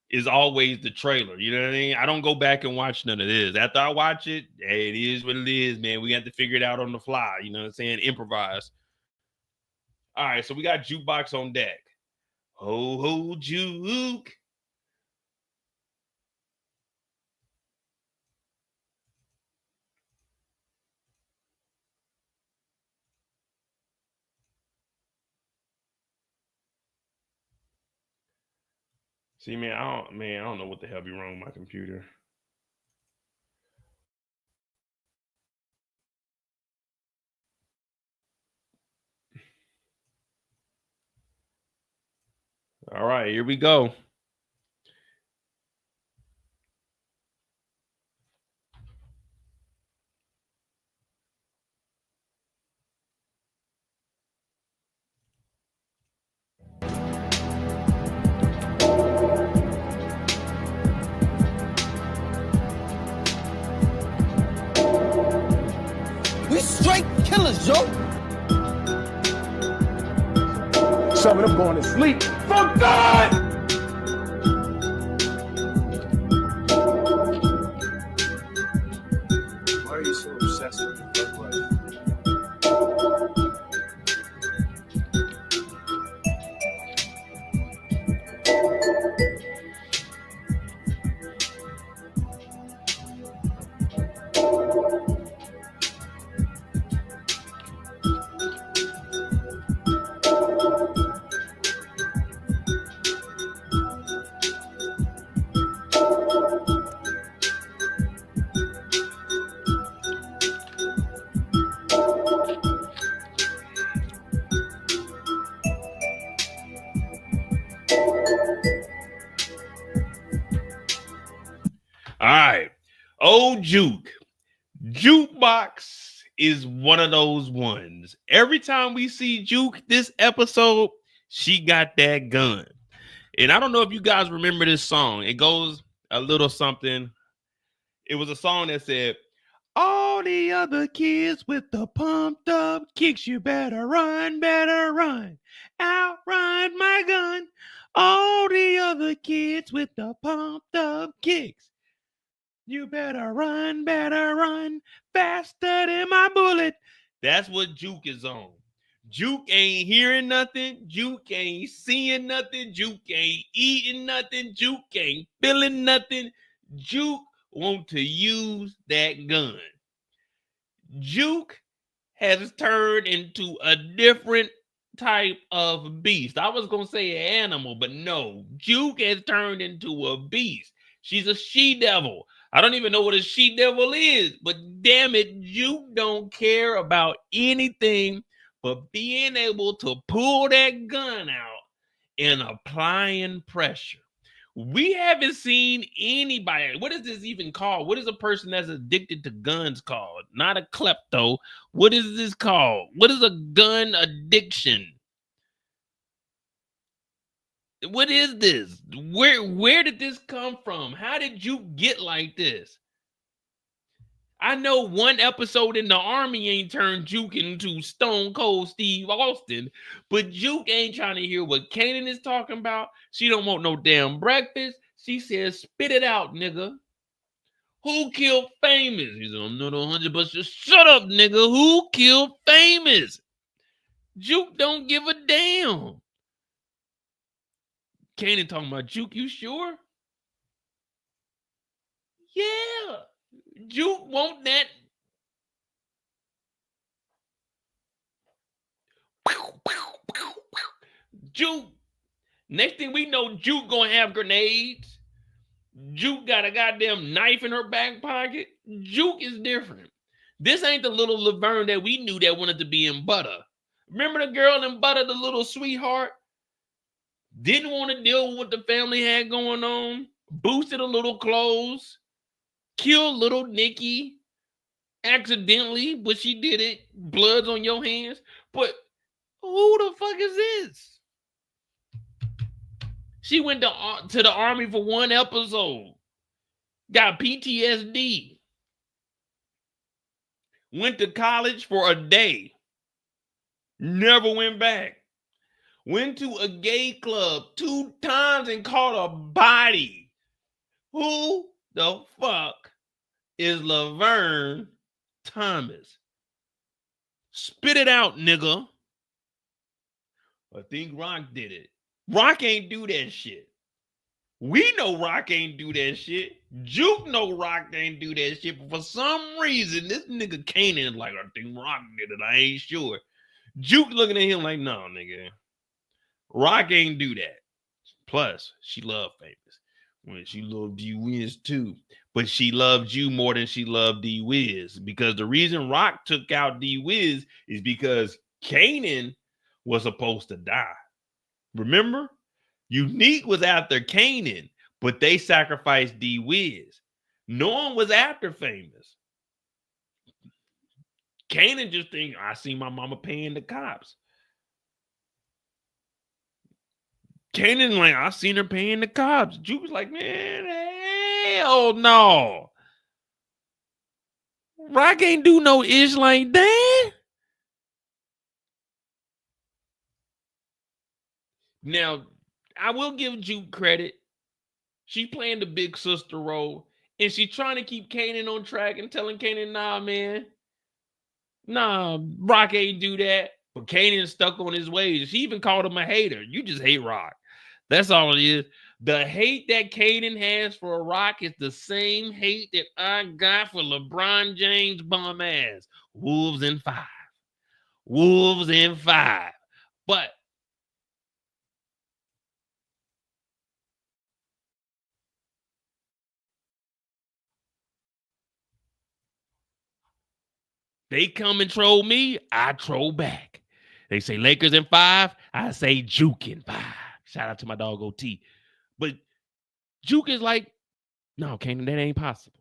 is always the trailer. You know what I mean? I don't go back and watch none of this. After I watch it, hey, it is what it is, man. We have to figure it out on the fly. You know what I'm saying? Improvise. All right, so we got Jukebox on deck. Ho, ho, juke. See, man, I don't know what the hell be wrong with my computer. All right, here we go. We straight killers, yo. Some of them going to sleep. For God! Why are you so obsessed with the fuck life? All right. Oh, Juke. Jukebox is one of those ones. Every time we see Juke this episode, she got that gun. And I don't know if you guys remember this song. It goes a little something. It was a song that said, all the other kids with the pumped up kicks, you better run, outrun my gun. All the other kids with the pumped up kicks, you better run, faster than my bullet. That's what Juke is on. Juke ain't hearing nothing. Juke ain't seeing nothing. Juke ain't eating nothing. Juke ain't feeling nothing. Juke want to use that gun. Juke has turned into a different type of beast. I was going to say animal, but no. Juke has turned into a beast. She's a she-devil. I don't even know what a she-devil is, but damn it, Juke don't care about anything but being able to pull that gun out and applying pressure. We haven't seen anybody. What is this even called? What is a person that's addicted to guns called? Not a klepto. What is this called? What is a gun addiction? What is this? Where did this come from? How did you get like this? I know one episode in the Army ain't turned Juke into Stone Cold Steve Austin, but Juke ain't trying to hear what Kanan is talking about. She don't want no damn breakfast. She says, spit it out, nigga. Who killed Famous? He said, I'm not 100, but just shut up, nigga. Who killed Famous? Juke don't give a damn. Kanan talking about Juke, you sure? Yeah. Juke want that. Juke. Next thing we know, Juke gonna have grenades. Juke got a goddamn knife in her back pocket. Juke is different. This ain't the little LaVerne that we knew that wanted to be in Bada. Remember the girl in Bada, the little sweetheart? Didn't want to deal with what the family had going on. Boosted a little clothes. Killed little Nikki accidentally, but she did it. Blood's on your hands. But who the fuck is this? She went to the army for one episode. Got PTSD. Went to college for a day. Never went back. Went to a gay club 2 times and caught a body. Who the fuck is LaVerne Thomas? Spit it out, nigga. I think Rock did it. Rock ain't do that shit. We know Rock ain't do that shit. Juke know Rock ain't do that shit. But for some reason, this nigga Kanan like, I think Rock did it. I ain't sure. Juke looking at him like, no, nigga. Rock ain't do that. Plus, she loved Famous. When she loved D-Wiz too. But she loved you more than she loved D-Wiz. Because the reason Rock took out D-Wiz is because Kanan was supposed to die. Remember? Unique was after Kanan, but they sacrificed D-Wiz. No one was after Famous. Kanan just think, I see my mama paying the cops. Kanan like, I seen her paying the cops. Juke was like, man, hell no. Rock ain't do no ish like that. Now, I will give Juke credit. She playing the big sister role, and she trying to keep Kanan on track and telling Kanan, nah, man. Nah, Rock ain't do that. But Kanan's stuck on his ways. She even called him a hater. You just hate Rock. That's all it is. The hate that Kanan has for Rock is the same hate that I got for LeBron James bum ass. Wolves in 5. Wolves in 5. But they come and troll me, I troll back. They say Lakers in 5, I say Juke in 5. Shout out to my dog OT. But Juke is like, no, Kanan, that ain't possible.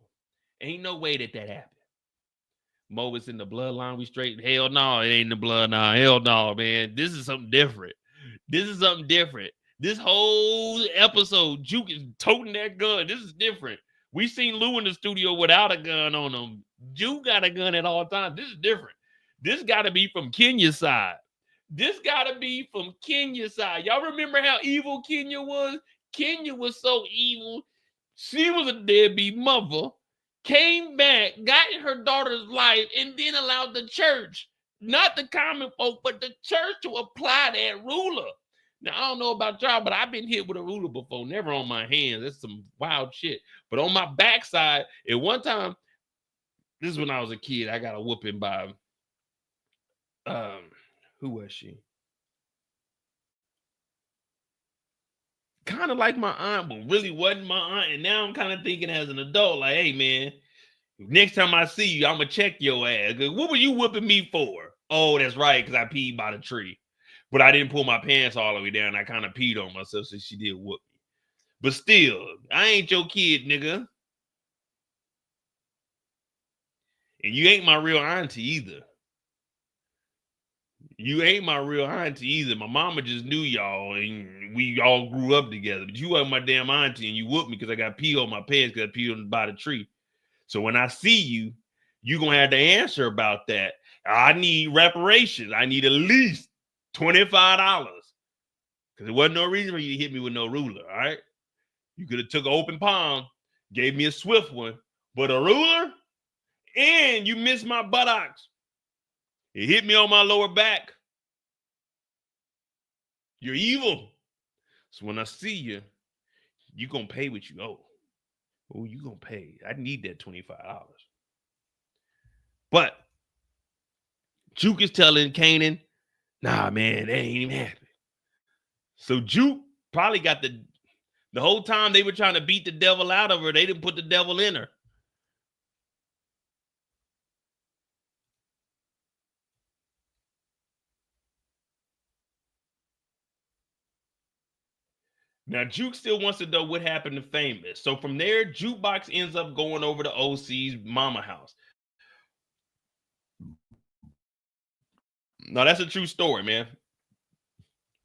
Ain't no way that happened. Mo is in the bloodline, we straight. Hell no, it ain't the blood. Nah, hell no, man. This is something different. This whole episode, Juke is toting that gun. This is different. We seen Lou in the studio without a gun on him. Juke got a gun at all times. This is different. This got to be from Kenya's side. Y'all remember how evil Kenya was? Kenya was so evil. She was a deadbeat mother. Came back, got in her daughter's life, and then allowed the church, not the common folk, but the church to apply that ruler. Now, I don't know about y'all, but I've been hit with a ruler before. Never on my hands. That's some wild shit. But on my backside, at one time, this is when I was a kid, I got a whooping by, who was she? Kind of like my aunt, but really wasn't my aunt. And now I'm kind of thinking as an adult, like, hey, man, next time I see you, I'm going to check your ass. What were you whooping me for? Oh, that's right, because I peed by the tree. But I didn't pull my pants all the way down. I kind of peed on myself, so she did whoop me. But still, I ain't your kid, nigga. And you ain't my real auntie either. My mama just knew y'all, and we all grew up together. But you wasn't my damn auntie, and you whooped me because I got pee on my pants because I peed by the tree. So when I see you, you're going to have to answer about that. I need reparations. I need at least $25. Because there wasn't no reason for you to hit me with no ruler, all right? You could have took an open palm, gave me a swift one, but a ruler? And you missed my buttocks. It hit me on my lower back. You're evil. So when I see you, you gonna pay what you owe. Oh, you gonna pay. I need that $25. But Juke is telling Kanan, nah, man, that ain't even happening. So Juke probably got the whole time they were trying to beat the devil out of her, they didn't put the devil in her. Now, Juke still wants to know what happened to Famous. So from there, Jukebox ends up going over to OC's mama house. No, that's a true story, man.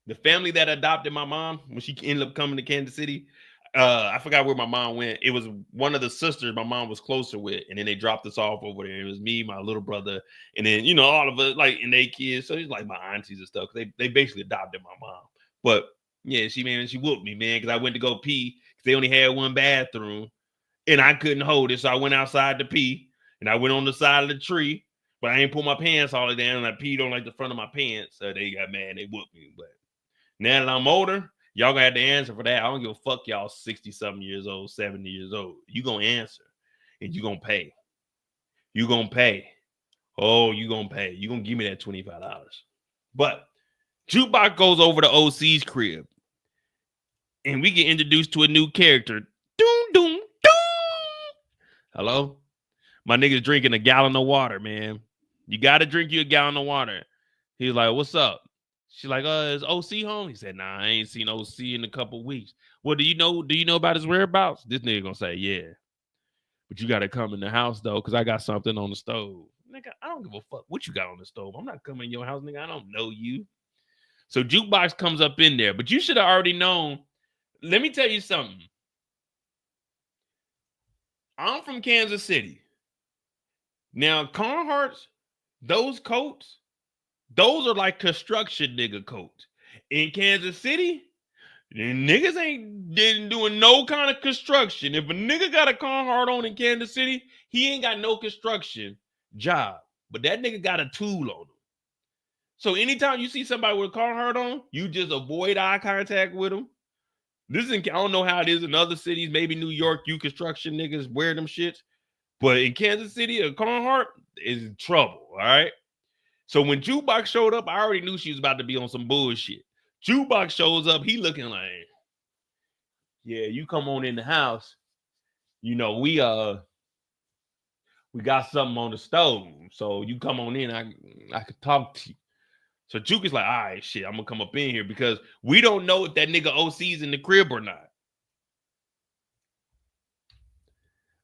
The family that adopted my mom, when she ended up coming to Kansas City, I forgot where my mom went. It was one of the sisters my mom was closer with, and then they dropped us off over there. It was me, my little brother, and then, you know, all of us, like, and they kids. So it's like my aunties and stuff. They basically adopted my mom. But yeah, she whooped me, man, because I went to go pee, because they only had one bathroom, and I couldn't hold it. So I went outside to pee, and I went on the side of the tree, but I ain't pull my pants all the way down, and I peed on like the front of my pants. So they got mad, they whooped me. But now that I'm older, y'all gonna have to answer for that. I don't give a fuck, y'all 60-something years old, 70 years old. You gonna answer, and you gonna pay. You gonna pay. Oh, you gonna pay. You gonna give me that $25. But Jukebox goes over to OC's crib, and we get introduced to a new character. Doom, doom, doom. Hello? My nigga's drinking a gallon of water, man. You gotta drink you a gallon of water. He's like, what's up? She's like, is OC home? He said, nah, I ain't seen OC in a couple weeks. Well, do you know about his whereabouts? This nigga gonna say, yeah. But you gotta come in the house though, because I got something on the stove. Nigga, I don't give a fuck what you got on the stove. I'm not coming in your house, nigga. I don't know you. So Jukebox comes up in there, but you should have already known. Let me tell you something. I'm from Kansas City. Now, Carhartts, those coats, those are like construction nigga coats. In Kansas City, niggas ain't doing no kind of construction. If a nigga got a Carhartt on in Kansas City, he ain't got no construction job. But that nigga got a tool on him. So anytime you see somebody with a Carhartt on, you just avoid eye contact with them. I don't know how it is in other cities. Maybe New York, you construction niggas wear them shits. But in Kansas City, a Carhartt is in trouble, all right? So when Jukebox showed up, I already knew she was about to be on some bullshit. Jukebox shows up, he looking like, yeah, you come on in the house. You know, we got something on the stove. So you come on in, I could talk to you. So Juke is like, all right, shit, I'm gonna come up in here because we don't know if that nigga OC's in the crib or not.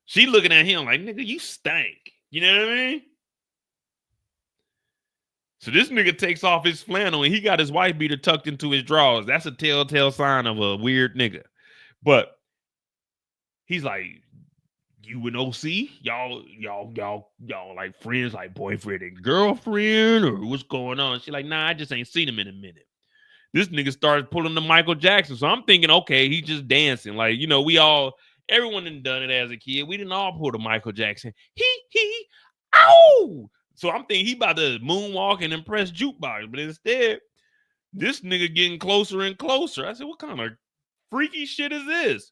She looking at him like, nigga, you stank. You know what I mean? So this nigga takes off his flannel and he got his wife beater tucked into his drawers. That's a telltale sign of a weird nigga. But he's like, you and OC? Y'all like friends, like boyfriend and girlfriend, or what's going on? She's like, nah, I just ain't seen him in a minute. This nigga starts pulling the Michael Jackson. So I'm thinking, okay, he's just dancing. Like, you know, everyone done it as a kid. We didn't all pull the Michael Jackson. Ow! So I'm thinking he about to moonwalk and impress Jukebox. But instead, this nigga getting closer and closer. I said, what kind of freaky shit is this?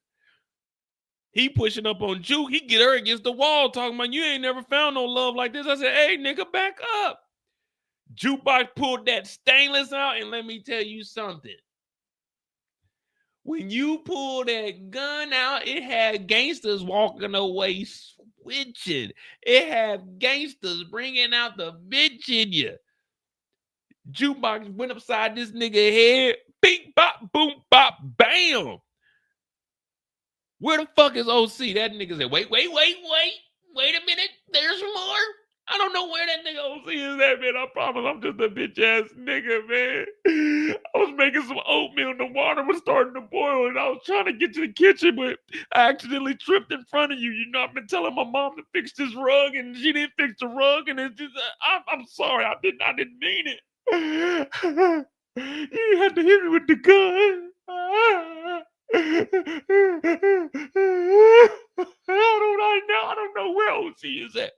He pushing up on Juke. He get her against the wall talking about, you ain't never found no love like this. I said, hey, nigga, back up. Jukebox pulled that stainless out, and let me tell you something. When you pull that gun out, it had gangsters walking away switching. It had gangsters bringing out the bitch in you. Jukebox went upside this nigga head. Bing, bop, boom, bop, bam. Where the fuck is OC? That nigga said, wait a minute. There's more. I don't know where that nigga OC is at, man. I promise I'm just a bitch ass nigga, man. I was making some oatmeal and the water was starting to boil and I was trying to get to the kitchen, but I accidentally tripped in front of you. You know, I've been telling my mom to fix this rug and she didn't fix the rug, and it's just, I'm sorry. I didn't mean it. You had to hit me with the gun. I don't know where OC is at.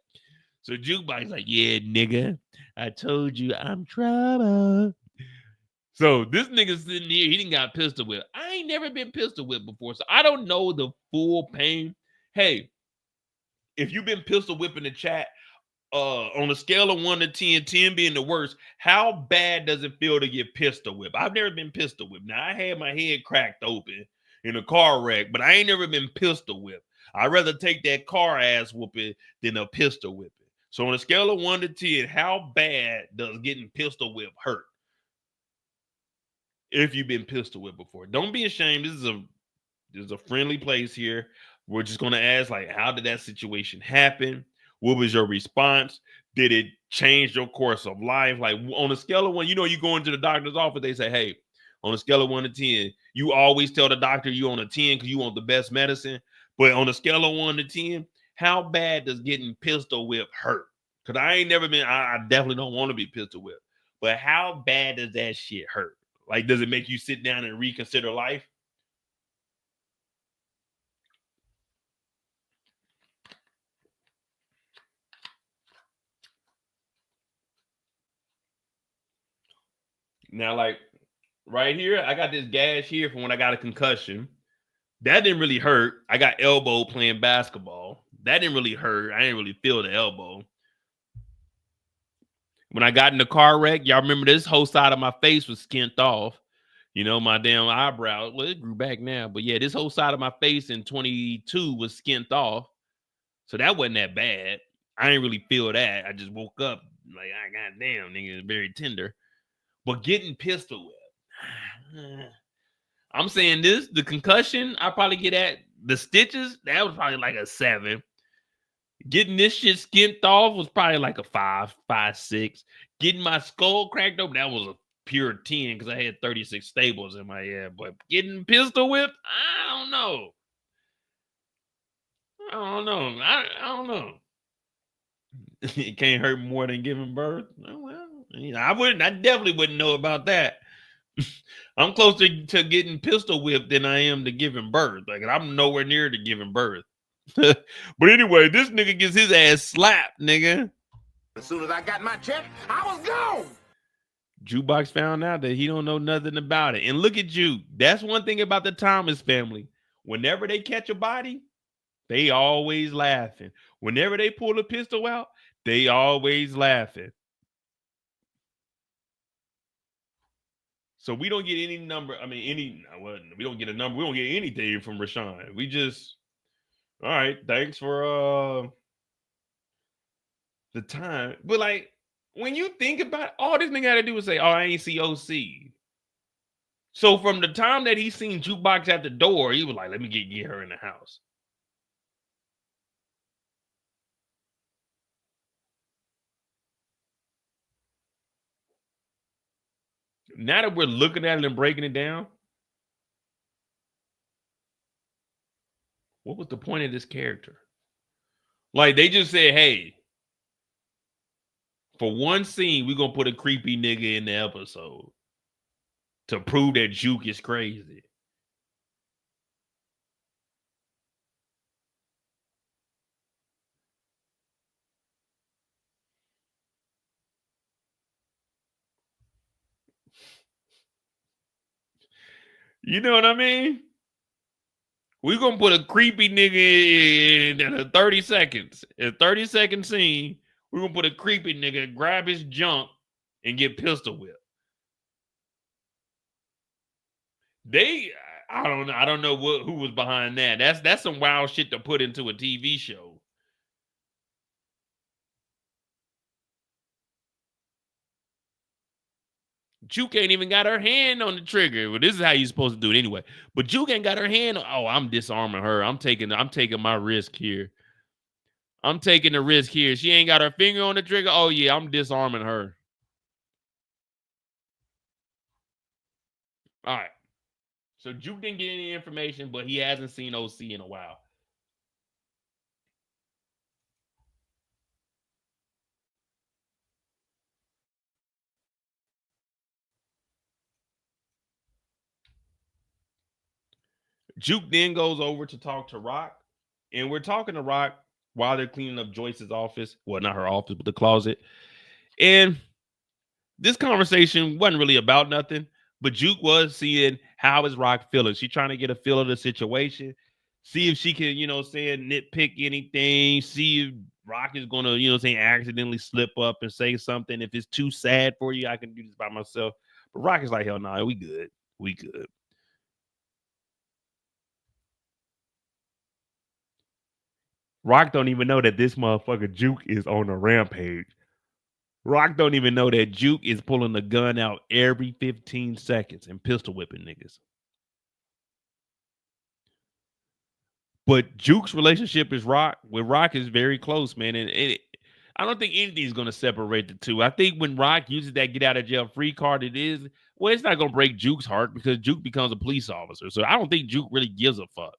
So Jukebox like, yeah, nigga, I told you I'm trouble. So this nigga sitting here, he didn't got pistol whipped. I ain't never been pistol whipped before, so I don't know the full pain. Hey, if you've been pistol whipping the chat, on a scale of 1 to 10, 10 being the worst, how bad does it feel to get pistol whipped? I've never been pistol whipped. Now, I had my head cracked open in a car wreck, but I ain't never been pistol whipped. I'd rather take that car ass whooping than a pistol whipping. So on a scale of 1 to 10, how bad does getting pistol whipped hurt? If you've been pistol whipped before. Don't be ashamed. This is a friendly place here. We're just going to ask, like, how did that situation happen? What was your response? Did it change your course of life? Like, on a scale of 1, you go into the doctor's office, they say, hey, on a scale of 1 to 10, you always tell the doctor you on a 10 because you want the best medicine. But on a scale of 1 to 10, how bad does getting pistol whipped hurt? Because I ain't never been, I definitely don't want to be pistol whipped. But how bad does that shit hurt? Like, does it make you sit down and reconsider life? Now, like, right here, I got this gash here from when I got a concussion. That didn't really hurt. I got elbow playing basketball. That didn't really hurt. I didn't really feel the elbow. When I got in the car wreck, y'all remember this whole side of my face was skinned off. My damn eyebrow. Well, it grew back now. But yeah, this whole side of my face in 22 was skinned off. So that wasn't that bad. I didn't really feel that. I just woke up like, goddamn, nigga, it's very tender. But getting pistol whipped. I'm saying this, the concussion, I probably get at the stitches, that was probably like a 7. Getting this shit skinned off was probably like a 5, 6. Getting my skull cracked open, that was a pure 10 because I had 36 staples in my head. But getting pistol whipped, I don't know. I don't know. It can't hurt more than giving birth. Oh, well, I definitely wouldn't know about that. I'm closer to getting pistol whipped than I am to giving birth. Like, I'm nowhere near to giving birth. But anyway, this nigga gets his ass slapped, nigga. As soon as I got my check, I was gone. Jukebox found out that he don't know nothing about it. And look at Juke. That's one thing about the Thomas family. Whenever they catch a body, they always laughing. Whenever they pull a pistol out, they always laughing. So we don't get any number. I mean, we don't get a number. We don't get anything from Rashawn. We just, all right, thanks for the time. But like, when you think about it, all this nigga had to do was say, oh, I ain't see OC. So from the time that he seen Jukebox at the door, he was like, let me get her in the house. Now that we're looking at it and breaking it down, what was the point of this character? Like, they just said, hey, for one scene, we're going to put a creepy nigga in the episode to prove that Juke is crazy. You know what I mean? We're going to put a creepy nigga in a 30 seconds. In a 30-second scene, we're going to put a creepy nigga, grab his junk, and get pistol whipped. I don't know who was behind that. That's some wild shit to put into a TV show. Juke ain't even got her hand on the trigger. Well, this is how you're supposed to do it anyway. But Juke ain't got her hand on. Oh, I'm disarming her. I'm taking my risk here. I'm taking the risk here. She ain't got her finger on the trigger. Oh, yeah, I'm disarming her. All right. So Juke didn't get any information, but he hasn't seen OC in a while. Juke then goes over to talk to Rock, and we're talking to Rock while they're cleaning up Joyce's office. Well, not her office, but the closet. And this conversation wasn't really about nothing, But Juke was seeing how is Rock feeling. She trying to get a feel of the situation, see if she can, nitpick anything, see if Rock is gonna, accidentally slip up and say something. If it's too sad for you, I can do this by myself. But Rock is like, hell no, we good. We good. Rock don't even know that this motherfucker Juke is on a rampage. Rock don't even know that Juke is pulling the gun out every 15 seconds and pistol whipping niggas. But Juke's relationship with Rock is very close, man. And I don't think anything's going to separate the two. I think when Rock uses that get out of jail free card, it's not going to break Juke's heart because Juke becomes a police officer. So I don't think Juke really gives a fuck.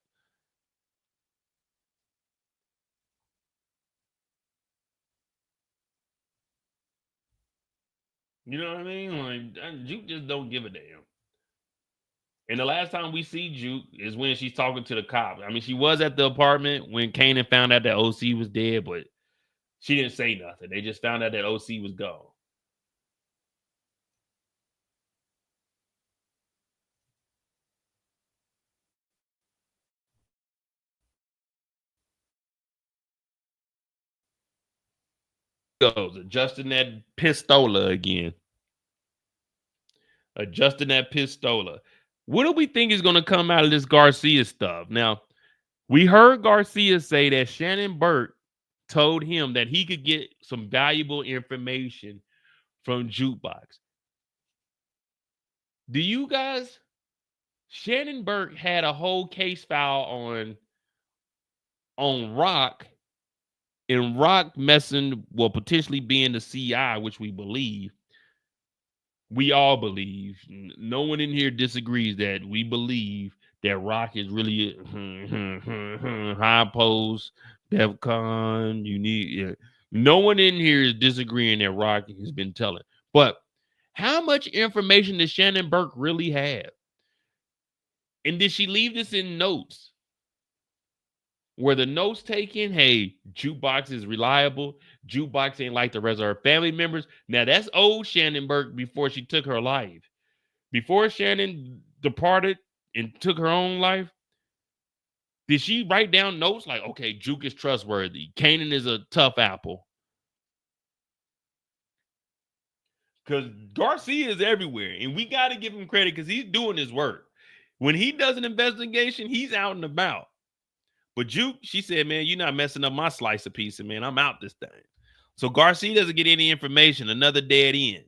You know what I mean? Like, Juke just don't give a damn. And the last time we see Juke is when she's talking to the cops. I mean, she was at the apartment when Kanan found out that OC was dead, but she didn't say nothing. They just found out that OC was gone. Goes adjusting that pistola again. Adjusting that pistola. What do we think is going to come out of this Garcia stuff? Now, we heard Garcia say that Shannon Burke told him that he could get some valuable information from Jukebox. Do you guys? Shannon Burke had a whole case file on Rock, and Rock messing, well, potentially being the CI, which we believe. We all believe. No one in here disagrees that we believe that Rock is really high post, DEFCON, unique. No one in here is disagreeing that Rock has been telling. But how much information does Shannon Burke really have? And did she leave this in notes? Were the notes taken? Hey, Jukebox is reliable. Jukebox ain't like the rest of her family members. Now, that's old Shannon Burke before she took her life. Before Shannon departed and took her own life, did she write down notes like, okay, Juke is trustworthy. Kanan is a tough apple? Because Garcia is everywhere, and we got to give him credit because he's doing his work. When he does an investigation, he's out and about. But Juke, she said, man, you're not messing up my slice of pizza, man. I'm out this thing. So Garcia doesn't get any information, another dead end.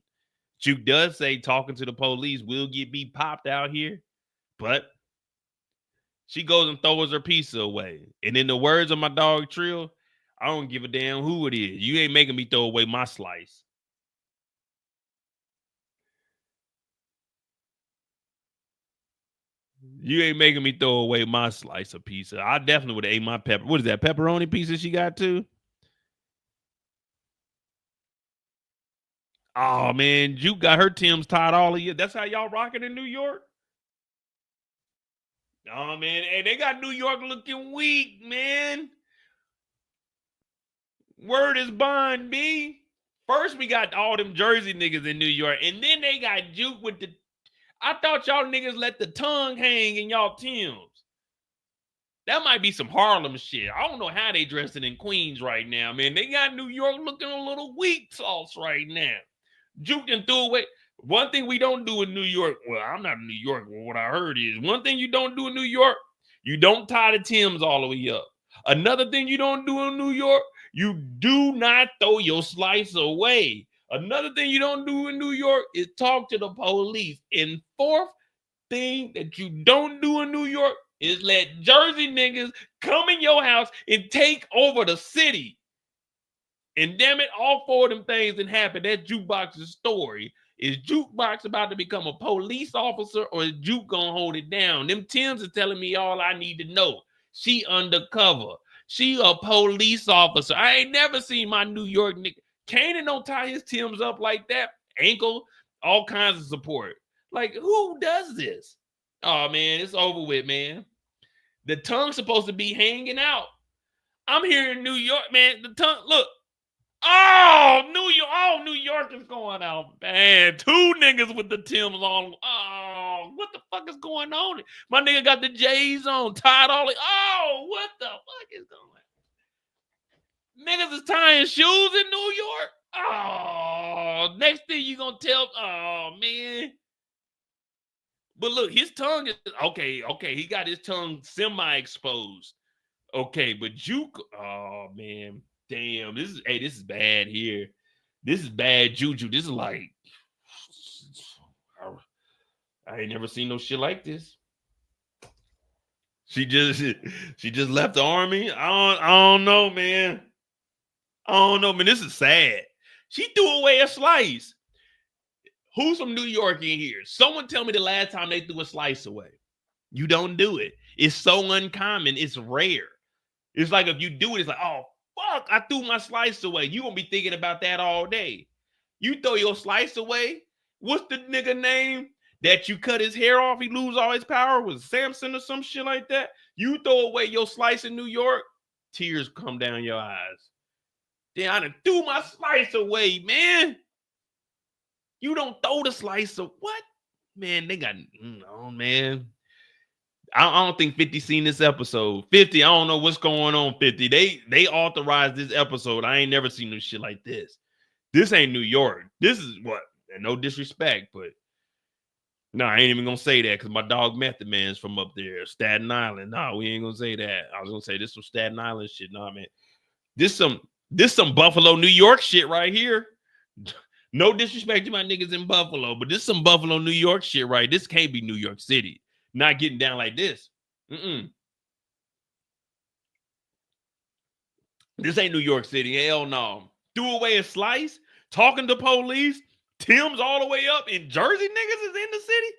Juke does say talking to the police will get me popped out here, but she goes and throws her pizza away. And in the words of my dog Trill, I don't give a damn who it is. You ain't making me throw away my slice. You ain't making me throw away my slice of pizza. I definitely would have ate my pepper. What is that, pepperoni pizza she got too? Oh, man, Juke got her Tim's tied all of you. That's how y'all rocking in New York? Oh, man. Hey, they got New York looking weak, man. Word is bond, B. First, we got all them Jersey niggas in New York, and then they got Juke with the... I thought y'all niggas let the tongue hang in y'all Timbs. That might be some Harlem shit. I don't know how they dressing in Queens right now, man. They got New York looking a little weak sauce right now. Juke and threw away. One thing we don't do in New York, well, I'm not in New York, but what I heard is one thing you don't do in New York, you don't tie the Timbs all the way up. Another thing you don't do in New York, you do not throw your slice away. Another thing you don't do in New York is talk to the police. And fourth thing that you don't do in New York is let Jersey niggas come in your house and take over the city. And damn it, all four of them things that happened. That's Jukebox's story. Is Jukebox about to become a police officer, or is Juke gonna hold it down? Them Tims are telling me all I need to know. She undercover. She a police officer. I ain't never seen my New York nigga. Kanan don't tie his Tims up like that. Ankle, all kinds of support. Like, who does this? Oh, man, it's over with, man. The tongue's supposed to be hanging out. I'm here in New York, man. The tongue, look, Oh, New York is going out, man. 2 niggas with the Timbs on. Oh, what the fuck is going on? My nigga got the J's on, tied all. Oh, what the fuck is going on? Niggas is tying shoes in New York. Oh, next thing you gonna tell? Oh man. But look, his tongue is okay. He got his tongue semi-exposed. Okay, but Juke. Oh man, damn. This is bad here. This is bad juju. This is like I ain't never seen no shit like this. She just left the army. I don't know, man. I don't know, man. This is sad. She threw away a slice. Who's from New York in here? Someone tell me the last time they threw a slice away. You don't do it. It's so uncommon. It's rare. It's like if you do it, it's like, oh, fuck, I threw my slice away. You gonna be thinking about that all day. You throw your slice away. What's the nigga name that you cut his hair off? He lose all his power? Was Samson or some shit like that? You throw away your slice in New York, tears come down your eyes. Then I done threw my slice away, man. You don't throw the slice of what? Man, they got, oh, man. I don't think 50 seen this episode. 50, I don't know what's going on, 50. They authorized this episode. I ain't never seen no shit like this. This ain't New York. This is what? And no disrespect, but no, I ain't even gonna say that because my dog Method Man's from up there, Staten Island. No, we ain't gonna say that. I was gonna say this some Staten Island shit. No, man. This some Buffalo, New York shit right here. No disrespect to my niggas in Buffalo, but this some Buffalo, New York shit, right? This can't be New York City. Not getting down like this. This ain't New York City. Hell no. Threw away a slice, talking to police, Tim's all the way up, and Jersey niggas is in the city.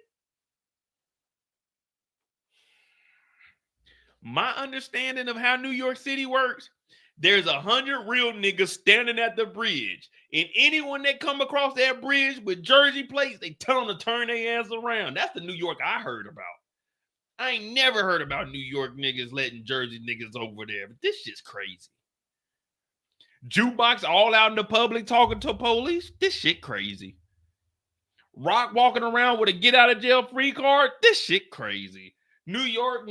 My understanding of how New York City works, there's 100 real niggas standing at the bridge. And anyone that come across that bridge with Jersey plates, they tell them to turn their ass around. That's the New York I heard about. I ain't never heard about New York niggas letting Jersey niggas over there. But this shit's crazy. Jukebox all out in the public talking to police. This shit crazy. Rock walking around with a get out of jail free card. This shit crazy. New York,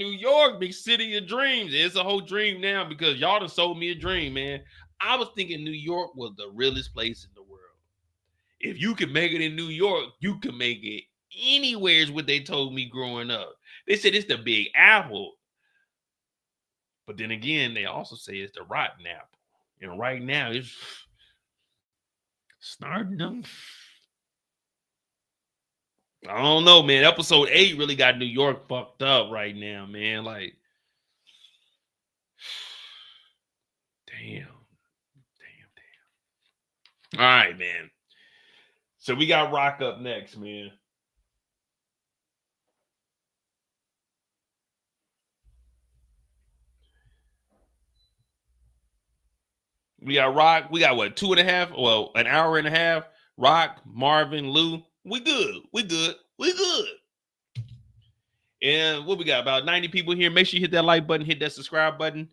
big city of dreams. It's a whole dream now because y'all done sold me a dream, man. I was thinking New York was the realest place in the world. If you can make it in New York, you can make it anywhere is what they told me growing up. They said it's the Big Apple. But then again, they also say it's the rotten apple. And right now, it's starting up. I don't know, man. Episode 8 really got New York fucked up right now, man. Like, damn. All right, man. So we got Rock up next, man. We got Rock. We got what, 2.5? Well, an hour and a half. Rock, Marvin, Lou. We good. And what we got? About 90 people here. Make sure you hit that like button, hit that subscribe button.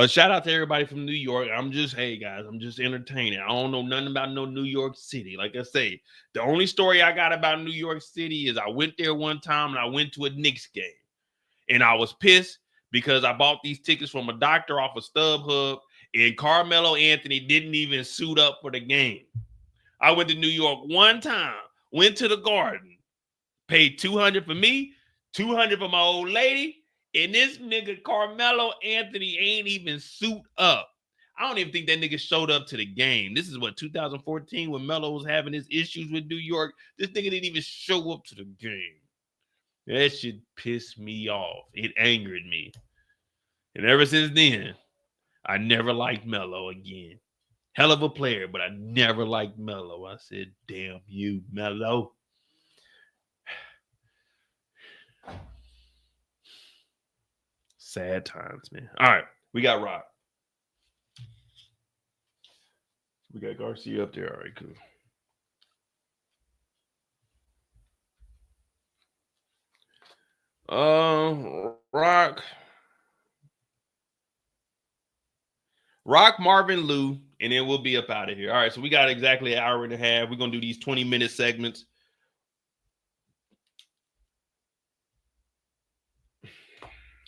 Shout out to everybody from New York. Hey guys, I'm just entertaining. I don't know nothing about no New York City. Like I say, the only story I got about New York City is I went there one time and I went to a Knicks game. And I was pissed because I bought these tickets from a doctor off of StubHub and Carmelo Anthony didn't even suit up for the game. I went to New York one time, went to the Garden, paid $200 for me, $200 for my old lady, and this nigga Carmelo Anthony ain't even suit up. I don't even think that nigga showed up to the game. This is what, 2014 when Melo was having his issues with New York. This nigga didn't even show up to the game. That shit pissed me off. It angered me. And ever since then, I never liked Melo again. Hell of a player, but I never liked Melo. I said, damn you, Melo. Sad times, man. All right, we got Rock. We got Garcia up there. All right, cool. Rock. Rock, Marvin, Lou, and then we'll be up out of here. All right, so we got exactly an hour and a half. We're going to do these 20-minute segments.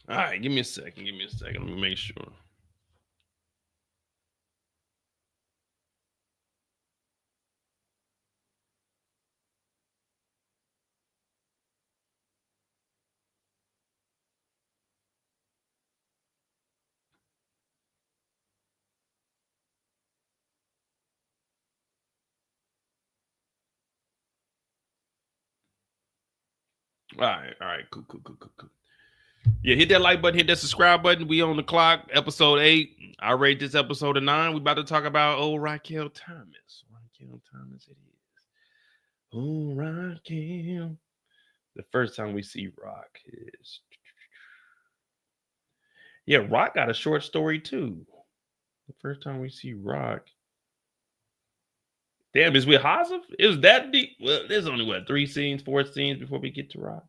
All right, give me a second. Let me make sure. All right, cool. Yeah, hit that like button, hit that subscribe button. We on the clock, episode 8. I rate this episode a 9. We about to talk about old Raquel Thomas. Raquel Thomas it is. Oh, Raquel. The first time we see Rock is... Yeah, Rock got a short story too. The first time we see Rock... Damn, is with Hazef? It was that deep? Well, there's only, 3 scenes, 4 scenes before we get to Rock.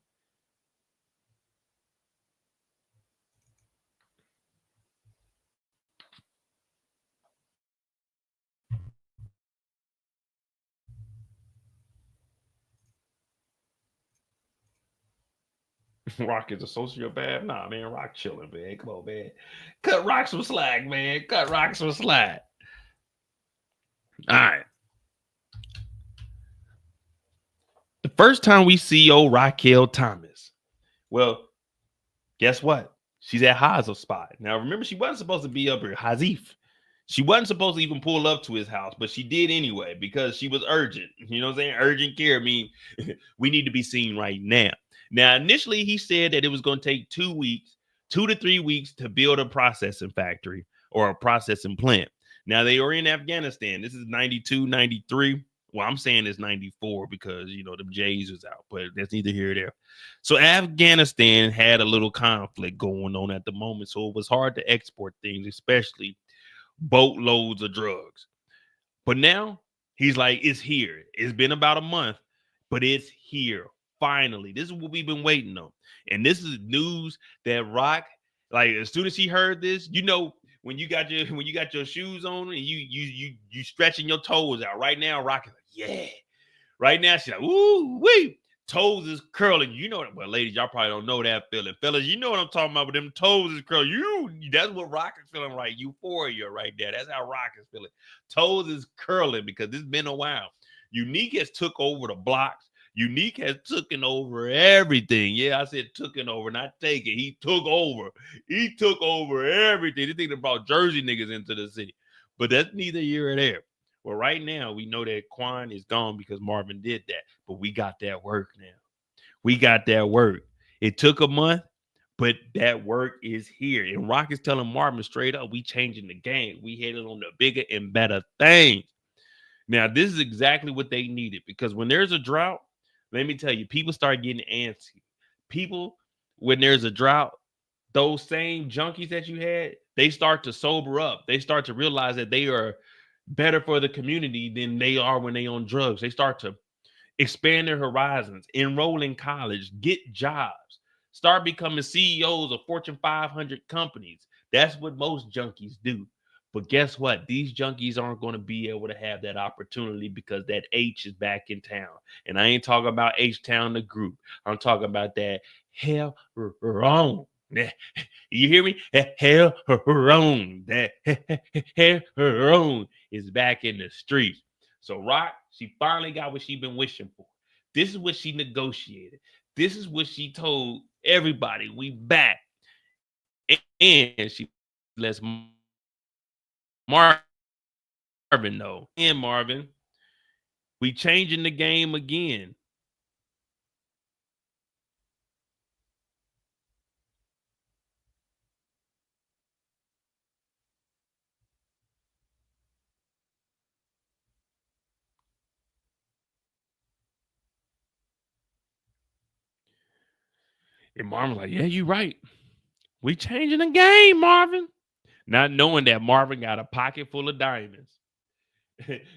Rock is a sociopath? Nah, man, Rock chilling, man. Come on, man. Cut Rock some slack, man. Cut Rock some slack. All right. The first time we see old Raquel Thomas, well, guess what? She's at Hazef's spot. Now, remember, she wasn't supposed to be up here. Hazef. She wasn't supposed to even pull up to his house, but she did anyway because she was urgent. You know what I'm saying? Urgent care. I mean, we need to be seen right now. Now, initially, he said that it was going to take 2 weeks, 2 to 3 weeks to build a processing factory or a processing plant. Now, they are in Afghanistan. This is 92, 93. Well, I'm saying it's 94 because, you know, the Jays was out, but that's neither here nor there. So Afghanistan had a little conflict going on at the moment. So it was hard to export things, especially boatloads of drugs. But now he's like, it's here. It's been about a month, but it's here. Finally, this is what we've been waiting on. And this is news that Rock, like, as soon as he heard this, you know, when you got your shoes on and you stretching your toes out. Right now, Rock is like, yeah. Right now, she's like, ooh, wee. Toes is curling. You know, well, ladies, y'all probably don't know that feeling. Fellas, you know what I'm talking about, but them toes is curling. That's what Rock is feeling right. Euphoria right there. That's how Rock is feeling. Toes is curling because it's been a while. Unique has took over the blocks. Unique has taken over everything. Yeah, I said taken over, not taken. He took over. He took over everything. They think about Jersey niggas into the city. But that's neither here or there. Well, right now, we know that Quan is gone because Marvin did that. But we got that work now. We got that work. It took a month, but that work is here. And Rock is telling Marvin straight up, we changing the game. We headed on the bigger and better things. Now, this is exactly what they needed because when there's a drought, let me tell you, people start getting antsy. People, when there's a drought, those same junkies that you had, they start to sober up. They start to realize that they are better for the community than they are when they on drugs. They start to expand their horizons, enroll in college, get jobs, start becoming CEOs of Fortune 500 companies. That's what most junkies do. But guess what? These junkies aren't going to be able to have that opportunity because that H is back in town. And I ain't talking about H-Town, the group. I'm talking about that hell wrong. You hear me? Hell wrong. That hell wrong is back in the streets. So Rock, she finally got what she been wishing for. This is what she negotiated. This is what she told everybody. We back. And she lets Marvin know. And Marvin, we changing the game again. And Marvin's like, yeah, you right. We changing the game, Marvin. Not knowing that Marvin got a pocket full of diamonds.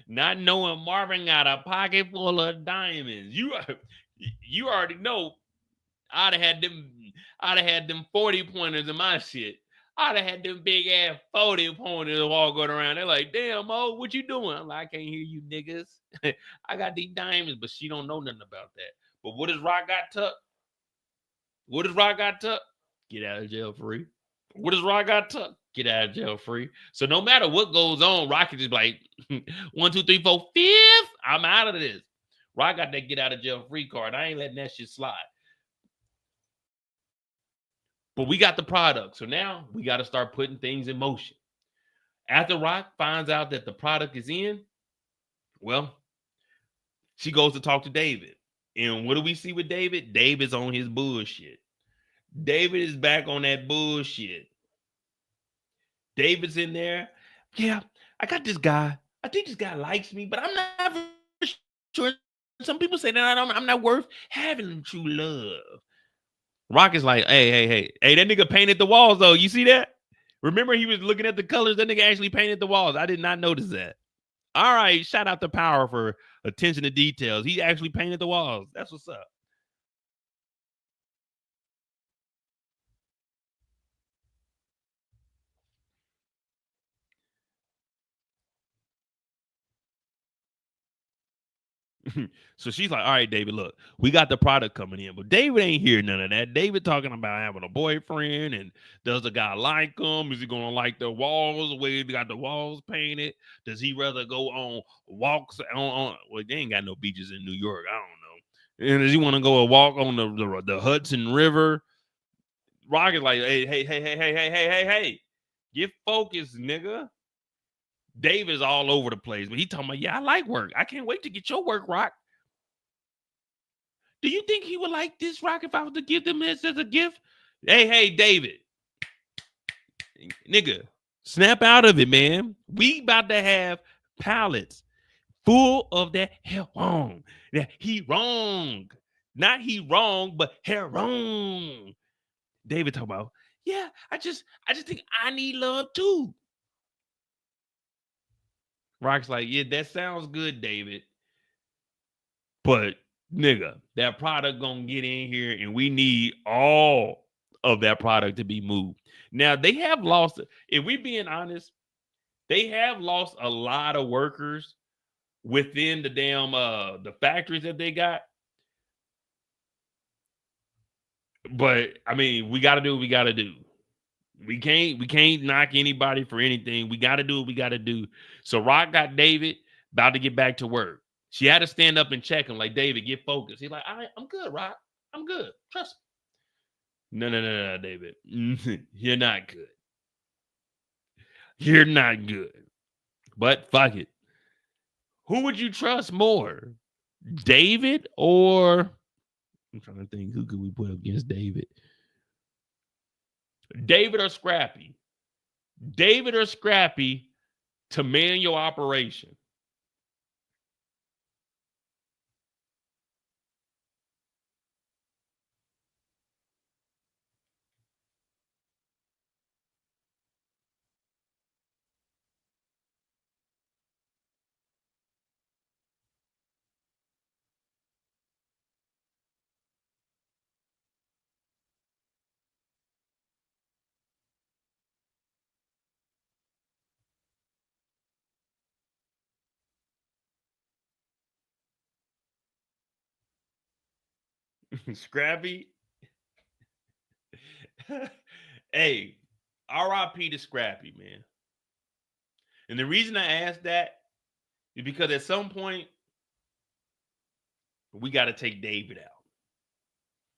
Not knowing Marvin got a pocket full of diamonds. You already know I'd have had them 40 pointers in my shit. I'd have had them big ass 40 ponies walking around. They're like, damn, Mo, what you doing? I'm like, I can't hear you niggas. I got these diamonds, but she don't know nothing about that. But what does Rock got tucked? What does Rock got tucked? Get out of jail free. What does Rock got tucked? Get out of jail free. So no matter what goes on, Rock is just like, 1, 2, 3, 4, 5th. I'm out of this. Rock got that get out of jail free card. I ain't letting that shit slide. But we got the product. So now we got to start putting things in motion. After Rock finds out that the product is in, well, she goes to talk to David. And what do we see with David? David's on his bullshit. David is back on that bullshit. David's in there. Yeah, I got this guy. I think this guy likes me, but I'm not sure. Some people say that I'm not worth having true love. Rock is like, hey, that nigga painted the walls though. You see that? Remember he was looking at the colors. That nigga actually painted the walls. I did not notice that. All right, shout out to Power for attention to details. He actually painted the walls. That's what's up. So she's like, all right, David, look, we got the product coming in, but David ain't hear none of that. David talking about having a boyfriend, and does the guy like him? Is he gonna like the walls the way he got the walls painted? Does he rather go on walks on well, they ain't got no beaches in New York, I don't know. And does he want to go a walk on the Hudson River? Rock is like, hey, get focused, nigga. David's all over the place, but he talking about, yeah, I like work. I can't wait to get your work, Rock. Do you think he would like this, Rock, if I was to give them this as a gift? Hey, David. Nigga, snap out of it, man. We about to have pallets full of that hair wrong. That he wrong. Not he wrong, but hair wrong. David talking about, yeah, I just think I need love too. Rock's like, yeah, that sounds good, David. But nigga, that product gonna get in here, and we need all of that product to be moved. Now they have lost, if we being honest, they have lost a lot of workers within the damn the factories that they got. But I mean, we gotta do what we gotta do. We can't knock anybody for anything. We gotta do what we gotta do. So Rock got David about to get back to work. She had to stand up and check him, like, David, get focused. He's like, I'm good, Rock. I'm good. Trust me. No, David. You're not good. You're not good. But fuck it. Who would you trust more? David or I'm trying to think, who could we put against David? David or Scrappy? David or Scrappy to man your operation? Scrappy? Hey, RIP to Scrappy, man. And the reason I asked that is because at some point, we got to take David out.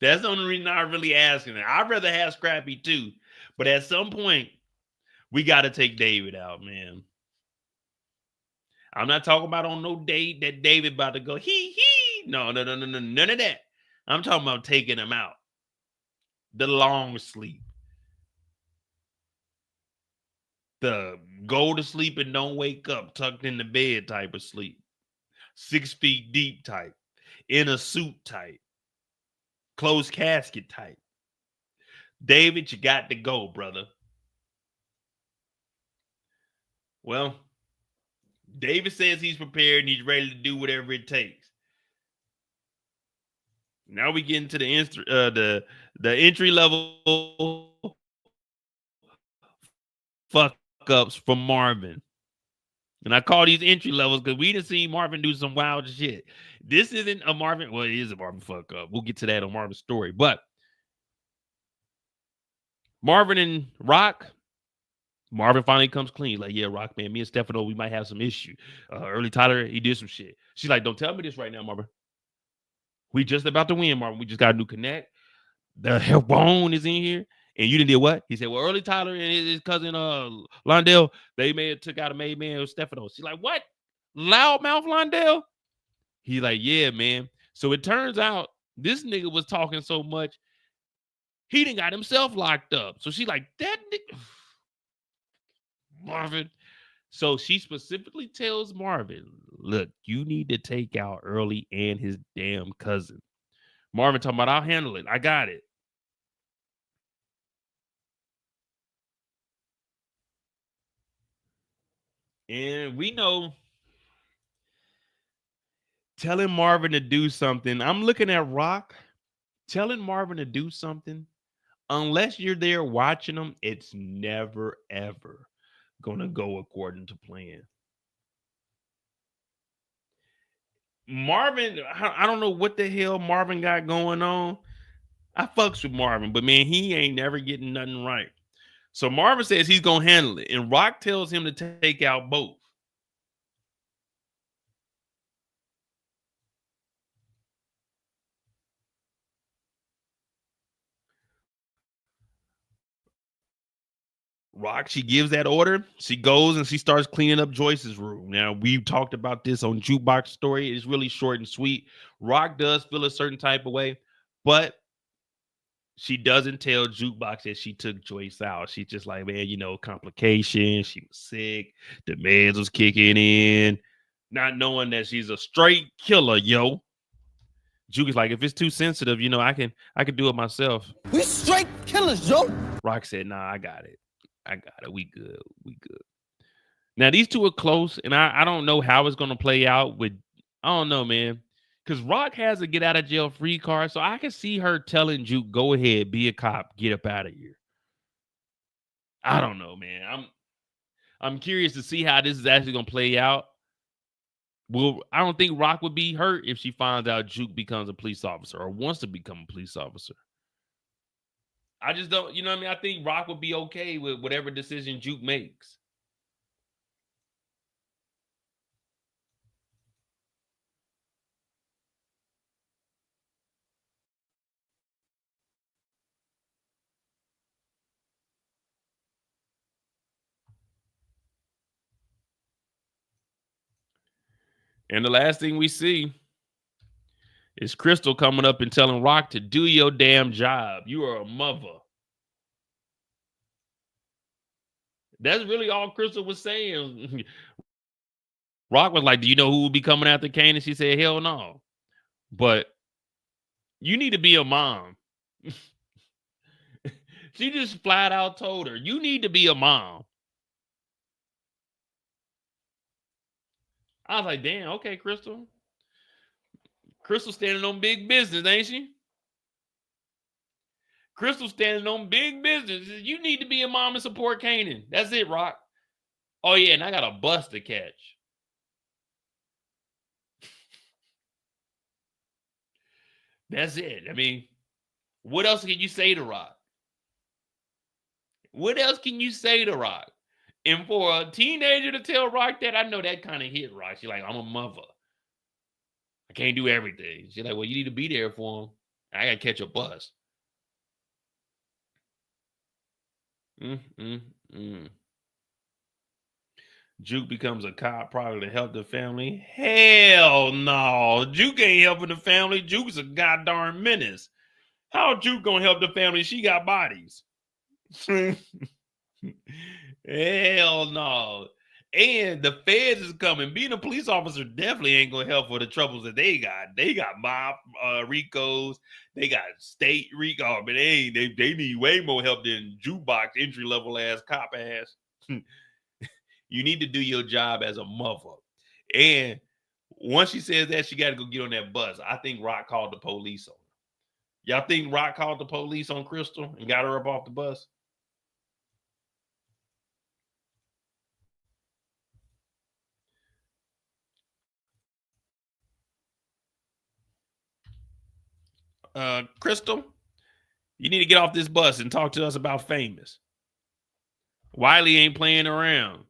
That's the only reason I'm really asking it. I'd rather have Scrappy too. But at some point, we got to take David out, man. I'm not talking about on no date that David about to go, he. No, none of that. I'm talking about taking him out. The long sleep. The go to sleep and don't wake up, tucked in the bed type of sleep. 6 feet deep type. In a suit type. Closed casket type. David, you got to go, brother. Well, David says he's prepared and he's ready to do whatever it takes. Now we get into the entry level fuck ups from Marvin. And I call these entry levels because we didn't see Marvin do some wild shit. This isn't a Marvin. Well, it is a Marvin fuck up. We'll get to that on Marvin's story. But Marvin and Rock, Marvin finally comes clean. Like, yeah, Rock, man, me and Stefano, we might have some issue. Early Tyler, he did some shit. She's like, don't tell me this right now, Marvin. We just about to win, Marvin. We just got a new connect. The hell bone is in here. And you didn't do what? He said, well, Early Tyler and his cousin Londell, they may have took out a made man with Stefano. She's like, what? Loudmouth Londell? He's like, yeah, man. So it turns out this nigga was talking so much, he done got himself locked up. So she's like, that nigga, Marvin. So she specifically tells Marvin, look, you need to take out Early and his damn cousin. Marvin talking about, I'll handle it. I got it. And we know telling Marvin to do something. I'm looking at Rock telling Marvin to do something. Unless you're there watching them, it's never, ever going to go according to plan. Marvin, I don't know what the hell Marvin got going on. I fucks with Marvin, but man, he ain't never getting nothing right. So Marvin says he's going to handle it. And Rock tells him to take out both. Rock, she gives that order. She goes and she starts cleaning up Joyce's room. Now, we've talked about this on Jukebox story. It's really short and sweet. Rock does feel a certain type of way, but she doesn't tell Jukebox that she took Joyce out. She's just like, man, you know, complications. She was sick. The meds was kicking in. Not knowing that she's a straight killer, yo. Juke is like, if it's too sensitive, you know, I can do it myself. We straight killers, yo. Rock said, nah, I got it. We good. Now, these two are close, and I don't know how it's going to play out with, I don't know, man. Because Rock has a get out of jail free card, so I can see her telling Juke, go ahead, be a cop, get up out of here. I don't know, man. I'm curious to see how this is actually going to play out. Well, I don't think Rock would be hurt if she finds out Juke becomes a police officer or wants to become a police officer. I just don't, you know what I mean? I think Rock would be okay with whatever decision Juke makes. And the last thing we see is Crystal coming up and telling Rock to do your damn job. You are a mother. That's really all Crystal was saying. Rock was like, do you know who will be coming after Kanan? She said, hell no. But you need to be a mom. She just flat out told her, you need to be a mom. I was like, damn, okay, Crystal. Crystal standing on big business, ain't she? Crystal standing on big business. You need to be a mom and support Kanan. That's it, Rock. Oh, yeah, and I got a bus to catch. That's it. I mean, what else can you say to Rock? What else can you say to Rock? And for a teenager to tell Rock that, I know that kind of hit Rock. She's like, I'm a mother. I can't do everything. She's like, well, you need to be there for him. I got to catch a bus. Juke becomes a cop probably to help the family. Hell no. Juke ain't helping the family. Juke's a goddamn menace. How Juke gonna help the family? She got bodies. Hell no. And the feds is coming. Being a police officer definitely ain't gonna help for the troubles that they got. They got mob Ricos. They got state Rico, but they need way more help than Jukebox entry level ass cop ass. You need to do your job as a mother. And once she says that, she got to go get on that bus. I think Rock called the police on her. Y'all think Rock called the police on Crystal and got her up off the bus? Crystal, you need to get off this bus and talk to us about Famous. Wiley ain't playing around.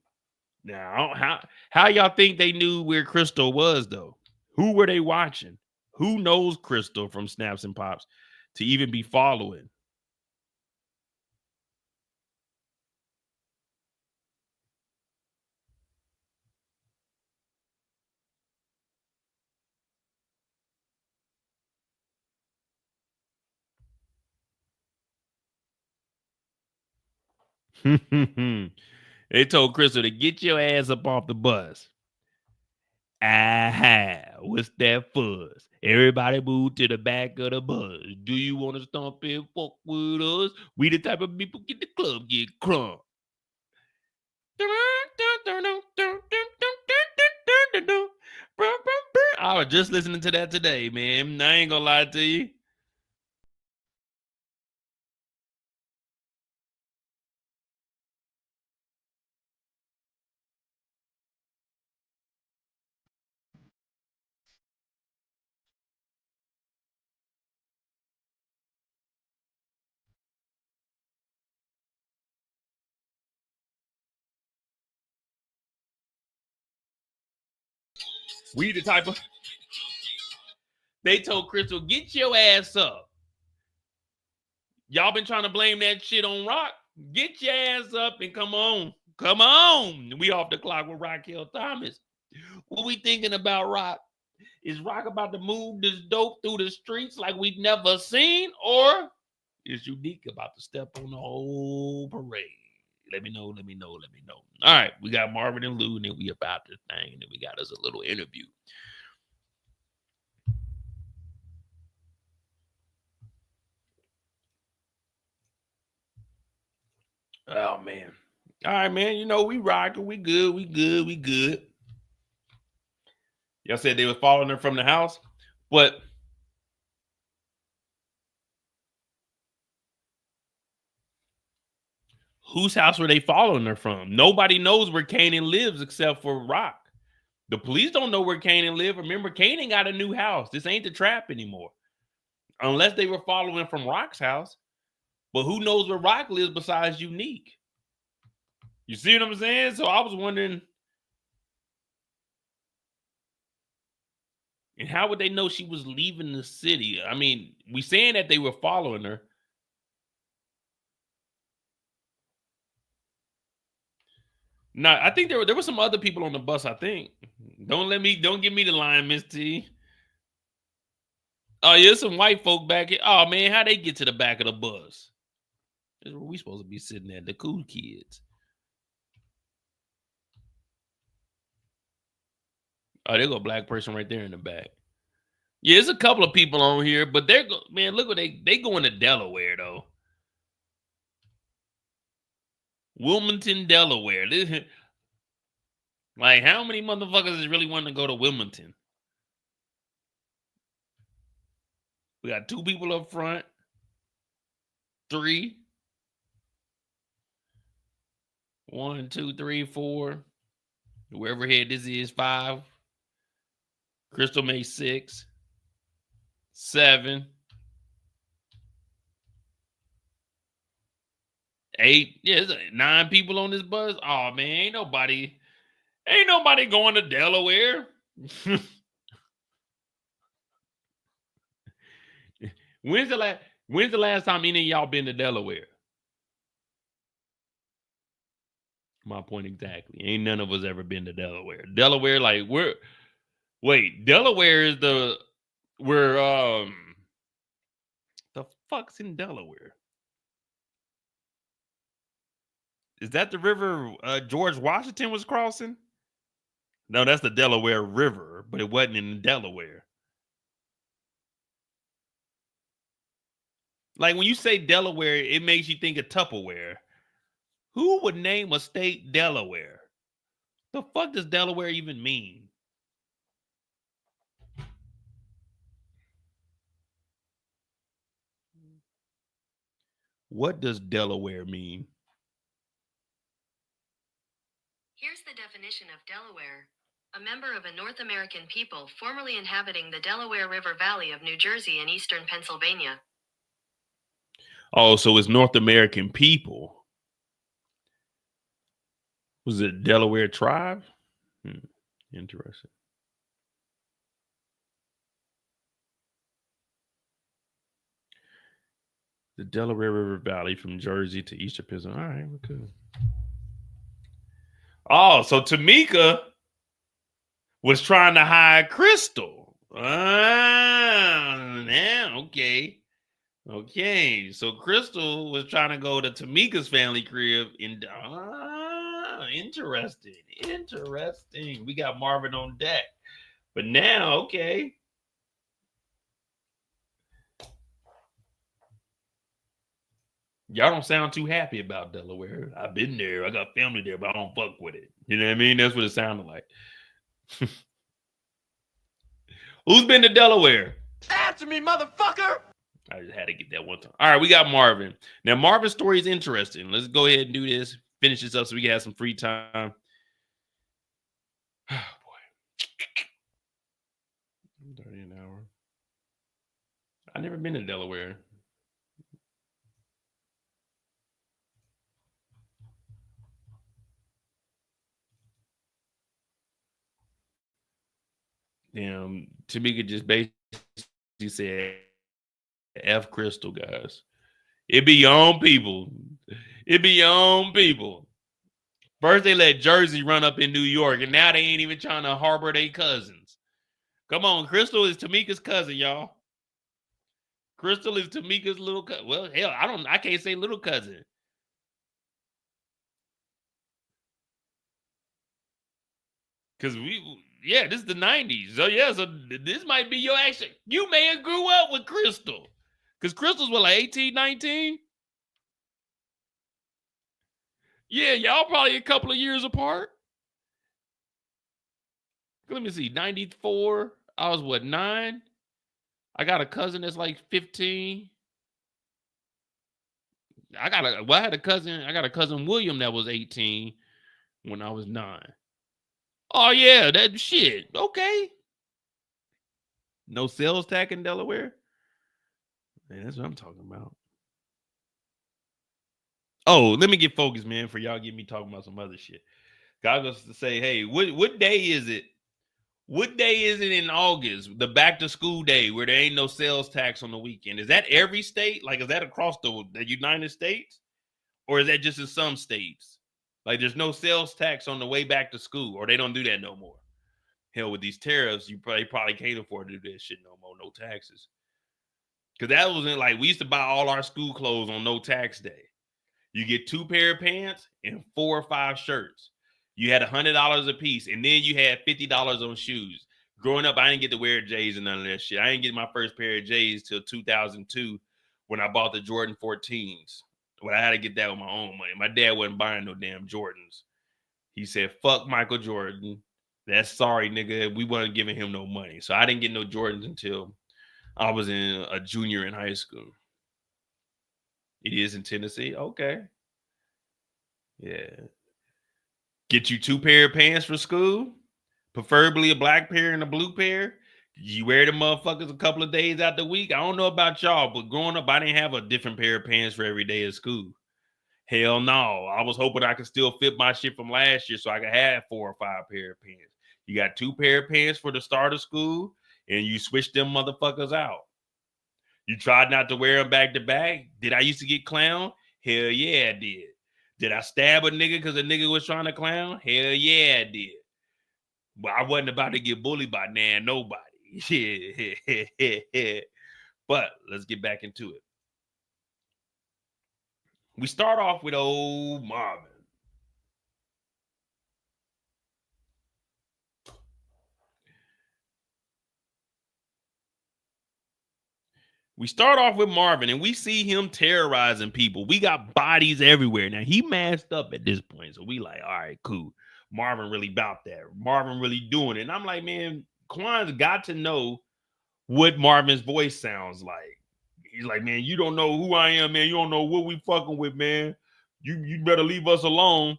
Now, how y'all think they knew where Crystal was, though? Who were they watching? Who knows Crystal from Snaps and Pops to even be following? They told Crystal to get your ass up off the bus. Aha, what's that fuzz? Everybody move to the back of the bus. Do you want to stomp and fuck with us? We the type of people get the club get crunk. I was just listening to that today, man. I ain't gonna lie to you. We the type of. They told Crystal, get your ass up. Y'all been trying to blame that shit on Rock. Get your ass up and come on. Come on. We off the clock with Raquel Thomas. What we thinking about Rock? Is Rock about to move this dope through the streets like we've never seen? Or is Unique about to step on the whole parade? Let me know. All right, we got Marvin and Lou, and then we about this thing, and then we got us a little interview. Oh, man. All right, man. You know, we rocking. We good. Y'all said they were following her from the house, but whose house were they following her from? Nobody knows where Kanan lives except for Rock. The police don't know where Kanan lives. Remember, Kanan got a new house. This ain't the trap anymore. Unless they were following from Rock's house. But who knows where Rock lives besides Unique? You see what I'm saying? So I was wondering, and how would they know she was leaving the city? I mean, we saying that they were following her. No, I think there were some other people on the bus, I think. Don't give me the line, Miss T. Oh, yeah, there's some white folk back here. Oh, man, how they get to the back of the bus? This is where we supposed to be sitting at, the cool kids. Oh, there's a black person right there in the back. Yeah, there's a couple of people on here, but man, look what they going to Delaware, though. Wilmington, Delaware. Like, how many motherfuckers is really wanting to go to Wilmington? We got 2 people up front. 3. 1, 2, 3, 4. Whoever head this is, 5. Crystal made 6. 7. 8. Yeah, there's 9 people on this bus. Oh, man, ain't nobody going to Delaware. When's the last time any of y'all been to Delaware? My point exactly. Ain't none of us ever been to Delaware. Delaware, like Delaware is the fuck's in Delaware? Is that the river George Washington was crossing? No, that's the Delaware River, but it wasn't in Delaware. Like when you say Delaware, it makes you think of Tupperware. Who would name a state Delaware? The fuck does Delaware even mean? What does Delaware mean? Here's the definition of Delaware. A member of a North American people formerly inhabiting the Delaware River Valley of New Jersey and eastern Pennsylvania. Oh, so it's North American people. Was it Delaware tribe? Interesting. The Delaware River Valley from Jersey to eastern Pennsylvania. All right, we're good. Oh, so Tamika was trying to hide Crystal. Yeah, okay. Okay, so Crystal was trying to go to Tamika's family crib. Interesting. We got Marvin on deck. But now, okay. Y'all don't sound too happy about Delaware. I've been there. I got family there, but I don't fuck with it. You know what I mean? That's what it sounded like. Who's been to Delaware? Answer me, motherfucker! I just had to get that one time. All right, we got Marvin. Now, Marvin's story is interesting. Let's go ahead and do this. Finish this up so we can have some free time. Oh, boy. 30 an hour. I've never been to Delaware. Damn, Tamika just basically said, F Crystal, guys. It be your own people. It be your own people. First, they let Jersey run up in New York, and now they ain't even trying to harbor their cousins. Come on, Crystal is Tamika's cousin, y'all. Crystal is Tamika's little cousin. Well, hell, I can't say little cousin. Because this is the 90s. So, so this might be your action. You may have grew up with Crystal. Because Crystal's, what, like 18, 19? Yeah, y'all probably a couple of years apart. Let me see, 94. I was, what, 9? I got a cousin that's like 15. I got a cousin William that was 18 when I was 9. Oh, yeah, that shit. Okay. No sales tax in Delaware? Man, that's what I'm talking about. Oh, let me get focused, man, for y'all get me talking about some other shit. God goes to say, hey, what day is it? What day is it in August? The back to school day where there ain't no sales tax on the weekend. Is that every state? Like, is that across the United States? Or is that just in some states? Like, there's no sales tax on the way back to school, or they don't do that no more. Hell, with these tariffs, you probably can't afford to do that shit no more, no taxes. Because that wasn't like, we used to buy all our school clothes on no tax day. You get 2 pair of pants and 4 or 5 shirts. You had $100 a piece, and then you had $50 on shoes. Growing up, I didn't get to wear J's and none of that shit. I didn't get my first pair of J's till 2002 when I bought the Jordan 14s. Well, I had to get that with my own money. My dad wasn't buying no damn Jordans. He said, fuck Michael Jordan. That's sorry, nigga. We wasn't giving him no money. So I didn't get no Jordans until I was in a junior in high school. It is in Tennessee? Okay. Yeah. Get you 2 pair of pants for school, preferably a black pair and a blue pair. You wear them motherfuckers a couple of days out the week. I don't know about y'all, but growing up, I didn't have a different pair of pants for every day of school. Hell no. I was hoping I could still fit my shit from last year so I could have 4 or 5 pair of pants. You got 2 pair of pants for the start of school, and you switch them motherfuckers out. You tried not to wear them back to back. Did I used to get clowned? Hell yeah, I did. Did I stab a nigga because a nigga was trying to clown? Hell yeah, I did. But I wasn't about to get bullied by nobody. But let's get back into it. We start off with old Marvin. We start off with Marvin, and we see him terrorizing people. We got bodies everywhere. Now, he masked up at this point, so we like, all right, cool. Marvin really about that. Marvin really doing it. And I'm like, man, Quan's got to know what Marvin's voice sounds like. He's like, man, you don't know who I am, man. You don't know what we fucking with, man. You better leave us alone.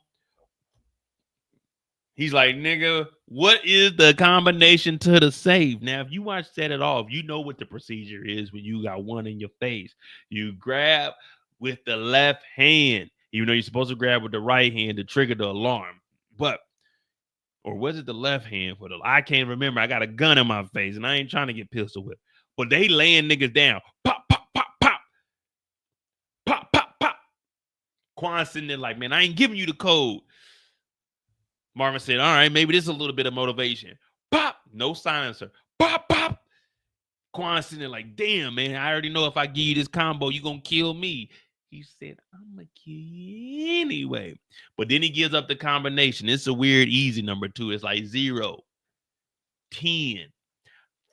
He's like, nigga, what is the combination to the safe? Now, if you watch Set It Off, you know what the procedure is when you got one in your face. You grab with the left hand, even though you're supposed to grab with the right hand to trigger the alarm. But, or was it the left hand for the, I can't remember. I got a gun in my face and I ain't trying to get pistol whipped. But they laying niggas down. Pop, pop, pop, pop. Pop, pop, pop. Quan sitting there like, man, I ain't giving you the code. Marvin said, all right, maybe this is a little bit of motivation. Pop, no silencer. Pop, pop. Quan sitting there like, damn, man, I already know if I give you this combo, you're going to kill me. He said, I'm going to kill you anyway. But then he gives up the combination. It's a weird, easy number too. It's like 0, 10,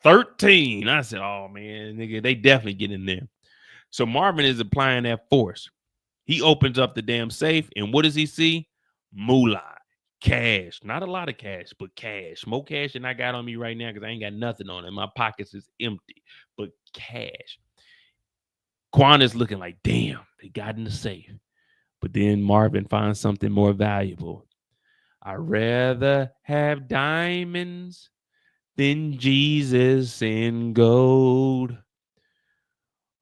13. I said, oh, man, nigga, they definitely get in there. So Marvin is applying that force. He opens up the damn safe, and what does he see? Moolah. Cash, not a lot of cash, but cash. More cash than I got on me right now because I ain't got nothing on it. My pockets is empty, but cash. Quan is looking like, damn, they got in the safe. But then Marvin finds something more valuable. I'd rather have diamonds than Jesus and gold.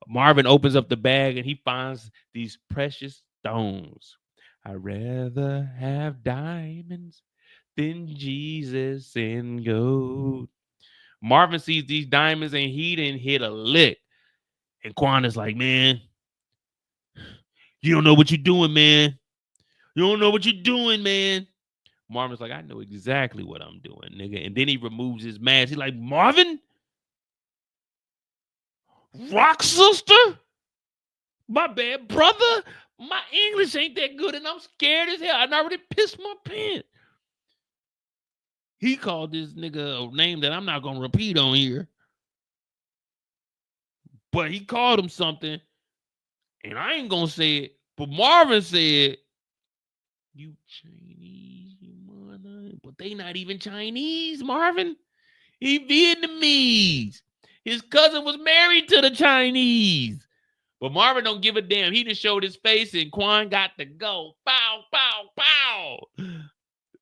Marvin opens up the bag and he finds these precious stones. I'd rather have diamonds than Jesus and gold. Marvin sees these diamonds and he didn't hit a lick. And Quan is like, man, you don't know what you're doing, man. You don't know what you're doing, man. Marvin's like, I know exactly what I'm doing, nigga. And then he removes his mask. He's like, Marvin? Rock sister? My bad, brother. My English ain't that good, and I'm scared as hell. I already pissed my pants. He called this nigga a name that I'm not going to repeat on here. But he called him something, and I ain't going to say it. But Marvin said, you Chinese, you mother. But they not even Chinese, Marvin. He Vietnamese. His cousin was married to the Chinese. But Marvin don't give a damn. He just showed his face and Quan got to go. Pow, pow, pow.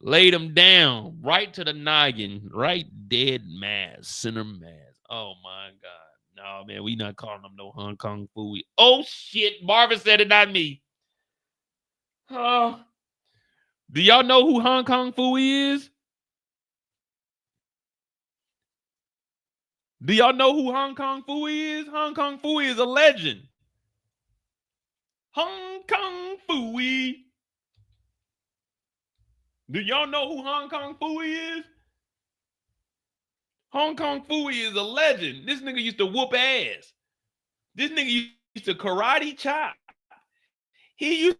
Laid him down right to the noggin. Right dead mass. Center mass. Oh, my God. No, man, we not calling him no Hong Kong Fooey. Oh, shit. Marvin said it, not me. Oh. Do y'all know who Hong Kong Fooey is? Do y'all know who Hong Kong Fooey is? Hong Kong Fooey is a legend. Hong Kong Fooey. Do y'all know who Hong Kong Fooey is? Hong Kong Fooey is a legend. This nigga used to whoop ass. This nigga used to karate chop. He used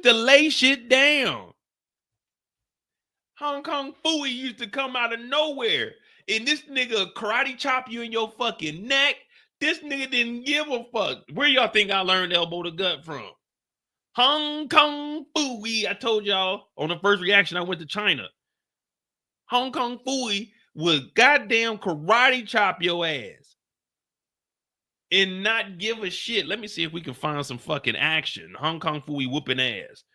to lay shit down. Hong Kong Fooey used to come out of nowhere. And this nigga karate chop you in your fucking neck. This nigga didn't give a fuck. Where y'all think I learned elbow to gut from? Hong Kong Fooey. I told y'all on the first reaction I went to China. Hong Kong Fooey would goddamn karate chop your ass and not give a shit. Let me see if we can find some fucking action. Hong Kong Fooey whooping ass.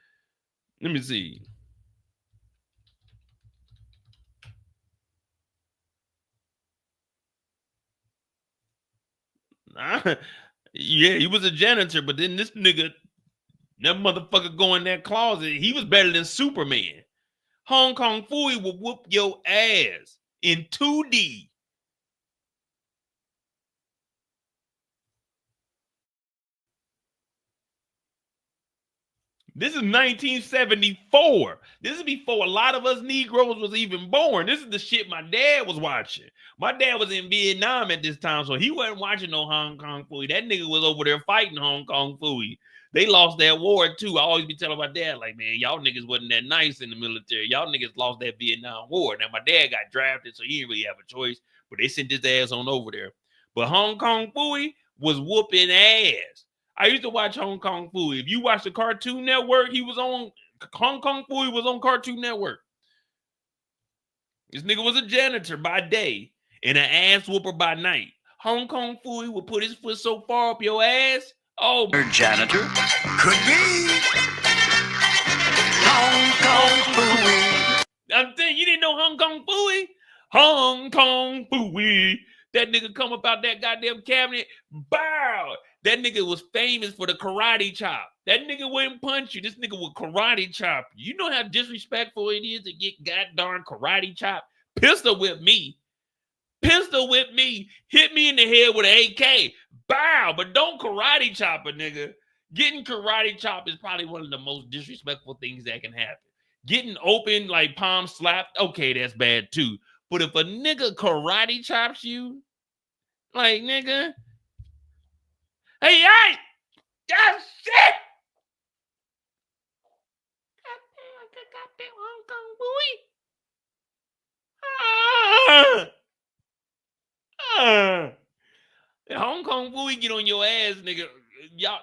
Let me see. Yeah, he was a janitor, but then this nigga, that motherfucker go in that closet. He was better than Superman. Hong Kong Fooey will whoop your ass in 2D. This is 1974. This is before a lot of us Negroes was even born. This is the shit my dad was watching. My dad was in Vietnam at this time, so he wasn't watching no Hong Kong Fooey. That nigga was over there fighting Hong Kong Fooey. They lost that war too. I always be telling my dad, like, man, y'all niggas wasn't that nice in the military. Y'all niggas lost that Vietnam War. Now, my dad got drafted, so he didn't really have a choice, but they sent his ass on over there. But Hong Kong Fooey was whooping ass. I used to watch Hong Kong Fooey. If you watch the Cartoon Network, he was on Hong Kong Fooey was on Cartoon Network. This nigga was a janitor by day and an ass whooper by night. Hong Kong Fooey would put his foot so far up your ass. Oh, Janitor? Could be. Hong Kong Fooey. I'm telling you, didn't know Hong Kong Phooey? Hong Kong Phooey. That nigga come up out that goddamn cabinet. Bow. That nigga was famous for the karate chop. That nigga wouldn't punch you. This nigga would karate chop. You know how disrespectful it is to get goddamn karate chop? Pistol whip me. Pistol whip me. Hit me in the head with an AK. Bow. But don't karate chop a nigga. Getting karate chop is probably one of the most disrespectful things that can happen. Getting open, like palm slapped, okay, that's bad too. But if a nigga karate chops you, like, nigga, hey, that's shit. Goddamn Hong Kong Phooey. Hong Kong Phooey get on your ass, nigga. Y'all.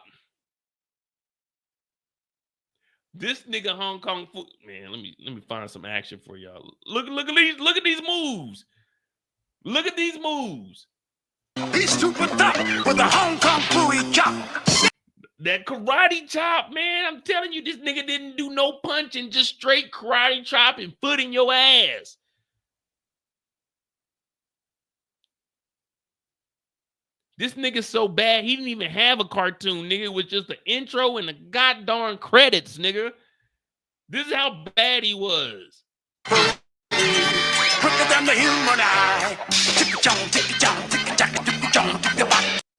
This nigga Hong Kong Phooey, man. Let me find some action for y'all. Look at these moves. Look at these moves. He's super tough with the Hong Kong Phooey chop. That karate chop, man. I'm telling you, this nigga didn't do no punching, just straight karate chop and foot in your ass. This nigga's so bad, he didn't even have a cartoon, nigga. It was just the intro and the goddamn credits, nigga. This is how bad he was. Quicker than the human eye.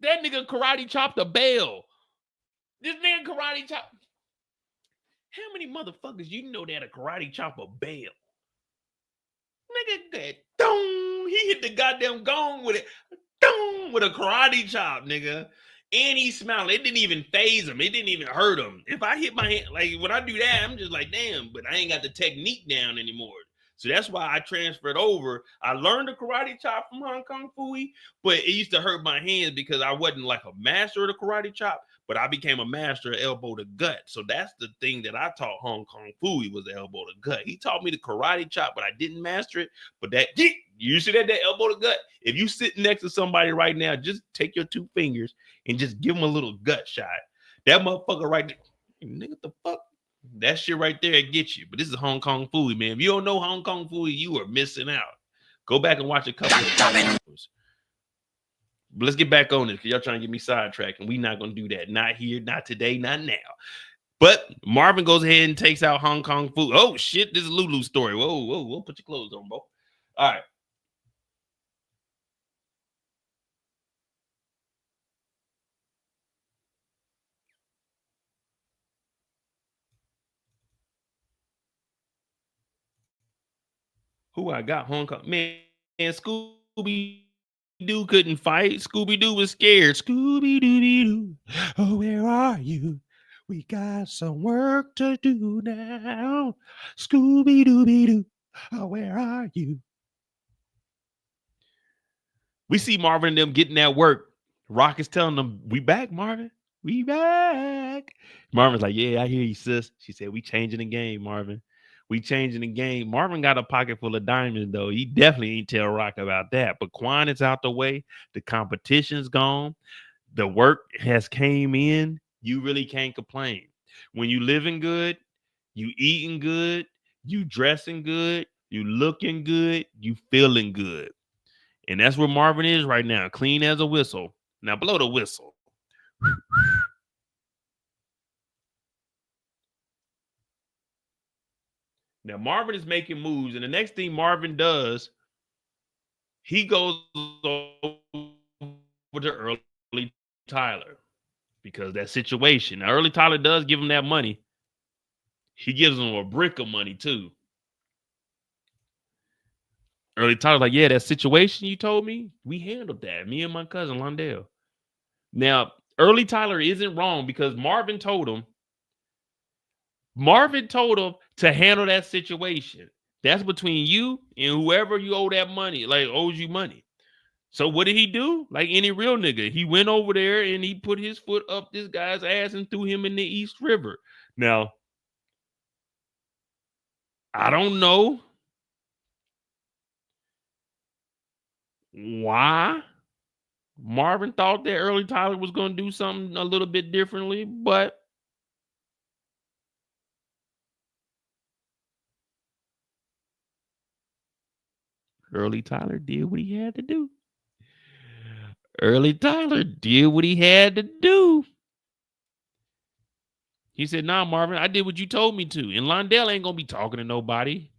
That nigga karate chopped a bell. This nigga karate chop. How many motherfuckers you know that a karate chop a bell? Nigga, that dong. He hit the goddamn gong with it. Dong, with a karate chop, nigga. And he smiled. It didn't even phase him. It didn't even hurt him. If I hit my hand, like when I do that, I'm just like, damn, but I ain't got the technique down anymore. So that's why I transferred over. I learned the karate chop from Hong Kong Phooey, but it used to hurt my hands because I wasn't like a master of the karate chop, but I became a master of elbow to gut. So that's the thing that I taught Hong Kong Phooey was the elbow to gut. He taught me the karate chop, but I didn't master it. But that, you see that elbow to gut? If you sit next to somebody right now, just take your two fingers and just give them a little gut shot. That motherfucker right there, nigga, what the fuck? That shit right there gets you. But this is Hong Kong Phooey, man. If you don't know Hong Kong Phooey, you are missing out. Go back and watch a couple of videos. But let's get back on this because y'all trying to get me sidetracked, and we not going to do that. Not here, not today, not now. But Marvin goes ahead and takes out Hong Kong Phooey. Oh, shit. This is Lulu's story. Whoa. Put your clothes on, bro. All right. Who I got? Hong Kong. Man, Scooby-Doo couldn't fight. Scooby-Doo was scared. Scooby-Doo-Doo. Oh, where are you? We got some work to do now. Scooby-Doo-Doo. Oh, where are you? We see Marvin and them getting that work. Rock is telling them, we back, Marvin. We back. Marvin's like, yeah, I hear you, sis. She said, we changing the game, Marvin. We changing the game. Marvin got a pocket full of diamonds, though. He definitely ain't tell Rock about that. But Quan is out the way. The competition's gone. The work has came in. You really can't complain. When you living good, you eating good, you dressing good, you looking good, you feeling good. And that's where Marvin is right now, clean as a whistle. Now blow the whistle. Now Marvin is making moves, and the next thing Marvin does, he goes over to Early Tyler because that situation. Now, Early Tyler does give him that money. He gives him a brick of money too. Early Tyler's like, yeah, that situation you told me, we handled that. Me and my cousin Londell. Now, Early Tyler isn't wrong because Marvin told him to handle that situation. That's between you and whoever you owe that money, like owes you money. So what did he do? Like any real nigga, he went over there and he put his foot up this guy's ass and threw him in the East River. Now, I don't know why Marvin thought that Early Tyler was going to do something a little bit differently, but Early Tyler did what he had to do. Early Tyler did what he had to do. He said, nah, Marvin, I did what you told me to. And Londell ain't going to be talking to nobody.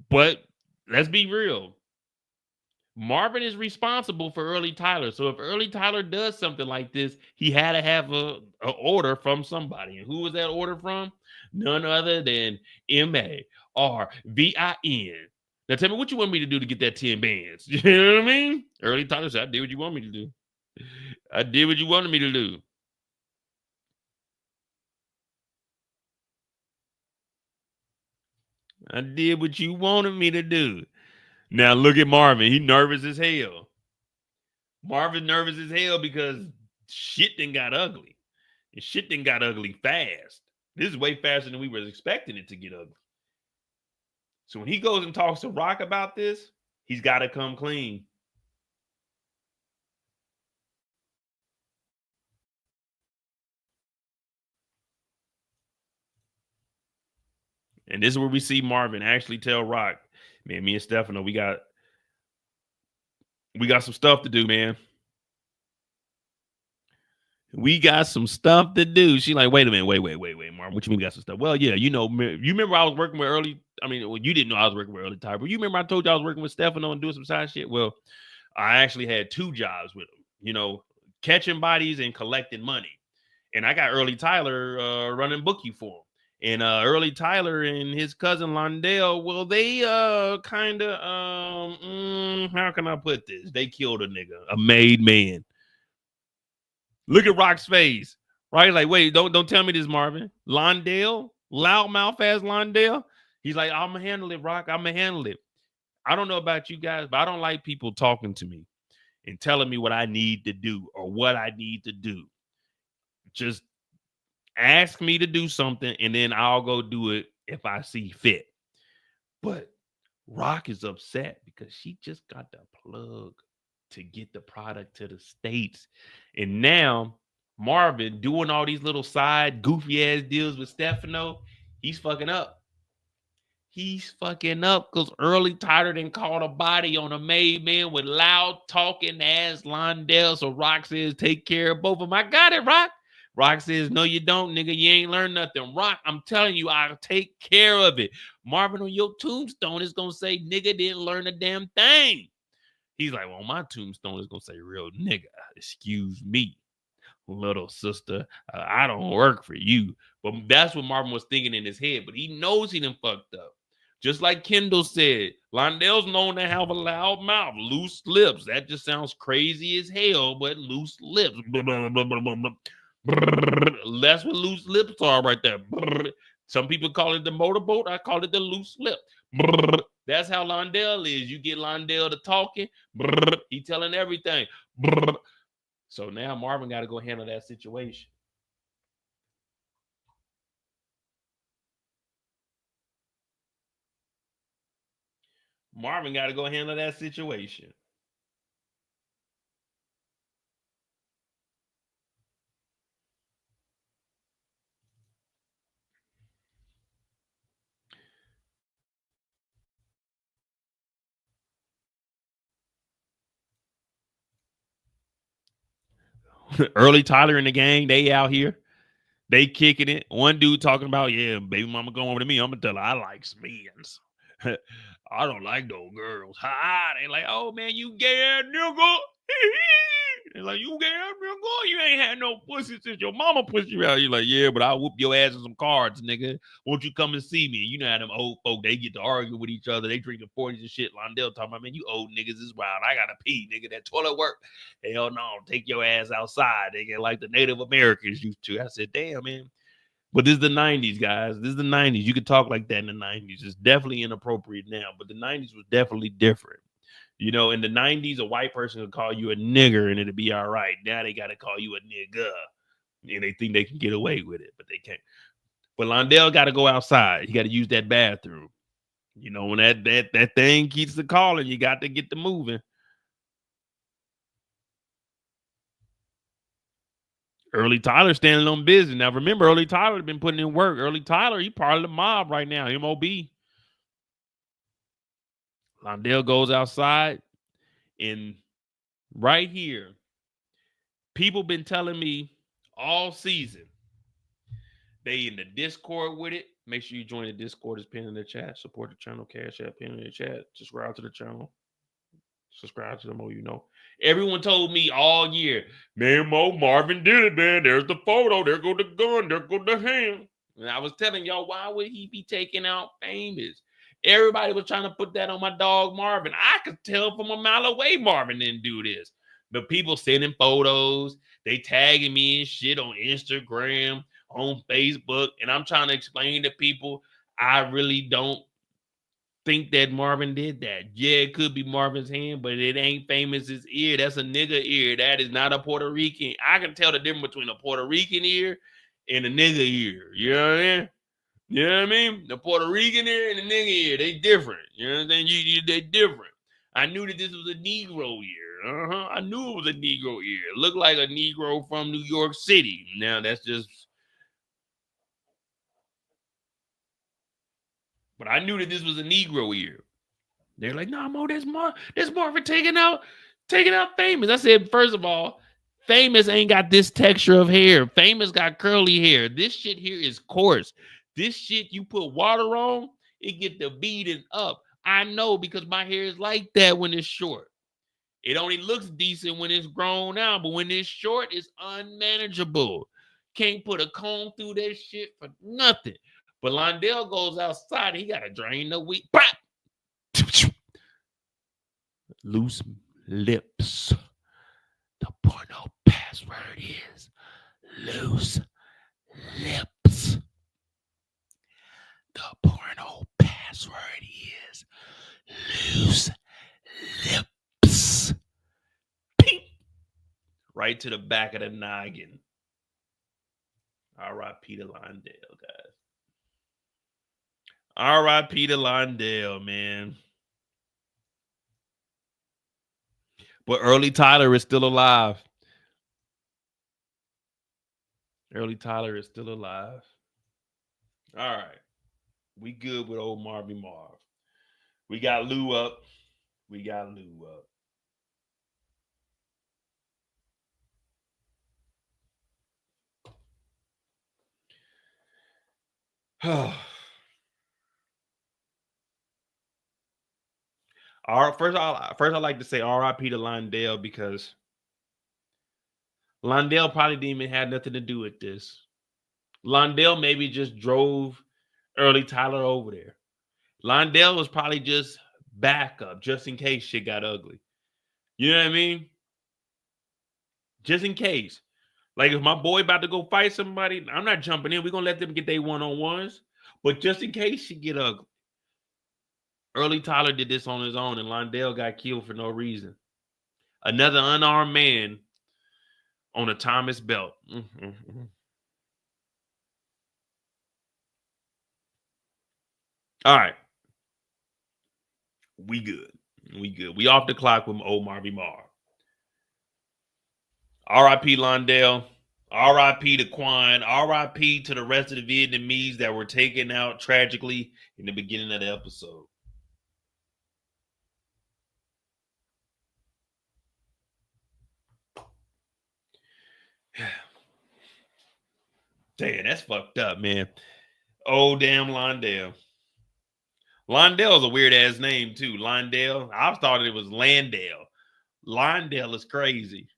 But let's be real. Marvin is responsible for Early Tyler. So if Early Tyler does something like this, he had to have a order from somebody. And who was that order from? None other than Marvin. Now tell me what you want me to do to get that 10 bands. You know what I mean? Early Tyler said, I did what you want me to do. I did what you wanted me to do. I did what you wanted me to do. Now look at Marvin. He nervous as hell. Marvin nervous as hell because shit done got ugly. And shit done got ugly fast. This is way faster than we were expecting it to get ugly. So when he goes and talks to Rock about this, he's got to come clean. And this is where we see Marvin actually tell Rock, man, me and Stefano, we got some stuff to do, man. We got some stuff to do. She like, wait a minute, wait, Marvin. What you mean we got some stuff? Well, yeah, you remember I was working with Early. I mean, well, you didn't know I was working with Early Tyler, but you remember I told you I was working with Stefano and doing some side shit? Well, I actually had 2 jobs with him, catching bodies and collecting money. And I got Early Tyler running bookie for him. And Early Tyler and his cousin Londell, well, they kind of, how can I put this? They killed a nigga, a made man. Look at Rock's face, right? Like, wait, don't tell me this, Marvin. Londell, loudmouth ass Londell. He's like, I'm gonna handle it, Rock. I'm gonna handle it. I don't know about you guys, but I don't like people talking to me and telling me what I need to do or what I need to do. Just ask me to do something and then I'll go do it if I see fit. But Rock is upset because she just got the plug to get the product to the States. And now Marvin doing all these little side goofy ass deals with Stefano, he's fucking up. He's fucking up because Early Tyler done caught a body on a made man with loud talking ass Londell. So Rock says, take care of both of them. I got it, Rock. Rock says, no, you don't, nigga. You ain't learned nothing. Rock, I'm telling you, I'll take care of it. Marvin, on your tombstone is going to say, nigga didn't learn a damn thing. He's like, well, my tombstone is going to say, real nigga, excuse me, little sister. I don't work for you. But that's what Marvin was thinking in his head. But he knows he done fucked up. Just like Kendall said, Londell's known to have a loud mouth, loose lips. That just sounds crazy as hell, but loose lips. That's what loose lips are right there. Some people call it the motorboat. I call it the loose lip. That's how Londell is. You get Londell to talking. He telling everything. So now Marvin got to go handle that situation. Marvin got to go handle that situation. Early Tyler and the gang, they out here. They kicking it. One dude talking about, yeah, baby mama going over to me. I'm going to tell her I like spins. I don't like those girls. They like, oh, man, you gay ass nigga. They're like, you gay ass nigga? You ain't had no pussy since your mama pushed you out. You're like, yeah, but I'll whoop your ass in some cards, nigga. Won't you come and see me? You know how them old folk, they get to argue with each other. They drinking 40s and shit. Londell talking about, man, you old niggas is wild. I got to pee, nigga. That toilet work. Hell no, take your ass outside. They get like the Native Americans used to. I said, damn, man. But this is the 90s, guys. This is the 90s. You could talk like that in the 90s. It's definitely inappropriate now, but the 90s was definitely different. In the 90s, a white person could call you a nigger and it'd be all right. Now they got to call you a nigga. And they think they can get away with it, but they can't. But Londell got to go outside. He got to use that bathroom. When that thing keeps the calling, you got to get the moving. Early Tyler standing on business. Now, remember, Early Tyler been putting in work. Early Tyler, he part of the mob right now, MOB. Londell goes outside, and right here, people been telling me all season, they in the Discord with it. Make sure you join the Discord. It's pinned in the chat. Support the channel. Cash App pinned in the chat. Subscribe to the channel. Subscribe to the more you know. Everyone told me all year, man, Marvin did it, man. There's the photo. There go the gun. There go the hand. And I was telling y'all, why would he be taking out Famous? Everybody was trying to put that on my dog Marvin. I could tell from a mile away Marvin didn't do this. But people sending photos, they tagging me and shit on Instagram, on Facebook, and I'm trying to explain to people I really don't think that Marvin did that. Yeah, it could be Marvin's hand, but it ain't Famous's ear. That's a nigga ear. That is not a Puerto Rican. I can tell the difference between a Puerto Rican ear and a nigga ear. You know what I mean? You know what I mean? The Puerto Rican ear and the nigga ear, they different. You know what I'm saying? They different. I knew that this was a Negro ear. I knew it was a Negro ear. It looked like a Negro from New York City. Now that's just... But I knew that this was a Negro ear. They're like, nah, Mo, that's Marvin taking out Famous. I said, first of all, Famous ain't got this texture of hair. Famous got curly hair. This shit here is coarse. This shit you put water on, it get the beating up. I know because my hair is like that when it's short. It only looks decent when it's grown out, but when it's short, it's unmanageable. Can't put a comb through that shit for nothing. But Londell goes outside, he got to drain the weed. Loose lips. The porno password is loose lips. The porno password is loose lips. Ping. Right to the back of the noggin. R.I.P. to Londell, guys. R.I.P. to Londell, man. But Early Tyler is still alive. Early Tyler is still alive. All right. We good with old Marvin Marv. We got Lou up. First, I'd like to say R.I.P. to Londell because Londell probably didn't even have nothing to do with this. Londell maybe just drove Early Tyler over there. Londell was probably just backup just in case shit got ugly. You know what I mean? Just in case. Like if my boy about to go fight somebody, I'm not jumping in. We're going to let them get their one-on-ones. But just in case shit get ugly. Early Tyler did this on his own, and Londell got killed for no reason. Another unarmed man on a Thomas belt. All right. We good. We off the clock with old Marvin Marv. R.I.P. Londell. R.I.P. to Quan. R.I.P. to the rest of the Vietnamese that were taken out tragically in the beginning of the episode. Damn, that's fucked up, man. Oh, damn Londell. Londell's a weird-ass name, too. Londell. I thought it was Landale. Londell is crazy.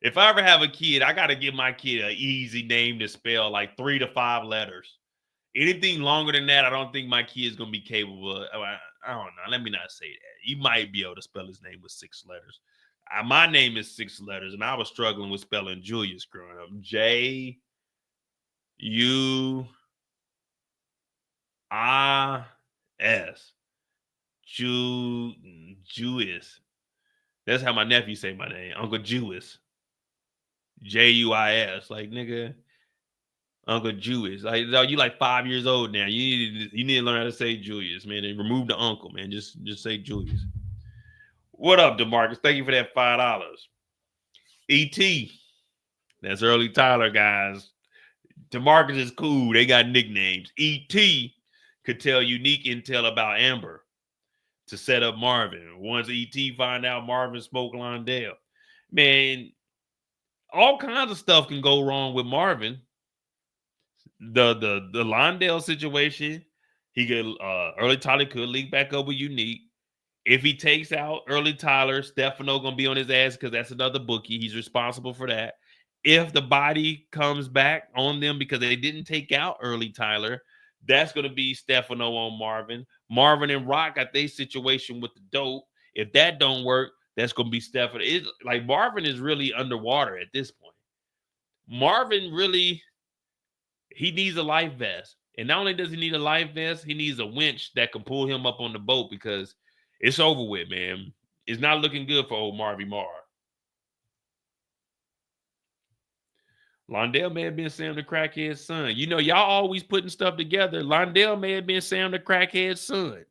If I ever have a kid, I got to give my kid an easy name to spell, like 3 to 5 letters. Anything longer than that, I don't think my kid is going to be capable of. I don't know. Let me not say that. You might be able to spell his name with 6 letters. My name is 6 letters, and I was struggling with spelling Julius growing up. J-U-I-S. Jewis. That's how my nephew say my name. Uncle Jewis. J-U-I-S. Like, nigga, Uncle Jewis. Like, you like 5 years old now. You need to learn how to say Julius, man. And remove the uncle, man. Just say Julius. What up, DeMarcus? Thank you for that $5. E.T. That's Early Tyler, guys. DeMarcus is cool. They got nicknames. E.T. could tell unique intel about Amber. to set up Marvin. Once ET find out Marvin smoked Londale, man, all kinds of stuff can go wrong with Marvin. The Londale situation, he could early Tyler could link back up with Unique. If he takes out early Tyler, Stefano gonna be on his ass because that's another bookie. He's responsible for that. If the body comes back on them because they didn't take out early Tyler, that's gonna be Stefano on Marvin. Marvin and Rock got their situation with the dope. If that don't work, that's gonna be Stefano. It's like Marvin is really underwater at this point. Marvin really, he needs a life vest. And not only does he need a life vest, he needs a winch that can pull him up on the boat because it's over with, man. It's not looking good for old Marvy Marr. Londale may have been Sam the Crackhead's son. You know, y'all always putting stuff together. Londale may have been Sam the Crackhead's son.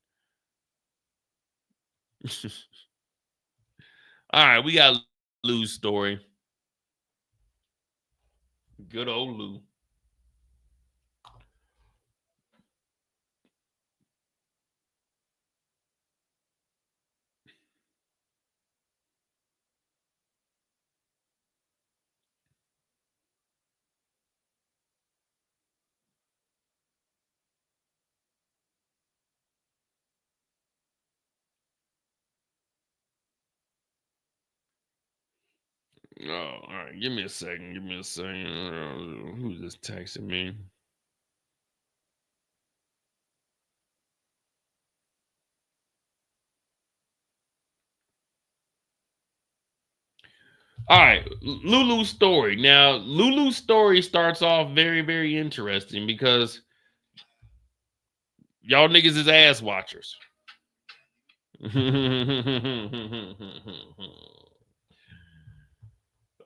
All right, we got Lou's story. Good old Lou. Oh, all right. Give me a second. Give me a second. Who's this texting me? All right, Lulu's story. Now, Lulu's story starts off very, very interesting because y'all niggas is ass watchers.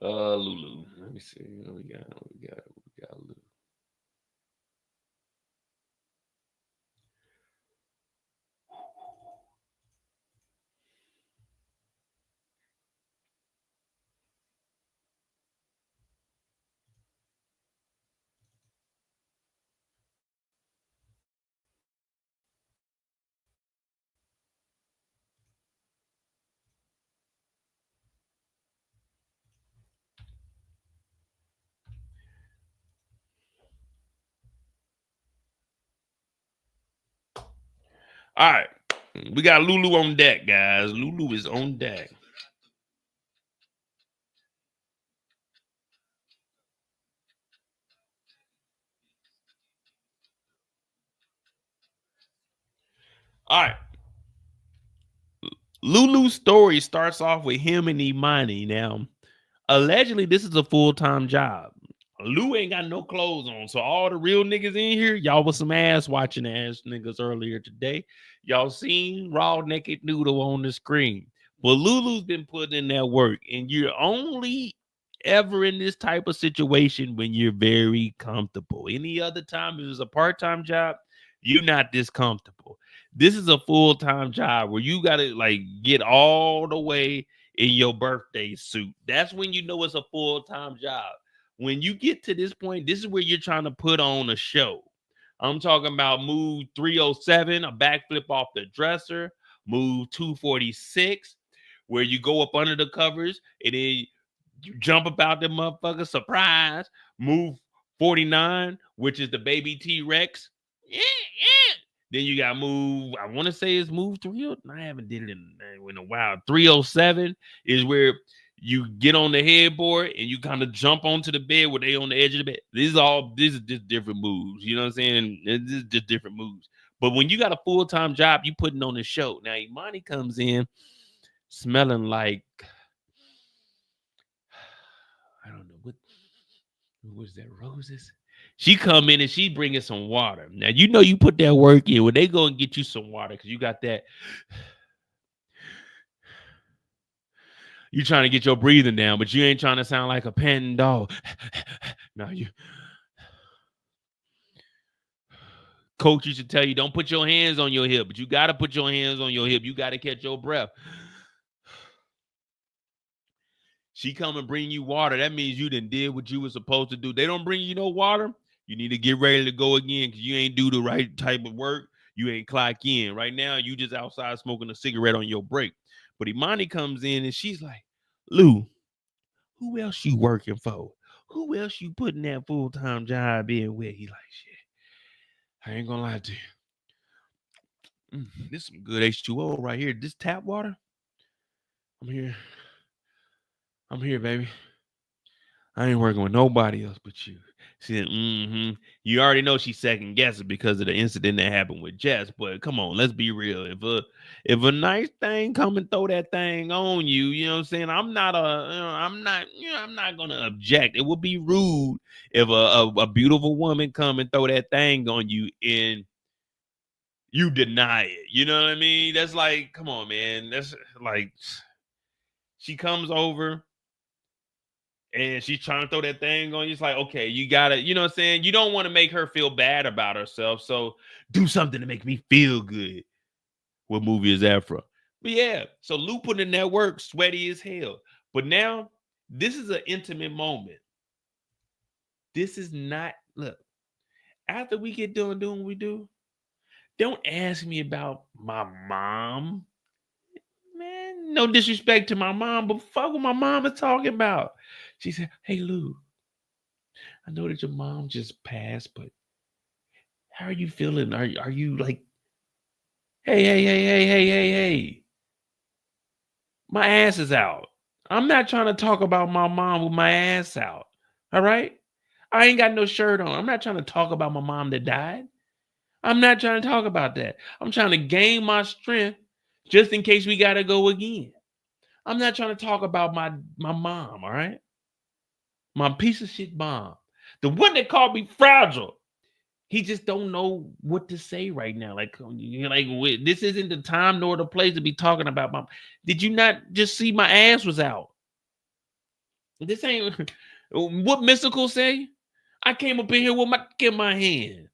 Lulu. Let me see. What we got Lulu. All right. We got Lulu on deck, guys. Lulu is on deck. All right. Lulu's story starts off with him and Imani. Now, allegedly, this is a full-time job. Lou ain't got no clothes on. So all the real niggas in here, y'all was some ass watching ass niggas earlier today. Y'all seen raw naked noodle on the screen. Well, Lulu's been putting in that work, and you're only ever in this type of situation when you're very comfortable. Any other time, if it's a part-time job, you're not this comfortable. This is a full-time job where you gotta like get all the way in your birthday suit. That's when you know it's a full-time job. When you get to this point, this is where you're trying to put on a show. I'm talking about move 307, a backflip off the dresser, move 246, where you go up under the covers and then you jump about the motherfucker, surprise. Move 49, which is the baby T-Rex. Yeah, yeah. Then you got move, I want to say it's move 30. I haven't did it in a while. 307 is where you get on the headboard and you kind of jump onto the bed where they on the edge of the bed. These is just different moves. You know what I'm saying? This is just different moves. But when you got a full-time job, you putting on a show. Now, Imani comes in smelling like, I don't know, what was that, roses? She come in and she bringing some water. Now, you know you put that work in when they go and get you some water because you got that. You trying to get your breathing down, but you ain't trying to sound like a panting dog. No, you. Coach used to tell you, don't put your hands on your hip, but you got to put your hands on your hip. You got to catch your breath. She come and bring you water. That means you done did what you were supposed to do. They don't bring you no water. You need to get ready to go again because you ain't do the right type of work. You ain't clock in. Right now, you just outside smoking a cigarette on your break. But Imani comes in and she's like, Lou, who else you working for? Who else you putting that full-time job in with? He like, shit, I ain't gonna lie to you. This some good H2O right here. This tap water. I'm here, baby. I ain't working with nobody else but you. She said, You already know she's second guessing because of the incident that happened with Jess. But come on, let's be real. If a nice thing come and throw that thing on you, you know what I'm saying? I'm not gonna object. It would be rude if a beautiful woman come and throw that thing on you and you deny it. You know what I mean? That's like, come on, man. That's like, she comes over and she's trying to throw that thing on you. It's like, okay, you gotta, you know what I'm saying? You don't want to make her feel bad about herself. So do something to make me feel good. What movie is that from? But yeah, so Lou put in that work, sweaty as hell. But now, this is an intimate moment. This is not, look, after we get done doing what we do, don't ask me about my mom. Man, no disrespect to my mom, but fuck what my mom is talking about. She said, hey, Lou, I know that your mom just passed, but how are you feeling? Are you like, hey. My ass is out. I'm not trying to talk about my mom with my ass out. All right? I ain't got no shirt on. I'm not trying to talk about my mom that died. I'm not trying to talk about that. I'm trying to gain my strength just in case we got to go again. I'm not trying to talk about my mom, all right? My piece of shit mom. The one that called me fragile. He just don't know what to say right now. Like this isn't the time nor the place to be talking about mom. Did you not just see my ass was out? This ain't what Mystical say. I came up in here with my hand.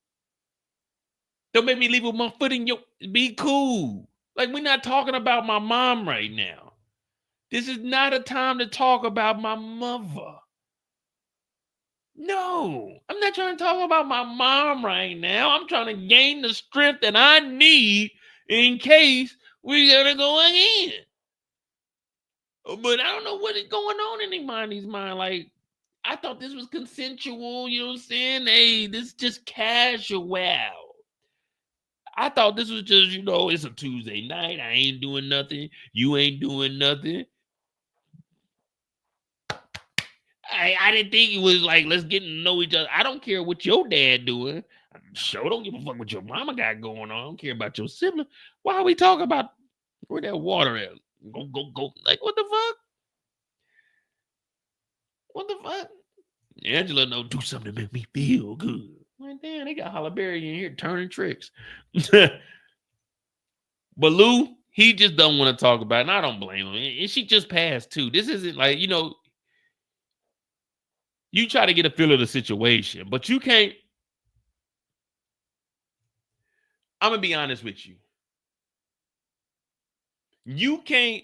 Don't make me leave with my foot in your. Be cool. Like we're not talking about my mom right now. This is not a time to talk about my mother. No, I'm not trying to talk about my mom right now. I'm trying to gain the strength that I need in case we gotta go again. But I don't know what is going on in anybody's mind. Like, I thought this was consensual, you know what I'm saying? Hey, this is just casual. I thought this was just, it's a Tuesday night. I ain't doing nothing. You ain't doing nothing. I didn't think it was like, let's get to know each other. I don't care what your dad doing. I sure don't give a fuck what your mama got going on. I don't care about your sibling. Why are we talking about where that water at? Go. Like, what the fuck? What the fuck? Angela, no, do something to make me feel good. Like, damn, they got Halle Berry in here turning tricks. But Lou, he just don't want to talk about it, and I don't blame him. And she just passed, too. This isn't like, you try to get a feel of the situation, but you can't. I'm going to be honest with you. You can't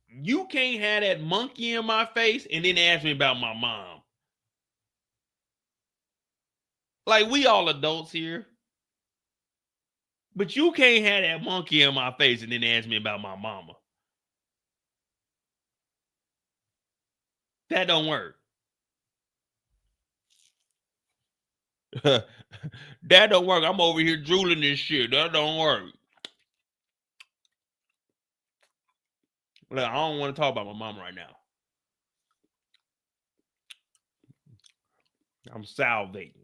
have that monkey in my face and then ask me about my mom. Like, we all adults here. But you can't have that monkey in my face and then ask me about my mama. That don't work. That don't work. I'm over here drooling this shit. That don't work. Look, I don't want to talk about my mama right now. I'm salivating.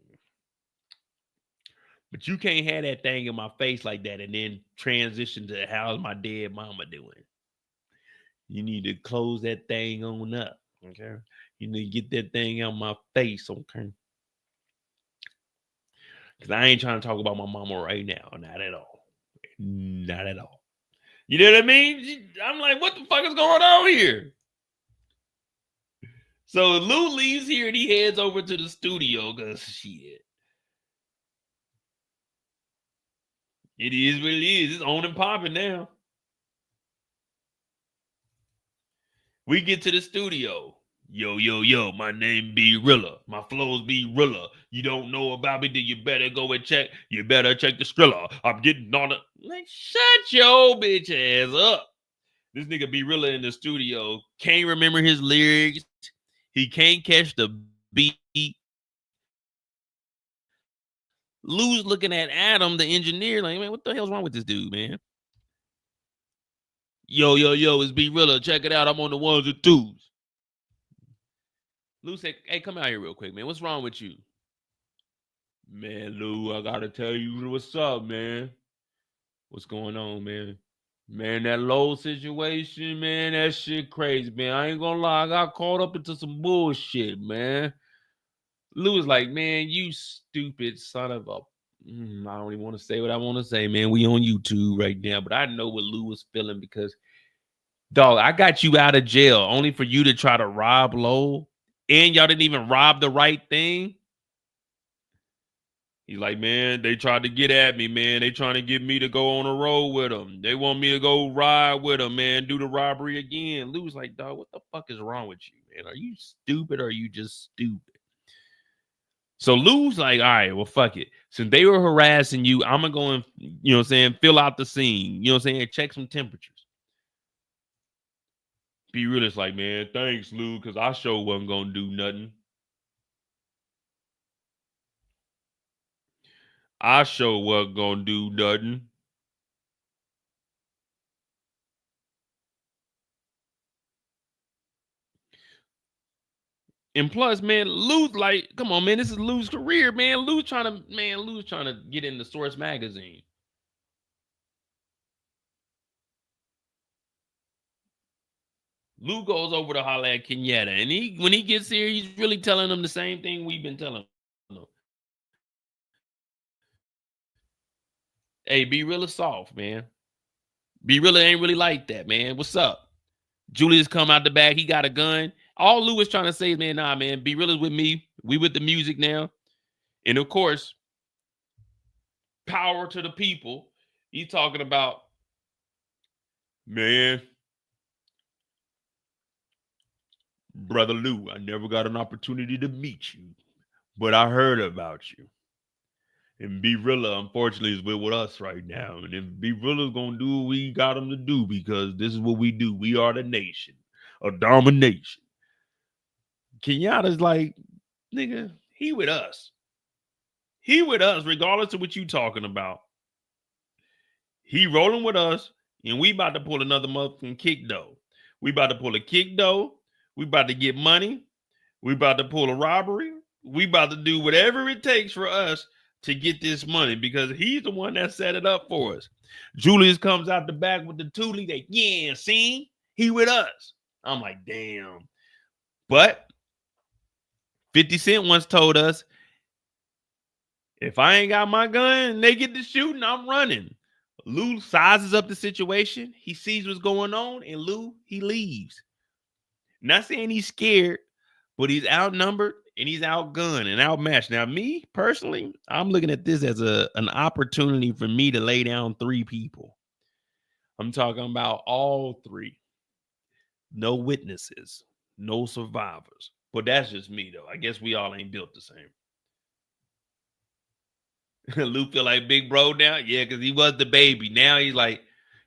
But you can't have that thing in my face like that and then transition to how's my dead mama doing. You need to close that thing on up, okay? You need to get that thing out of my face, okay? Because I ain't trying to talk about my mama right now. Not at all. Not at all. You know what I mean? I'm like, what the fuck is going on here? So Lou leaves here and he heads over to the studio because shit. It is what it is. It's on and popping now. We get to the studio. Yo, my name be Rilla. My flows be Rilla. You don't know about me, then you better go and check. You better check the Skrilla. I'm getting on it. Like, shut your bitch ass up. This nigga be Rilla in the studio. Can't remember his lyrics. He can't catch the beat. Lou's looking at Adam, the engineer, like, man, what the hell's wrong with this dude, man? Yo, it's B Rilla. Check it out. I'm on the ones and twos. Lou said, hey, come out here real quick, man. What's wrong with you? Man, Lou, I gotta tell you what's up, man. What's going on, man? Man, that low situation, man, that shit crazy, man. I ain't gonna lie, I got caught up into some bullshit, man. Lou was like, man, you stupid son of a... I don't even want to say what I want to say, man. We on YouTube right now, but I know what Lou was feeling because, dog, I got you out of jail only for you to try to rob Low, and y'all didn't even rob the right thing. He's like, man, they tried to get at me, man. They trying to get me to go on a road with them. They want me to go ride with them, man, do the robbery again. Lou's like, dog, what the fuck is wrong with you, man? Are you stupid or are you just stupid? So Lou's like, all right, well, fuck it. Since they were harassing you, I'm going to go and, you know what I'm saying, fill out the scene. You know what I'm saying? Check some temperatures. Be realist like, man, thanks, Lou, because I sure wasn't going to do nothing. I sure wasn't going to do nothing. And plus, man, Lou's like, come on, man, this is Lou's career, man. Lou's trying to get in the Source magazine. Lou goes over to holler at Kenyatta, and when he gets here, he's really telling them the same thing we've been telling them. Hey, be real soft, man. Be real ain't really like that, man. What's up? Julius come out the back. He got a gun. All Lou is trying to say is, man, nah, man, be real is with me. We with the music now. And of course, power to the people. He's talking about, man, Brother Lou, I never got an opportunity to meet you, but I heard about you. And B Rilla, unfortunately, is with us right now. And if B Rilla's gonna do what we got him to do, because this is what we do. We are the nation of domination. Kenyatta's like, nigga, he with us. He with us, regardless of what you talking about. He rolling with us, and we about to pull another motherfucking kick dough. We about to pull a kick dough. We about to get money. We about to pull a robbery. We about to do whatever it takes for us to get this money, because he's the one that set it up for us. Julius comes out the back with the toolie. They, yeah, see? He with us. I'm like, damn. But 50 Cent once told us, if I ain't got my gun and they get to shooting, I'm running. Lou sizes up the situation. He sees what's going on, and Lou, he leaves. Not saying he's scared, but he's outnumbered and he's outgunned and outmatched. Now, me personally, I'm looking at this as an opportunity for me to lay down 3 people. I'm talking about all 3. No witnesses, no survivors. But that's just me, though. I guess we all ain't built the same. Lou feel like big bro now? Yeah, because he was the baby. Now he's like,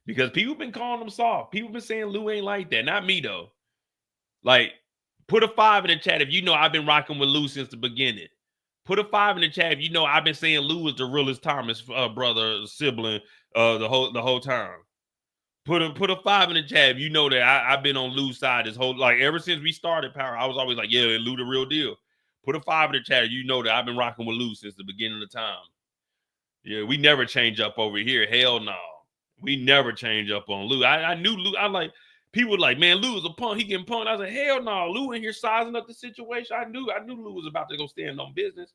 because people been calling him soft. People been saying Lou ain't like that. Not me, though. Like, put a 5 in the chat if you know I've been rocking with Lou since the beginning. Put a 5 in the chat if you know I've been saying Lou is the realest Thomas brother, sibling the whole time. Put a 5 in the chat if you know that I've been on Lou's side this whole, like, ever since we started Power. I was always like, yeah, Lou the real deal. Put a 5 in the chat if you know that I've been rocking with Lou since the beginning of the time. Yeah, we never change up over here. Hell no. We never change up on Lou. I knew Lou. I like, people were like, man, Lou is a punk. He getting punked. I was like, hell no. Lou in here sizing up the situation. I knew Lou was about to go stand on business.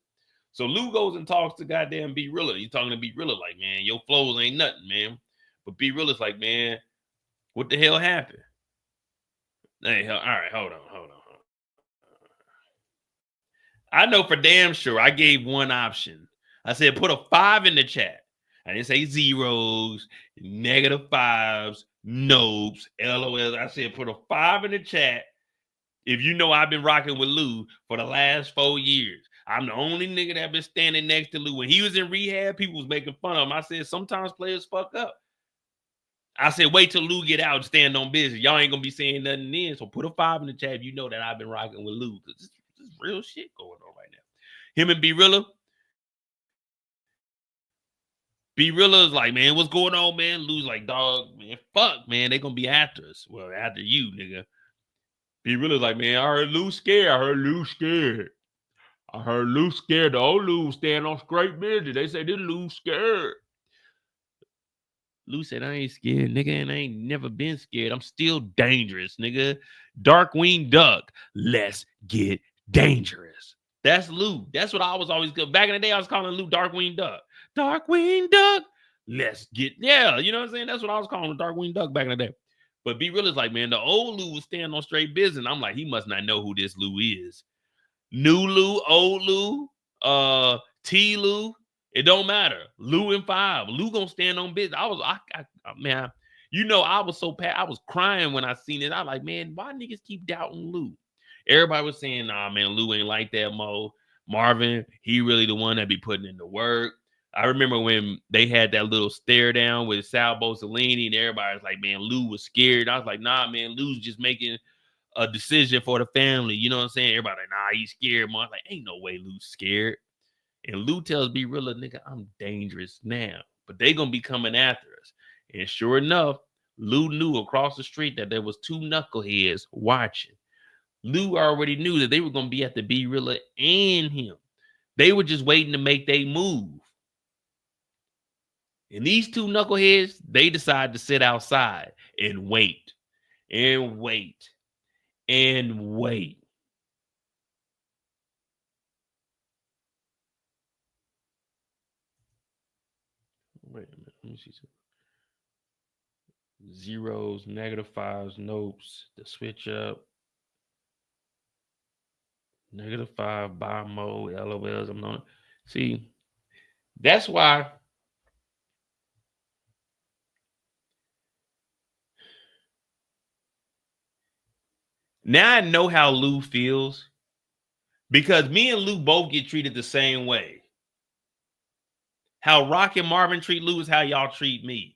So Lou goes and talks to goddamn B Rilla. He's talking to B Rilla like, man, your flows ain't nothing, man. But B Rilla's like, man, what the hell happened? Hey, all right, hold on. I know for damn sure I gave one option. I said, put a 5 in the chat. I didn't say zeros, -5s, nopes, LOLs. I said, put a 5 in the chat If you know I've been rocking with Lou for the last 4 years. I'm the only nigga that been standing next to Lou. When he was in rehab, people was making fun of him. I said, sometimes players fuck up. I said, wait till Lou get out and stand on business. Y'all ain't gonna be saying nothing then. So put a 5 in the chat if you know that I've been rocking with Lou. This is real shit going on right now. Him and B-Rilla. B-Rilla is like, man, what's going on, man? Lou's like, dog, man, fuck, man. They gonna be after us. Well, after you, nigga. B-Rilla's like, man, I heard Lou scared. I heard Lou scared. I heard Lou scared. The old Lou stand on straight business. They say this Lou scared. Lou said, I ain't scared, nigga, and I ain't never been scared. I'm still dangerous, nigga. Darkwing Duck, let's get dangerous. That's Lou. That's what I was always good. Back in the day, I was calling Lou Darkwing Duck. Darkwing Duck, let's get, yeah, you know what I'm saying? That's what I was calling Darkwing Duck back in the day. But B-Real is like, man, the old Lou was standing on straight business. I'm like, he must not know who this Lou is. New Lou, old Lou, T Lou. It don't matter. Lou and 5. Lou gonna stand on business. I was so I was crying when I seen it. I was like, man, why niggas keep doubting Lou? Everybody was saying, nah, man, Lou ain't like that, Mo. Marvin, he really the one that be putting in the work. I remember when they had that little stare down with Sal Bosolini, and everybody was like, man, Lou was scared. I was like, nah, man, Lou's just making a decision for the family. You know what I'm saying? Everybody like, nah, he's scared. Mo. I was like, ain't no way Lou's scared. And Lou tells B-Rilla, nigga, I'm dangerous now. But they gonna be coming after us. And sure enough, Lou knew across the street that there was 2 knuckleheads watching. Lou already knew that they were gonna be at the B-Rilla and him. They were just waiting to make their move. And these 2 knuckleheads, they decided to sit outside and wait. And wait. And wait. Wait a minute. Let me see some. Zeros, -5s, nopes, the switch up. -5, buy mode, LOLs. I'm not. See, that's why. Now I know how Lou feels because me and Lou both get treated the same way. How Rock and Marvin treat Lou is how y'all treat me.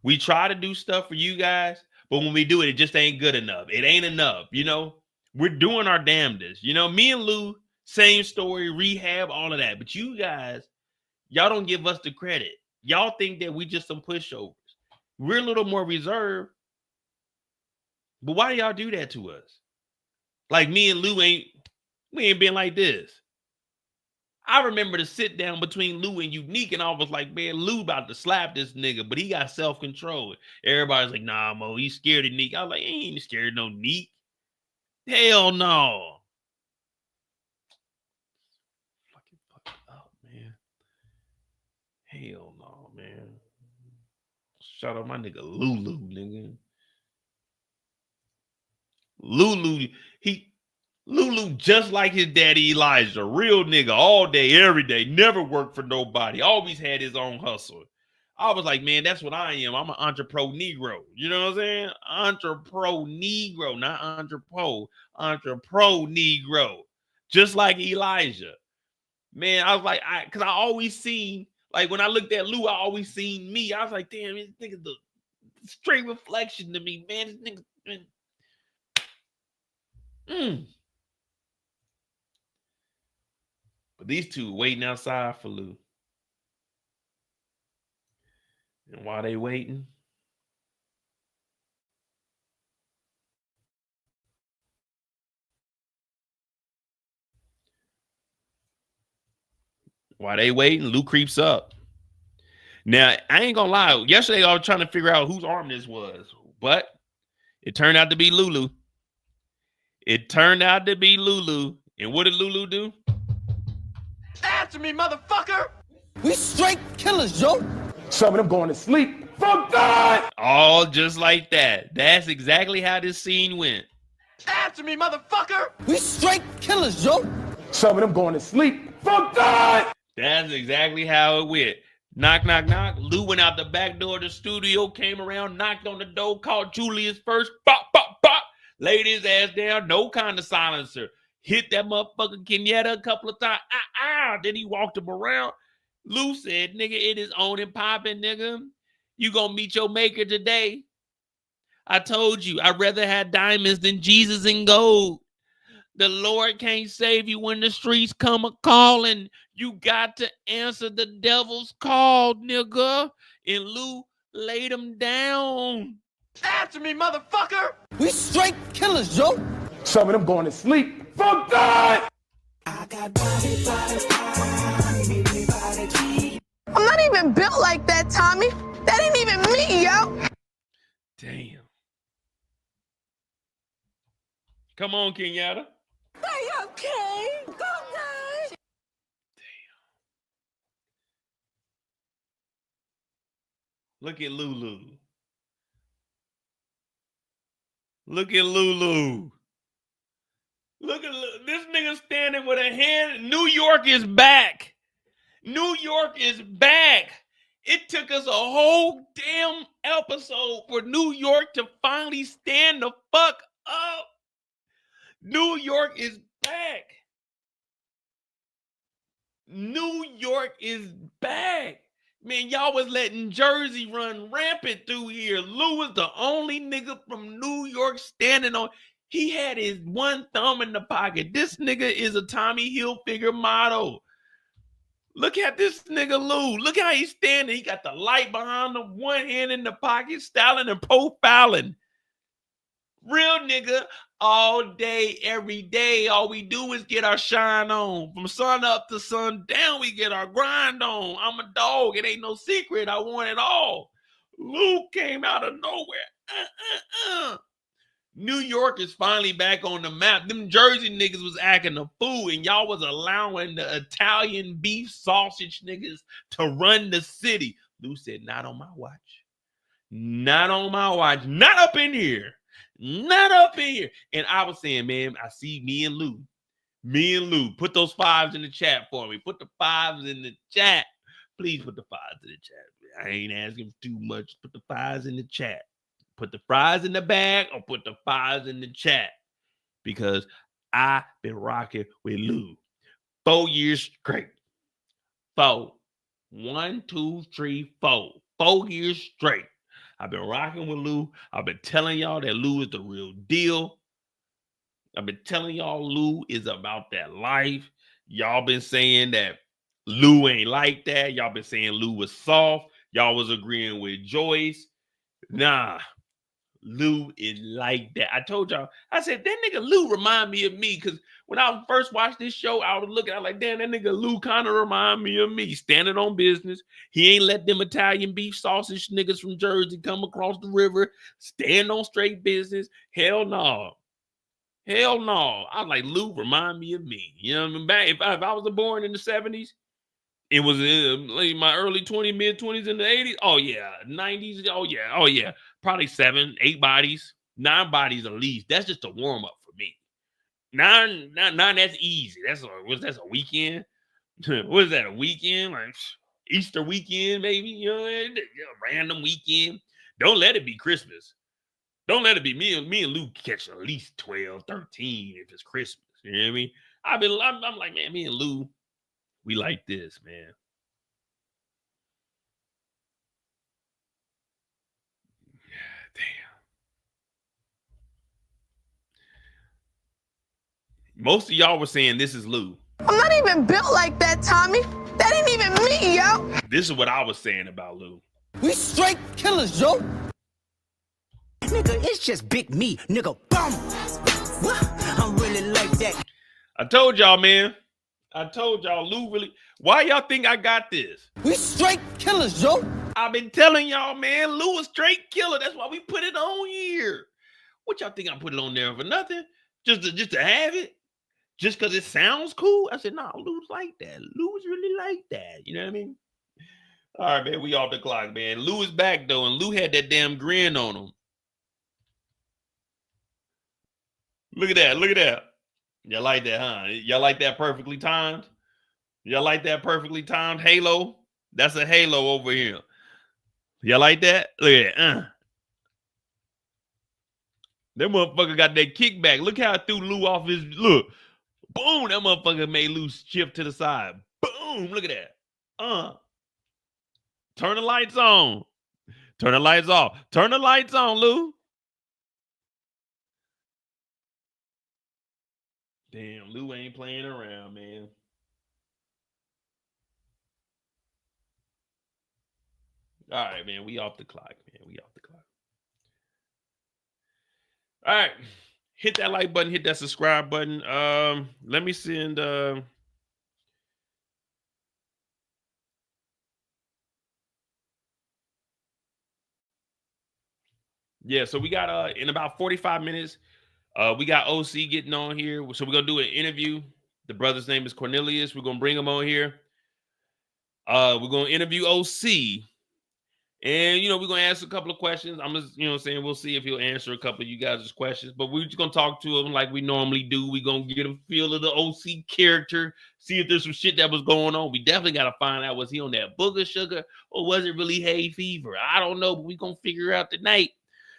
We try to do stuff for you guys, but when we do it, it just ain't good enough. It ain't enough, you know? We're doing our damnedest. You know, me and Lou, same story, rehab, all of that. But you guys, y'all don't give us the credit. Y'all think that we just some pushovers. We're a little more reserved. But why do y'all do that to us? Like me and Lou we ain't been like this. I remember the sit down between Lou and Unique, and I was like, man, Lou about to slap this nigga, but he got self-control. Everybody's like, nah, Mo, he's scared of Neek. I was like, he ain't scared of no Neek. Hell no. Fuck up, man. Hell no, man. Shout out my nigga Lulu, nigga. Lulu just like his daddy Elijah, real nigga, all day, every day, never worked for nobody, always had his own hustle. I was like, man, that's what I am. I'm an entrepreneur Negro. You know what I'm saying? Entrepreneur Negro, not entrepreneur Negro. Just like Elijah. Man, I was like, because I always seen, like when I looked at Lou, I always seen me. I was like, damn, this nigga's the straight reflection to me, man. This nigga, man. But these 2 waiting outside for Lou. And while they waiting, Lou creeps up. Now, I ain't gonna lie. Yesterday, I was trying to figure out whose arm this was, but it turned out to be Lulu. And what did Lulu do? Answer me, motherfucker! We straight killers, Joe. Some of them going to sleep. Fuck that! All just like that. That's exactly how this scene went. Answer me, motherfucker! We straight killers, Joe. Some of them going to sleep. Fuck that! That's exactly how it went. Knock, knock, knock. Lou went out the back door of the studio, came around, knocked on the door, called Julius first. Bop, bop, bop. laid his ass down, no kind of silencer. Hit that motherfucker Kenyatta a couple of times. Then he walked him around. Lou said, nigga, it is on and popping, nigga. You gonna meet your maker today. I told you, I'd rather have diamonds than Jesus and gold. The Lord can't save you when the streets come a-calling. You got to answer the devil's call, nigga. And Lou laid him down. Answer me, motherfucker! We straight killers, Joe. Some of them going to sleep for God. I'm not even built like that, Tommy. That ain't even me, yo. Damn. Come on, Kenyatta. Are you okay? Go, guys. Look at Lulu. Look at Lulu. Look at this nigga standing with a hand. New York is back. New York is back. It took us a whole damn episode for New York to finally stand the fuck up. New York is back. New York is back. Man, y'all was letting Jersey run rampant through here. Lou was the only nigga from New York standing on. He had his one thumb in the pocket. This nigga is a Tommy Hilfiger model. Look at this nigga Lou. Look how he's standing. He got the light behind him, one hand in the pocket, styling and profiling. Real nigga, all day, every day, all we do is get our shine on. From sun up to sun down, we get our grind on. I'm a dog. It ain't no secret. I want it all. Lou came out of nowhere. New York is finally back on the map. Them Jersey niggas was acting a fool, and y'all was allowing the Italian beef sausage niggas to run the city. Lou said, not on my watch. Not on my watch. Not up in here. Not up in here. And I was saying, man, I see me and Lou. Me and Lou. Put those fives in the chat for me. Put the fives in the chat. Please put the fives in the chat. I ain't asking too much. Put the fives in the chat. Put the fries in the bag or put the fives in the chat. Because I've been rocking with Lou 4 years straight. 4. 1, 2, 3, 4. 4 years straight. I've been rocking with Lou. I've been telling y'all that Lou is the real deal. I've been telling y'all Lou is about that life. Y'all been saying that Lou ain't like that. Y'all been saying Lou was soft. Y'all was agreeing with Joyce. Nah, Lou is like that. I told y'all, I said, that nigga Lou remind me of me, because when I first watched this show, I was looking, I was like, damn, that nigga Lou kind of remind me of me. Standing on business. He ain't let them Italian beef sausage niggas from Jersey come across the river. Stand on straight business. Hell no. Hell no. I was like, Lou remind me of me. You know what I mean? Back, if I was born in the 70s, it was in like my early 20s, mid 20s, in the 80s. Oh yeah, 90s. Oh yeah. Probably 7, 8 bodies, 9 bodies at least. That's just a warm up for me. 9, that's easy. That's a weekend. What is that? A weekend? Like Easter weekend, maybe? You know, a random weekend. Don't let it be Christmas. Don't let it be me and Lou catch at least 12, 13 if it's Christmas. You know what I mean? I'm like, man, me and Lou, we like this, man. Damn. Most of y'all were saying this is Lou. I'm not even built like that, Tommy. That ain't even me, yo. This is what I was saying about Lou. We straight killers, Joe. Nigga, it's just big me, nigga. Boom. I'm really like that. I told y'all, man. I told y'all, Lou really. Why y'all think I got this? We straight killers, Joe. I've been telling y'all, man. Lou a straight killer. That's why we put it on here. What y'all think I put it on there for nothing? Just to have it? Just because it sounds cool? I said, nah, Lou's like that. Lou's really like that. You know what I mean? All right, man. We off the clock, man. Lou is back, though, and Lou had that damn grin on him. Look at that. Look at that. Y'all like that, huh? Y'all like that perfectly timed? Y'all like that perfectly timed halo? That's a halo over here. Y'all like that? Look at that. That motherfucker got that kickback. Look how it threw Lou off his look. Boom, that motherfucker made Lou shift to the side. Boom, look at that. Turn the lights on. Turn the lights off. Turn the lights on, Lou. Damn, Lou ain't playing around, man. All right, man. We off the clock, man. We off the clock. All right. Hit that like button. Hit that subscribe button. Let me send... Yeah, so we got in about 45 minutes, we got OC getting on here. So we're gonna do an interview. The brother's name is Cornelius. We're gonna bring him on here. We're gonna interview OC. And we're gonna ask a couple of questions. I'm just, saying, we'll see if he'll answer a couple of you guys' questions, but we're just gonna talk to him like we normally do. We're gonna get a feel of the OC character, see if there's some shit that was going on. We definitely gotta find out, was he on that booger sugar or was it really hay fever? I don't know, but we're gonna figure out tonight.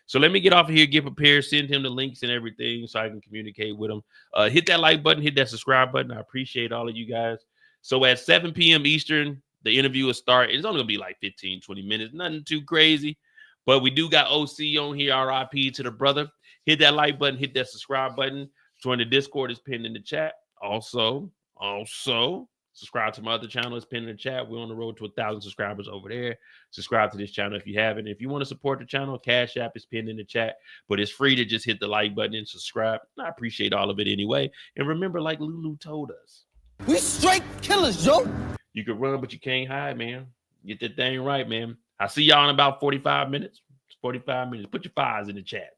So let me get off of here, get prepared, send him the links and everything so I can communicate with him. Hit that like button, hit that subscribe button. I appreciate all of you guys. So at 7 p.m. Eastern, the interview will start. It's only going to be like 15, 20 minutes. Nothing too crazy. But we do got OC on here, RIP to the brother. Hit that like button, hit that subscribe button. Join the Discord, is pinned in the chat. Also, subscribe to my other channel, it's pinned in the chat. We're on the road to 1,000 subscribers over there. Subscribe to this channel if you haven't. If you want to support the channel, Cash App is pinned in the chat. But it's free to just hit the like button and subscribe. I appreciate all of it anyway. And remember, like Lulu told us, We straight killers, Joe. you can run, but you can't hide, man. Get that thing right, man. I'll see y'all in about 45 minutes. 45 minutes. Put your fives in the chat.